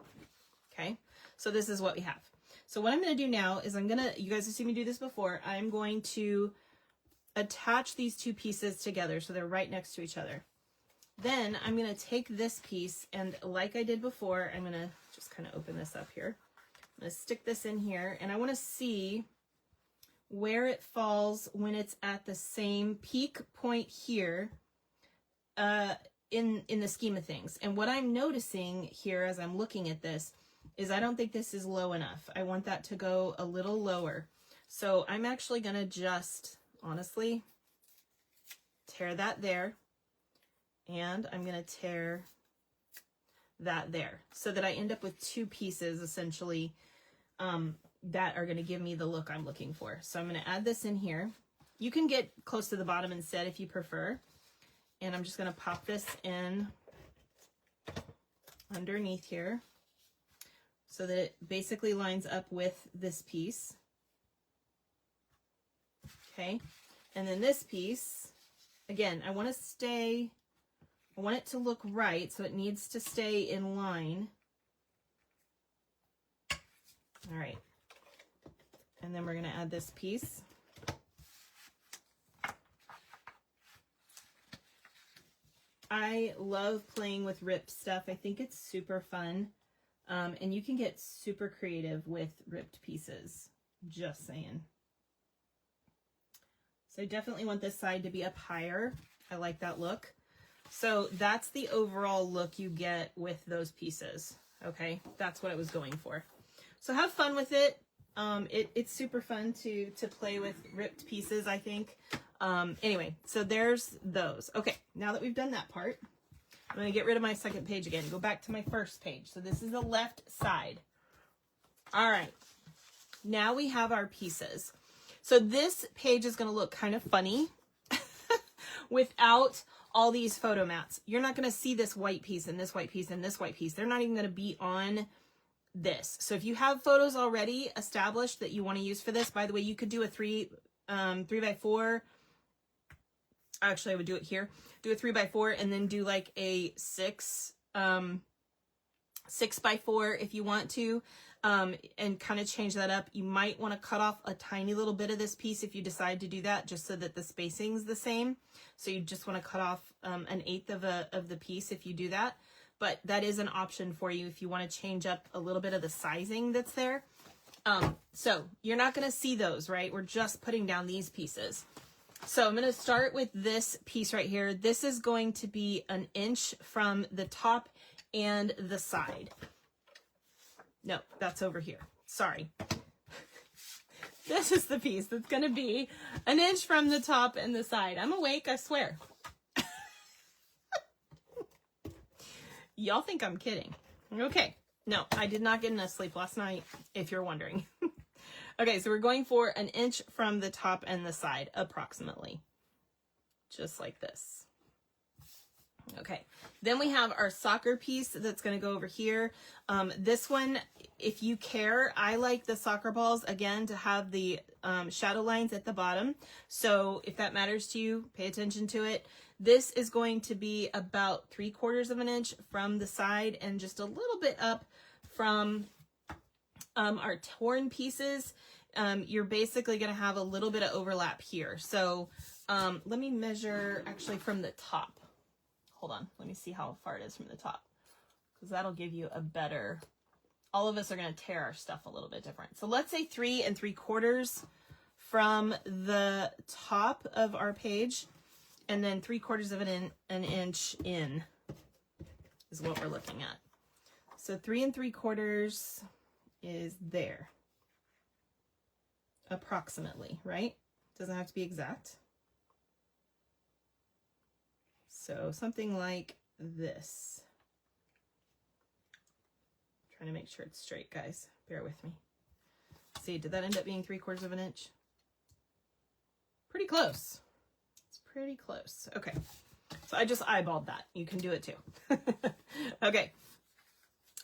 Okay, so this is what we have. So what I'm going to do now is you guys have seen me do this before, I'm going to attach these two pieces together so they're right next to each other. Then I'm going to take this piece and like I did before, I'm going to just kind of open this up here. I'm going to stick this in here and I want to see where it falls when it's at the same peak point here in the scheme of things. And what I'm noticing here as I'm looking at this is I don't think this is low enough. I want that to go a little lower. So I'm actually going to just, honestly, tear that there. And I'm going to tear that there so that I end up with two pieces essentially that are going to give me the look I'm looking for. So I'm going to add this in here. You can get close to the bottom instead if you prefer. And I'm just going to pop this in underneath here so that it basically lines up with this piece. Okay, and then this piece, again, I want it to look right, so it needs to stay in line. All right, and then we're going to add this piece. I love playing with ripped stuff. I think it's super fun. And you can get super creative with ripped pieces. Just saying. So I definitely want this side to be up higher. I like that look. So that's the overall look you get with those pieces. Okay, that's what I was going for. So have fun with it. It's super fun to play with ripped pieces, I think. Anyway, so there's those. Okay, now that we've done that part, I'm going to get rid of my second page again. Go back to my first page. So this is the left side. All right, now we have our pieces. So this page is going to look kind of funny without all these photo mats. You're not going to see this white piece and this white piece and this white piece. They're not even going to be on this. So if you have photos already established that you want to use for this, by the way, you could do a 3x4. Actually, I would do it here. Do a 3x4 and then do like a 6x4 if you want to, and kind of change that up. You might want to cut off a tiny little bit of this piece if you decide to do that, just so that the spacing's the same. So you just want to cut off an 1/8 of the piece if you do that. But that is an option for you if you want to change up a little bit of the sizing that's there. So you're not going to see those, right? We're just putting down these pieces. So I'm going to start with this piece right here. This is going to be 1 inch from the top and the side. No, that's over here. Sorry. This is the piece that's going to be 1 inch from the top and the side. I'm awake, I swear. Y'all think I'm kidding. Okay. No, I did not get enough sleep last night, if you're wondering. Okay, so we're going for 1 inch from the top and the side, approximately. Just like this. Okay, then we have our soccer piece that's going to go over here. This one, if you care, I like the soccer balls, again, to have the shadow lines at the bottom. So if that matters to you, pay attention to it. This is going to be about 3/4 of an inch from the side and just a little bit up from our torn pieces. You're basically going to have a little bit of overlap here. So let me measure actually from the top. Hold on. Let me see how far it is from the top, because that'll give you a better, all of us are going to tear our stuff a little bit different. So let's say 3 3/4 from the top of our page, and then 3/4 of an inch in is what we're looking at. So 3 3/4 is there. Approximately, right? Doesn't have to be exact. So something like this. I'm trying to make sure it's straight, guys. Bear with me. See, did that end up being 3/4 of an inch? Pretty close. It's pretty close. Okay. So I just eyeballed that. You can do it too. Okay.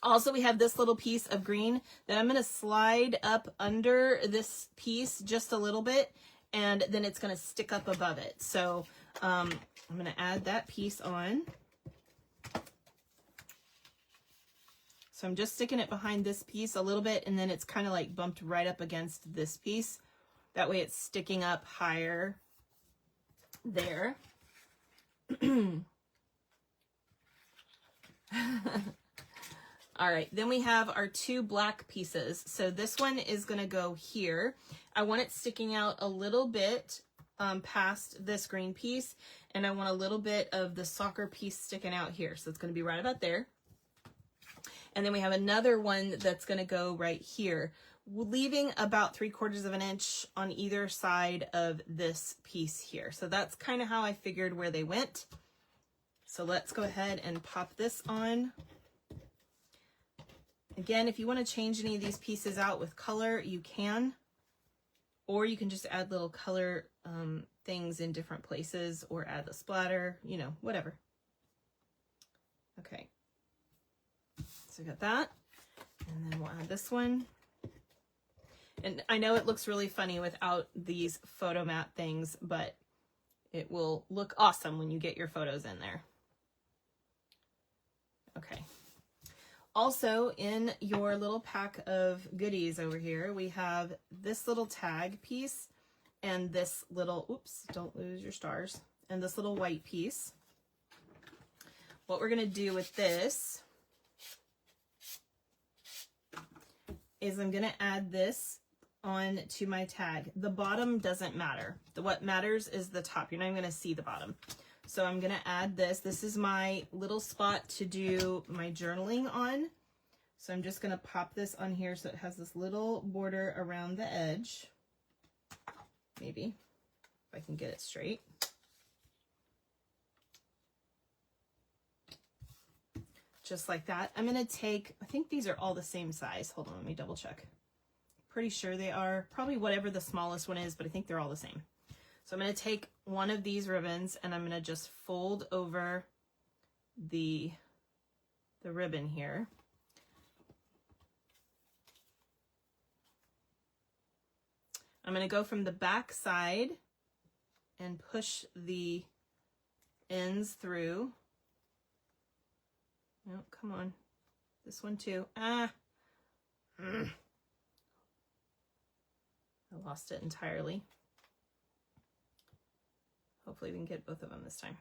Also, we have this little piece of green that I'm going to slide up under this piece just a little bit, and then it's going to stick up above it. So I'm going to add that piece on. So I'm just sticking it behind this piece a little bit, and then it's kind of like bumped right up against this piece. That way it's sticking up higher there. All right, then we have our 2 black pieces. So this one is going to go here. I want it sticking out a little bit past this green piece, and I want a little bit of the soccer piece sticking out here. So it's going to be right about there. And then we have another one that's going to go right here, leaving about 3/4 of an inch on either side of this piece here. So that's kind of how I figured where they went. So let's go ahead and pop this on. Again, if you want to change any of these pieces out with color, you can. Or you can just add little color things in different places, or add the splatter, you know, whatever. Okay. So we got that. And then we'll add this one. And I know it looks really funny without these photo mat things, but it will look awesome when you get your photos in there. Okay. Also, in your little pack of goodies over here, we have this little tag piece and this little, oops, don't lose your stars, and this little white piece. What we're going to do with this is I'm going to add this on to my tag. The bottom doesn't matter. What matters is the top. You're not even going to see the bottom. So I'm going to add this. This is my little spot to do my journaling on. So I'm just going to pop this on here so it has this little border around the edge. Maybe, if I can get it straight. Just like that. I'm going to take, I think these are all the same size. Hold on, let me double check. Pretty sure they are. Probably whatever the smallest one is, but I think they're all the same. So I'm going to take one of these ribbons and I'm going to just fold over the ribbon here. I'm going to go from the back side and push the ends through. No, come on. This one too. I lost it entirely. Hopefully we can get both of them this time.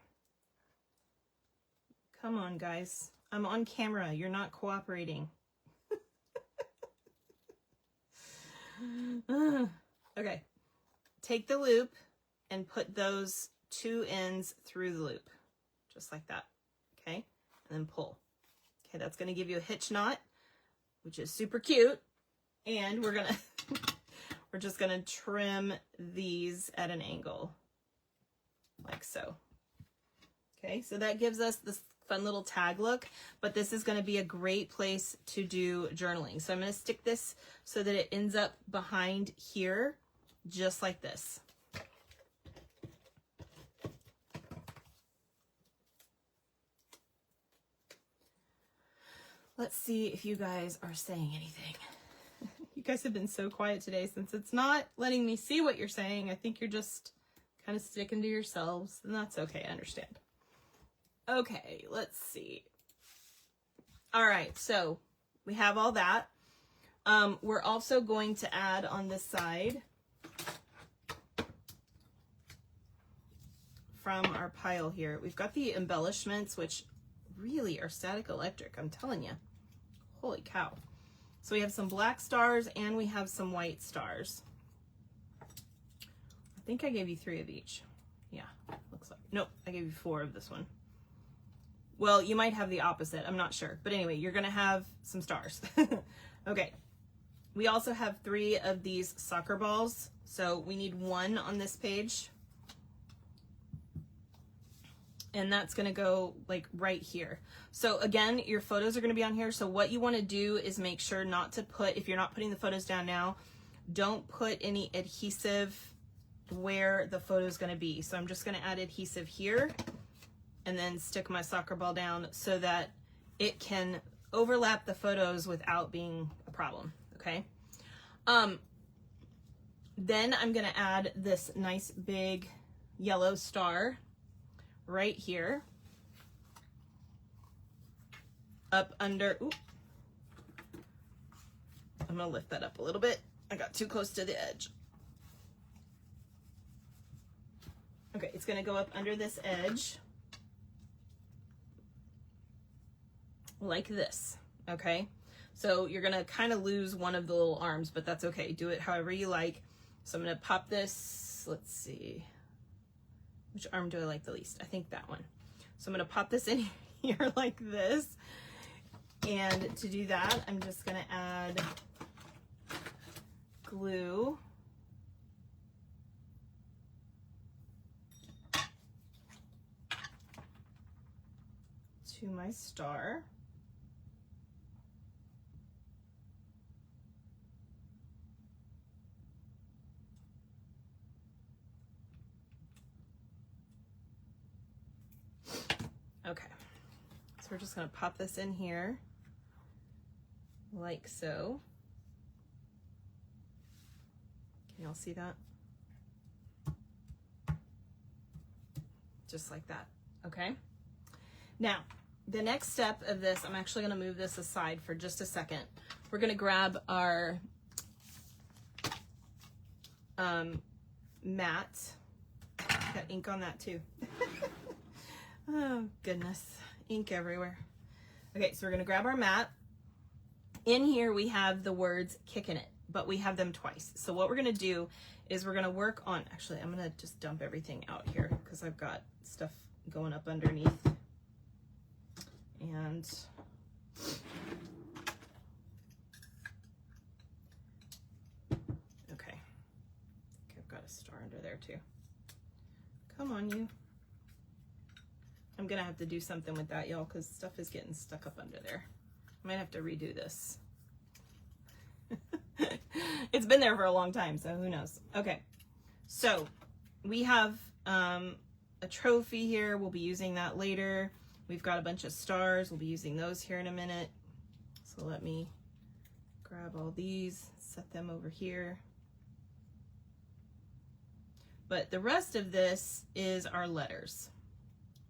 Come on, guys. I'm on camera. You're not cooperating. Okay. Take the loop and put those two ends through the loop. Just like that. Okay? And then pull. Okay, that's going to give you a hitch knot, which is super cute. And we're just going to trim these at an angle. Like so. Okay, so that gives us this fun little tag look, but this is going to be a great place to do journaling. So I'm going to stick this so that it ends up behind here, just like this. Let's see if you guys are saying anything. You guys have been so quiet today since it's not letting me see what you're saying. I think you're just kind of sticking to yourselves, and that's okay. I understand. Okay, let's see. All right, so we have all that. We're also going to add on this side from our pile here. We've got the embellishments, which really are static electric, I'm telling you. Holy cow. So we have some black stars and we have some white stars. I think I gave you 3 of each. Yeah, looks like. Nope, I gave you 4 of this one. Well, you might have the opposite. I'm not sure. But anyway, you're going to have some stars. Okay. We also have 3 of these soccer balls. So we need 1 on this page. And that's going to go like right here. So again, your photos are going to be on here. So what you want to do is make sure not to put, if you're not putting the photos down now, don't put any adhesive where the photo is going to be. So I'm just going to add adhesive here and then stick my soccer ball down so that it can overlap the photos without being a problem. Okay. Then I'm going to add this nice big yellow star right here up under, ooh, I'm going to lift that up a little bit. I got too close to the edge. Okay, it's going to go up under this edge like this. Okay, so you're going to kind of lose one of the little arms, but that's okay. Do it however you like. So I'm going to pop this, let's see. Which arm do I like the least? I think that one. So I'm going to pop this in here like this. And to do that, I'm just going to add glue. To my star. Okay, so we're just going to pop this in here like so. Can y'all see that? Just like that, okay? Now, the next step of this, I'm actually gonna move this aside for just a second. We're gonna grab our mat. Got ink on that too. Oh goodness, ink everywhere. Okay, so we're gonna grab our mat. In here we have the words kicking it, but we have them twice. So what we're gonna do is we're gonna work on, actually I'm gonna just dump everything out here because I've got stuff going up underneath. And okay, I think I've got a star under there too. Come on, you. I'm gonna have to do something with that, y'all, because stuff is getting stuck up under there. I might have to redo this. It's been there for a long time, so who knows. Okay, so we have a trophy here. We'll be using that later. We've got a bunch of stars. We'll be using those here in a minute. So let me grab all these, set them over here. But the rest of this is our letters.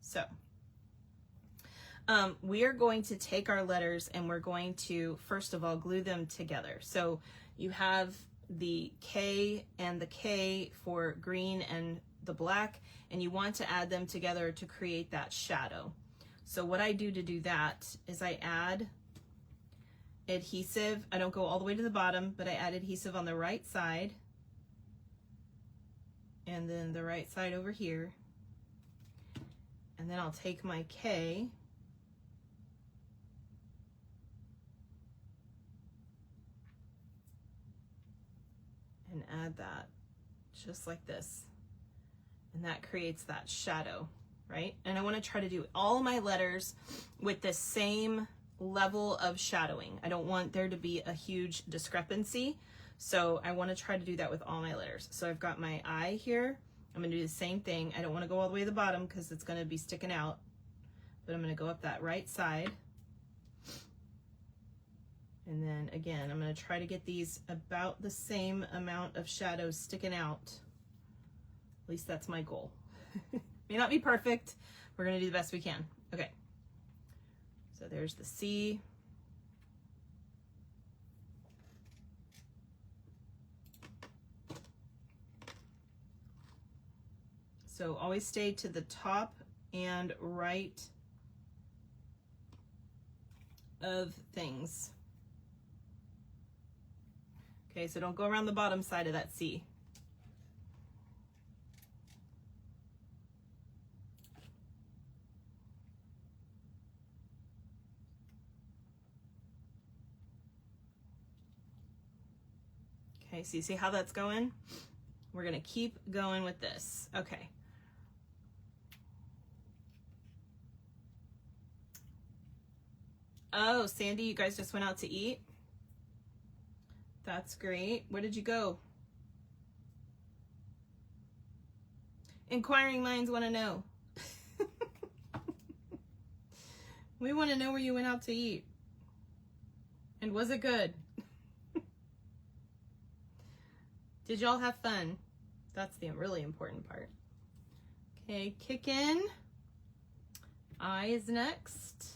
So we are going to take our letters and we're going to, first of all, glue them together. So you have the K and the K for green and the black, and you want to add them together to create that shadow. So what I do to do that is I add adhesive. I don't go all the way to the bottom, but I add adhesive on the right side and then the right side over here. And then I'll take my K and add that just like this. And that creates that shadow, right? And I want to try to do all my letters with the same level of shadowing. I don't want there to be a huge discrepancy. So I want to try to do that with all my letters. So I've got my I here. I'm going to do the same thing. I don't want to go all the way to the bottom because it's going to be sticking out. But I'm going to go up that right side. And then again, I'm going to try to get these about the same amount of shadows sticking out. At least that's my goal. May not be perfect. We're going to do the best we can. Okay. So there's the C. So always stay to the top and right of things. Okay, so don't go around the bottom side of that C. Okay, so you see how that's going? We're gonna keep going with this. Okay. Oh, Sandy, you guys just went out to eat? That's great. Where did you go? Inquiring minds want to know. We want to know where you went out to eat. And was it good? Did y'all have fun? That's the really important part. Okay, kick in. I is next.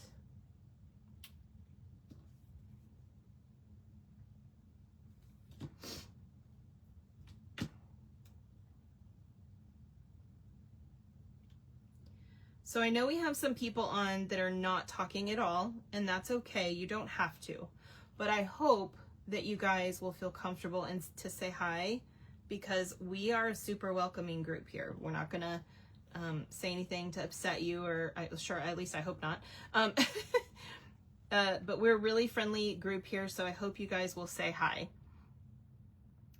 So I know we have some people on that are not talking at all, and that's okay. You don't have to. But I hope that you guys will feel comfortable and to say hi, because we are a super welcoming group here. We're not gonna say anything to upset you, or sure, at least I hope not. But we're a really friendly group here, so I hope you guys will say hi.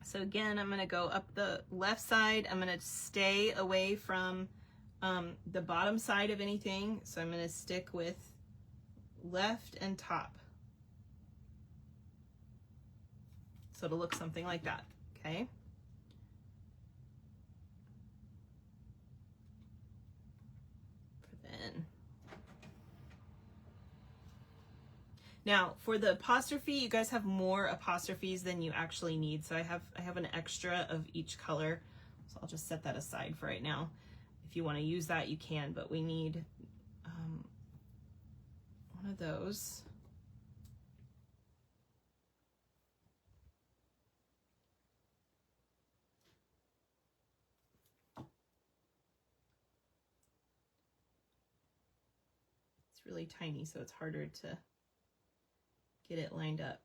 So again, I'm gonna go up the left side. I'm gonna stay away from the bottom side of anything. So I'm gonna stick with left and top. So it'll look something like that, okay? Then, Now for the apostrophe, you guys have more apostrophes than you actually need. So I have an extra of each color. So I'll just set that aside for right now. If you want to use that, you can, but we need one of those. It's really tiny, so it's harder to get it lined up.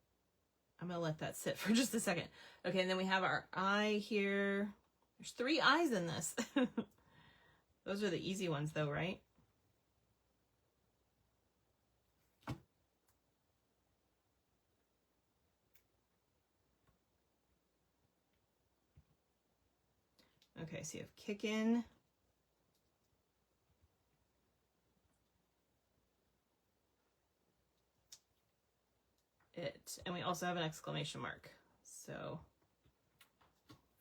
I'm gonna let that sit for just a second. Okay, and then we have our eye here. There's 3 eyes in this. Those are the easy ones though, right? Okay, so you have kickin'. It, and we also have an exclamation mark. So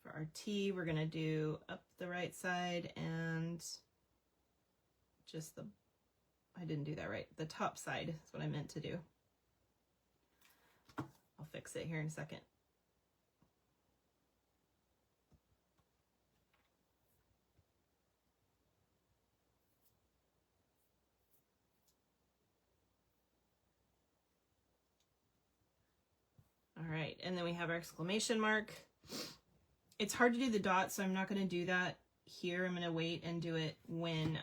for our T, we're gonna do up the right side and just the, I didn't do that right, the top side is what I meant to do. I'll fix it here in a second. All right, and then we have our exclamation mark. It's hard to do the dots, so I'm not going to do that here. I'm going to wait and do it when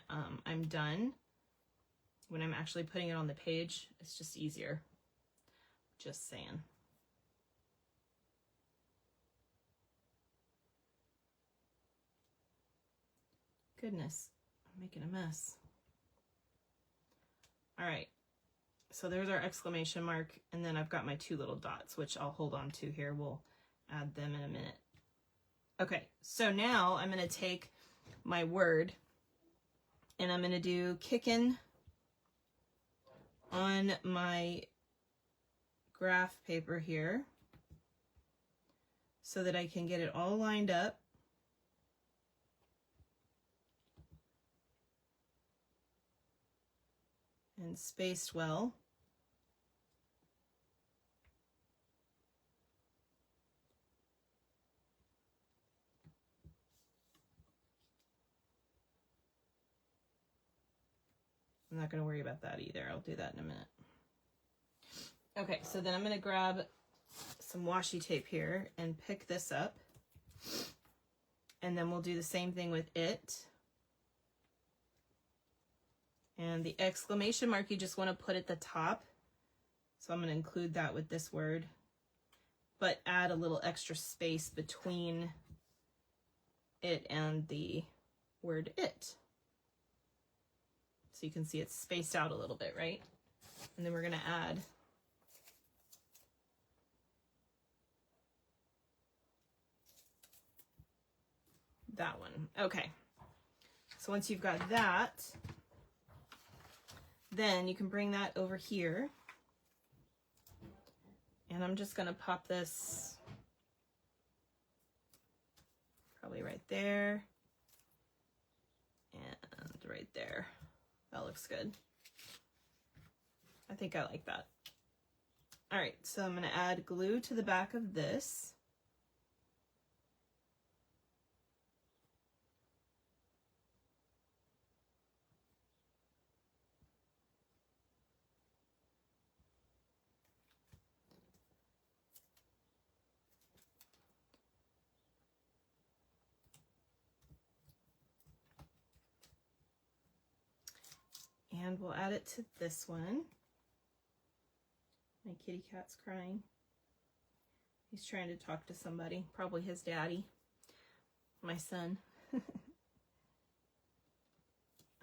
I'm done. When I'm actually putting it on the page, it's just easier. Just saying. Goodness, I'm making a mess. All right. So there's our exclamation mark, and then I've got my 2 little dots, which I'll hold on to here. We'll add them in a minute. Okay, so now I'm going to take my word, and I'm going to do kickin' on my graph paper here so that I can get it all lined up. And spaced well. I'm not going to worry about that either. I'll do that in a minute. Okay, so then I'm going to grab some washi tape here and pick this up. And then we'll do the same thing with it. And the exclamation mark you just want to put at the top. So I'm going to include that with this word, but add a little extra space between it and the word it. So you can see it's spaced out a little bit, right? And then we're going to add that one. Okay. So once you've got that, then you can bring that over here. And I'm just going to pop this probably right there and right there. That looks good. I think I like that. All right, so I'm going to add glue to the back of this. And we'll add it to this one. My kitty cat's crying. He's trying to talk to somebody, probably his daddy, my son. All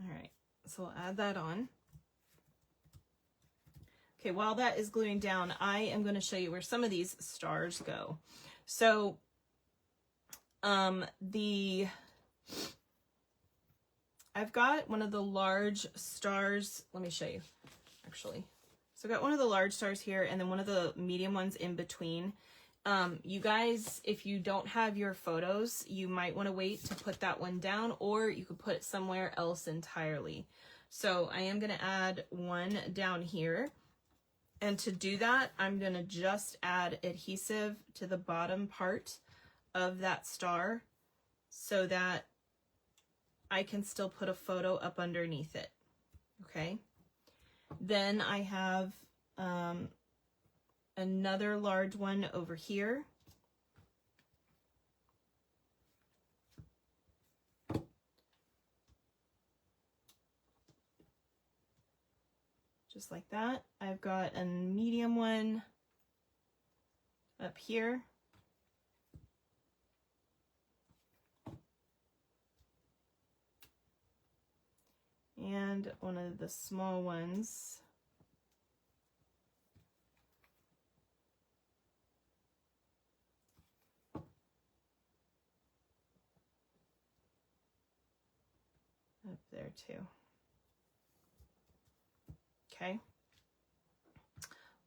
right, so we'll add that on. Okay, while that is gluing down, I am going to show you where some of these stars go. So I've got one of the large stars. Let me show you, actually. So I've got one of the large stars here and then one of the medium ones in between. You guys, if you don't have your photos, you might want to wait to put that one down, or you could put it somewhere else entirely. So I am going to add one down here. And to do that, I'm gonna just add adhesive to the bottom part of that star so that I can still put a photo up underneath it, okay? Then I have another large one over here. Just like that. I've got a medium one up here. And one of the small ones up there too. Okay.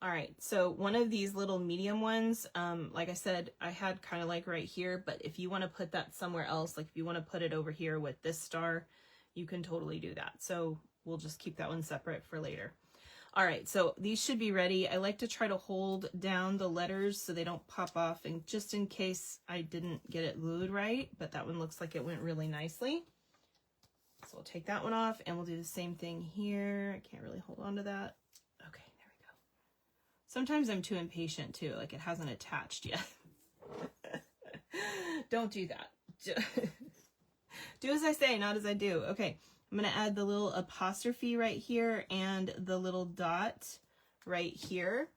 All right, so one of these little medium ones, like I said, I had kind of like right here, but if you want to put that somewhere else, like if you want to put it over here with this star, you can totally do that. So we'll just keep that one separate for later. All right, so these should be ready. I like to try to hold down the letters so they don't pop off, and just in case I didn't get it glued right, but that one looks like it went really nicely. So we'll take that one off and we'll do the same thing here. I can't really hold on to that. Okay, there we go. Sometimes I'm too impatient too, like it hasn't attached yet. Don't do that. Do as I say, not as I do. Okay, I'm gonna add the little apostrophe right here and the little dot right here.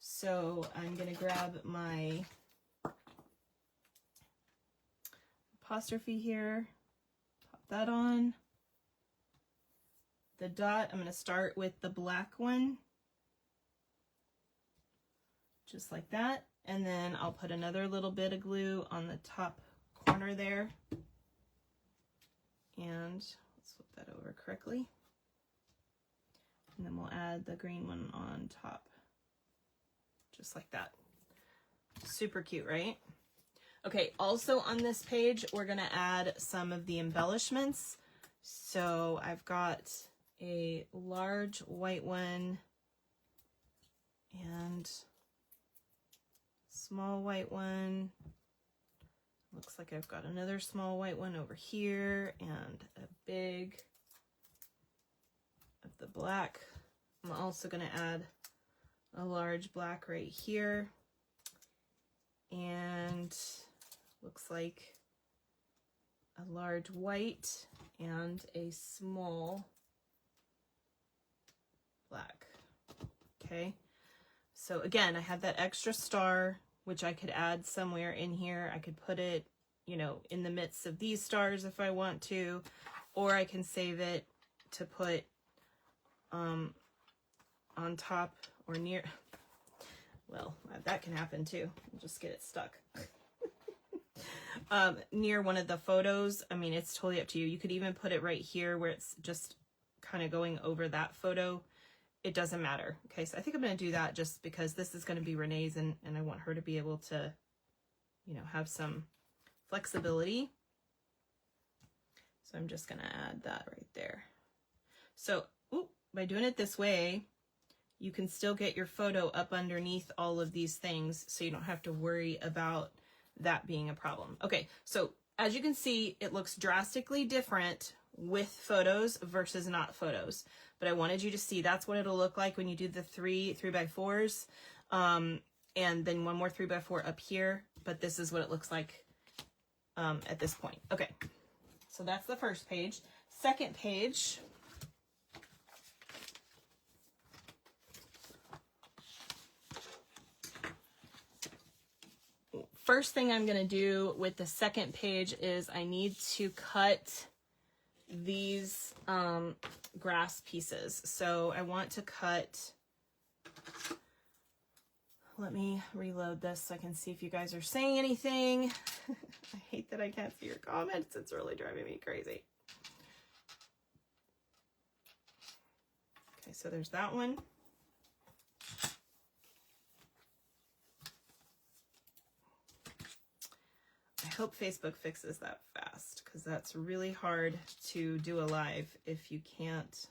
So I'm gonna grab my apostrophe here, pop that on. The dot, I'm gonna start with the black one, just like that. And then I'll put another little bit of glue on the top corner there. And let's flip that over correctly. And then we'll add the green one on top, just like that. Super cute, right? Okay, also on this page, we're gonna add some of the embellishments. So I've got a large white one and small white one. Looks like I've got another small white one over here and a big of the black. I'm also going to add a large black right here, and looks like a large white and a small black. Okay, so again, I have that extra star, which I could add somewhere in here. I could put it, you know, in the midst of these stars if I want to, or I can save it to put on top or near. Well, that can happen too. I'll just get it stuck. Near one of the photos. I mean, it's totally up to you. You could even put it right here where it's just kind of going over that photo. It doesn't matter. Okay, so I think I'm going to do that just because this is going to be Renee's, and I want her to be able to, you know, have some flexibility. So I'm just going to add that right there. So by doing it this way, you can still get your photo up underneath all of these things, so you don't have to worry about that being a problem. Okay, so as you can see, it looks drastically different with photos versus not photos. But I wanted you to see that's what it'll look like when you do the 3x4s, and then one more 3x4 up here. But this is what it looks like at this point. Okay, so that's the first page. Second page. First thing I'm going to do with the second page is I need to cut these grass pieces. So I want to cut, let me reload this so I can see if you guys are saying anything. I hate that I can't see your comments. It's really driving me crazy. Okay, so there's that one. I hope Facebook fixes that fast, because that's really hard to do a live if you can't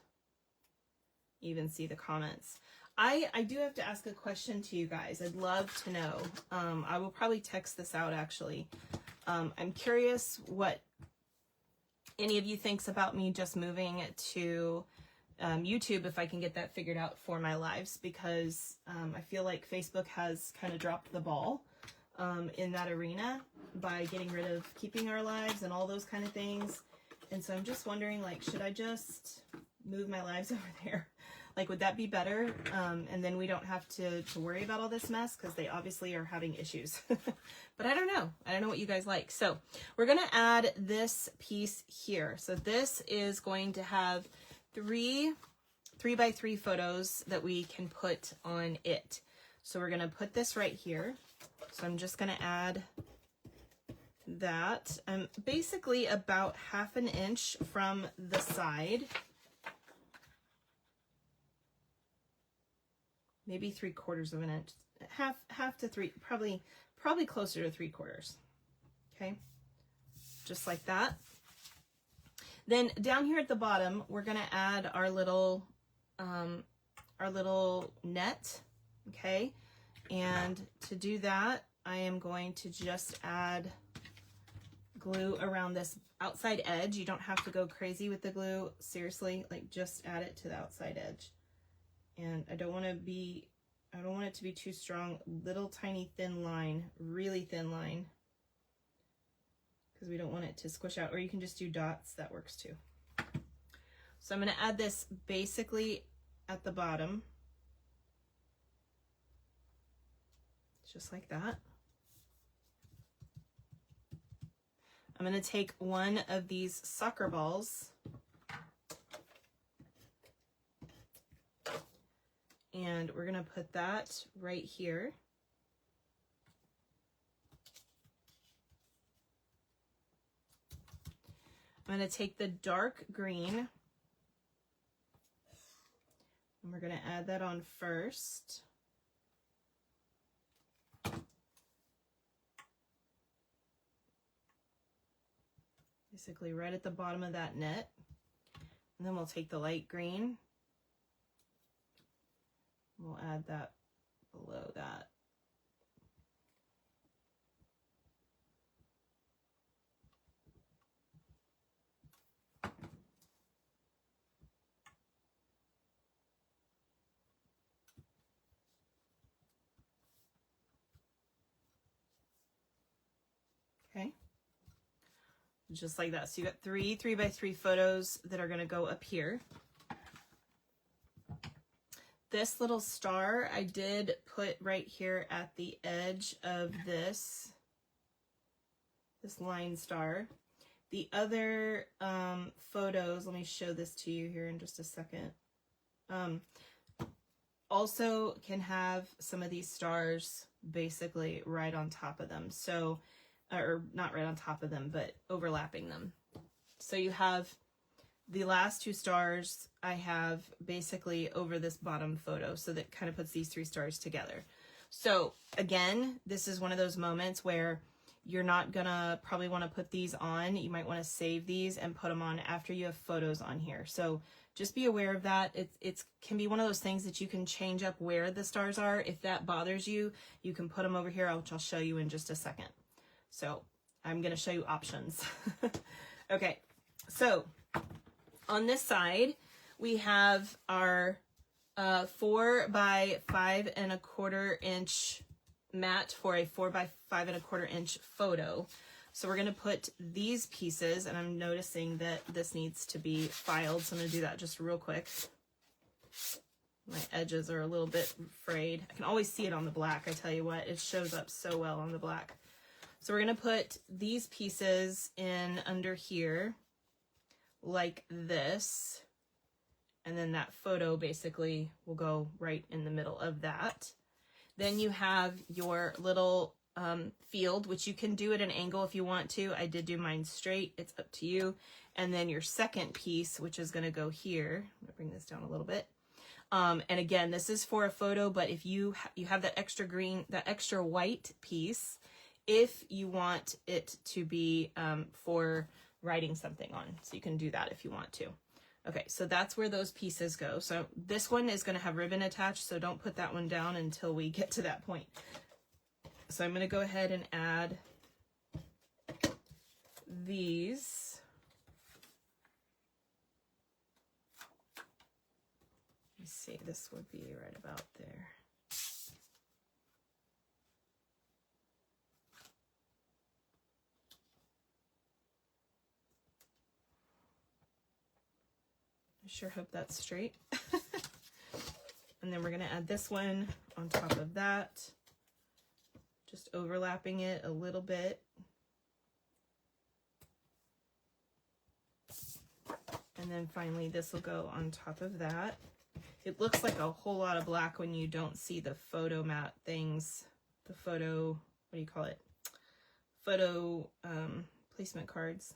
even see the comments. I do have to ask a question to you guys. I'd love to know. I will probably text this out actually. I'm curious what any of you thinks about me just moving to YouTube, if I can get that figured out for my lives, because I feel like Facebook has kind of dropped the ball in that arena by getting rid of keeping our lives and all those kind of things. And so I'm just wondering, like, should I just move my lives over there? Like, would that be better? And then we don't have to worry about all this mess, because they obviously are having issues. But I don't know. I don't know what you guys like. So we're going to add this piece here. So this is going to have three by three photos that we can put on it. So we're going to put this right here. So I'm just going to add that. I'm basically about 1/2 inch from the side. Maybe 3/4 of an inch, half to three, probably closer to 3/4. Okay, just like that. Then down here at the bottom, we're gonna add our little net. Okay, and to do that, I am going to just add glue around this outside edge. You don't have to go crazy with the glue. Seriously, like, just add it to the outside edge. And I don't want it to be too strong. Little tiny thin line, really thin line, because we don't want it to squish out. Or you can just do dots, that works too. So I'm going to add this basically at the bottom, just like that. I'm going to take one of these soccer balls and we're going to put that right here. I'm going to take the dark green and we're going to add that on first. Basically right at the bottom of that net. And then we'll take the light green. We'll add that below that. Okay. Just like that. So you got three 3x3 photos that are going to go up here. This little star I did put right here at the edge of this line star. The other photos, let me show this to you here in just a second, also can have some of these stars basically right on top of them. So, or not right on top of them, but overlapping them. So you have the last two stars I have basically over this bottom photo. So that kind of puts these three stars together. So again, this is one of those moments where you're not gonna probably want to put these on. You might want to save these and put them on after you have photos on here. So just be aware of that. It can be one of those things that you can change up where the stars are. If that bothers you, you can put them over here, which I'll show you in just a second. So I'm going to show you options. Okay, so on this side, we have our 4 by 5 1/4 inch mat for a 4 by 5 1/4 inch photo. So we're going to put these pieces, and I'm noticing that this needs to be filed, so I'm going to do that just real quick. My edges are a little bit frayed. I can always see it on the black, I tell you what. It shows up so well on the black. So we're going to put these pieces in under here like this. And then that photo basically will go right in the middle of that. Then you have your little field, which you can do at an angle if you want to. I did do mine straight. It's up to you. And then your second piece, which is going to go here. I'm going to bring this down a little bit. And again, this is for a photo, but if you have that extra green, that extra white piece, if you want it to be for writing something on. So you can do that if you want to. Okay, so that's where those pieces go. So this one is going to have ribbon attached, so don't put that one down until we get to that point. So I'm going to go ahead and add these. Let me see, this would be right about there. I sure hope that's straight. And then we're going to add this one on top of that, just overlapping it a little bit. And then finally this will go on top of that. It looks like a whole lot of black when you don't see the photo mat things, the photo, what do you call it? Photo placement cards.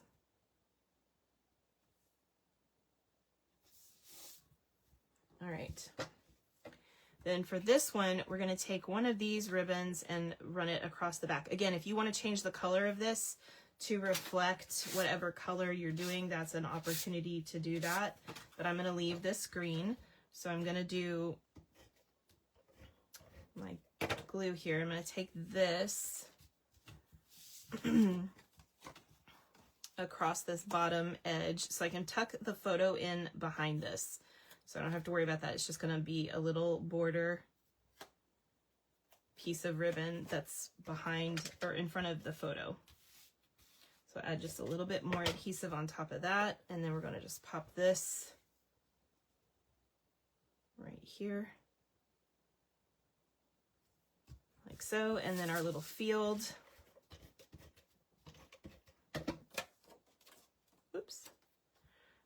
All right. Then for this one, we're going to take one of these ribbons and run it across the back. Again, if you want to change the color of this to reflect whatever color you're doing, that's an opportunity to do that. But I'm going to leave this green. So I'm going to do my glue here. I'm going to take this across this bottom edge so I can tuck the photo in behind this. So I don't have to worry about that. It's just going to be a little border piece of ribbon that's behind or in front of the photo. So add just a little bit more adhesive on top of that. And then we're going to just pop this right here. Like so. And then our little field. Oops.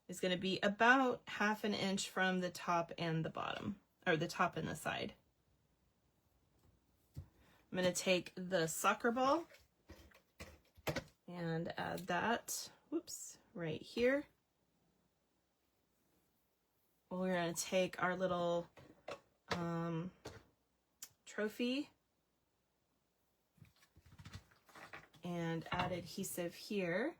Is going to be about 1/2 inch from the top and the bottom, or the top and the side. I'm going to take the soccer ball and add that, whoops, right here. We're going to take our little trophy and add adhesive here.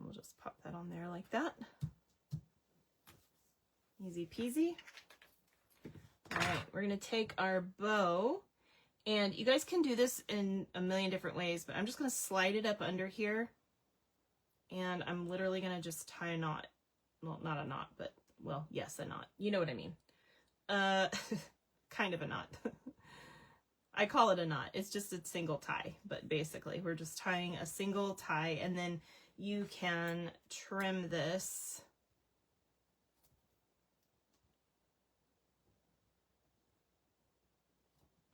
We'll just pop that on there like that. Easy peasy. All right, we're going to take our bow, and you guys can do this in a million different ways, but I'm just going to slide it up under here, and I'm literally going to just tie a knot. Well, not a knot, but, well, yes, a knot. You know what I mean. Kind of a knot. I call it a knot. It's just a single tie, but basically we're just tying a single tie, and then you can trim this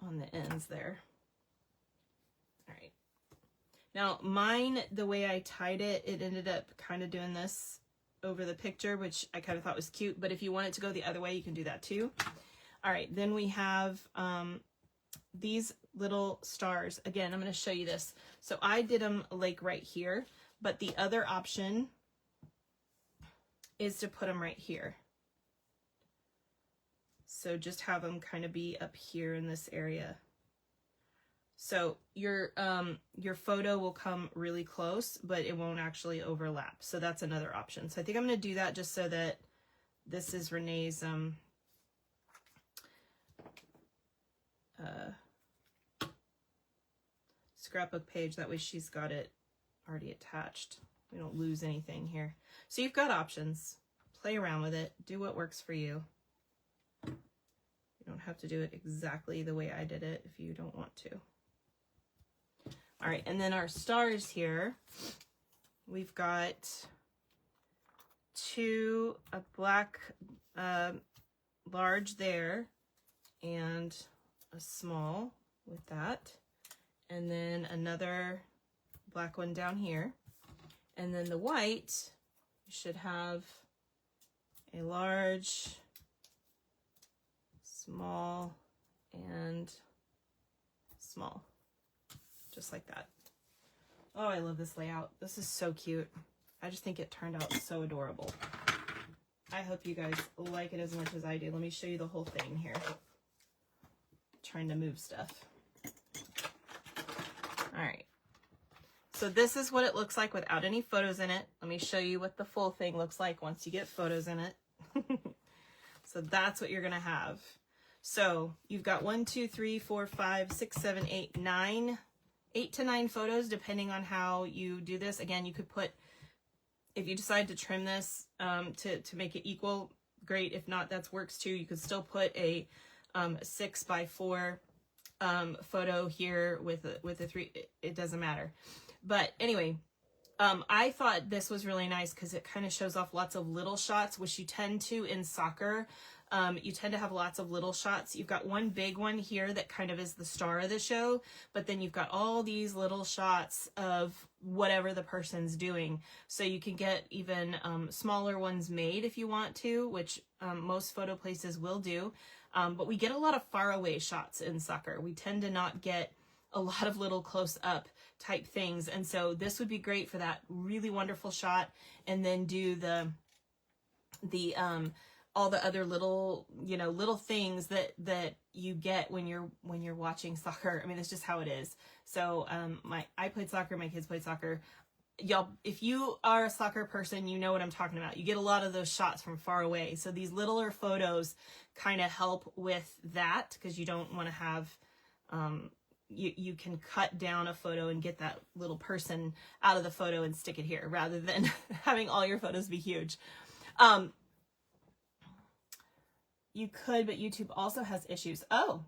on the ends there. All right. Now mine, the way I tied it, it ended up kind of doing this over the picture, which I kind of thought was cute, but if you want it to go the other way, you can do that too. All right, then we have these little stars. Again, I'm going to show you this. So I did them like right here, but the other option is to put them right here. So just have them kind of be up here in this area. So your photo will come really close, but it won't actually overlap. So that's another option. So I think I'm going to do that just so that this is Renee's scrapbook page. That way she's got it already attached. We don't lose anything here. So you've got options. Play around with it. Do what works for you. You don't have to do it exactly the way I did it if you don't want to. All right, and then our stars here, we've got two, a black large there and a small with that, and then another black one down here, and then the white should have a large, small, and small, just like that. Oh, I love this layout. This is so cute. I just think it turned out so adorable. I hope you guys like it as much as I do. Let me show you the whole thing here. Trying to move stuff. All right. So this is what it looks like without any photos in it. Let me show you what the full thing looks like once you get photos in it. So that's what you're gonna have. So you've got 1, 2, 3, 4, 5, 6, 7, 8, 9, 8 to 9 photos, depending on how you do this. Again, you could put, if you decide to trim this to make it equal, great. If not, that works too. You could still put a 6 by 4 photo here with a 3. It doesn't matter. But anyway, I thought this was really nice because it kind of shows off lots of little shots, which you tend to in soccer. You tend to have lots of little shots. You've got one big one here that kind of is the star of the show, but then you've got all these little shots of whatever the person's doing. So you can get even smaller ones made if you want to, which most photo places will do. But we get a lot of faraway shots in soccer. We tend to not get a lot of little close up type things. And so this would be great for that really wonderful shot, and then do the all the other little, you know, little things that you get when you're watching soccer. I mean, that's just how it is. So I played soccer, my kids played soccer. Y'all, if you are a soccer person, you know what I'm talking about. You get a lot of those shots from far away. So these littler photos kind of help with that, because you don't want to have, you can cut down a photo and get that little person out of the photo and stick it here, rather than having all your photos be huge. You could, but YouTube also has issues. Oh,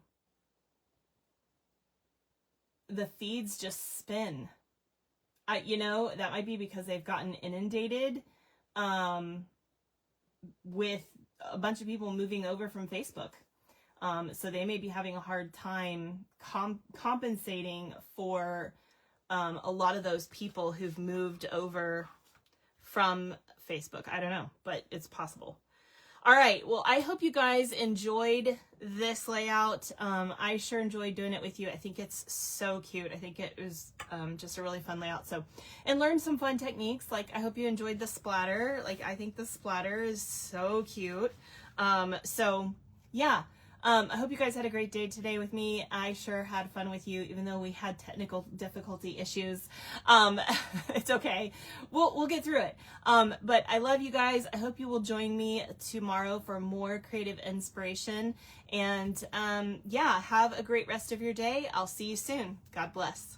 the feeds just spin. You know, that might be because they've gotten inundated with a bunch of people moving over from Facebook. So they may be having a hard time compensating for a lot of those people who've moved over from Facebook. I don't know, but it's possible. All right, well, I hope you guys enjoyed this layout. I sure enjoyed doing it with you. I think it's so cute. I think it was just a really fun layout. So, and learn some fun techniques. Like, I hope you enjoyed the splatter. Like, I think the splatter is so cute. So yeah. I hope you guys had a great day today with me. I sure had fun with you, even though we had technical difficulty issues. It's okay. We'll get through it. But I love you guys. I hope you will join me tomorrow for more creative inspiration. And yeah, have a great rest of your day. I'll see you soon. God bless.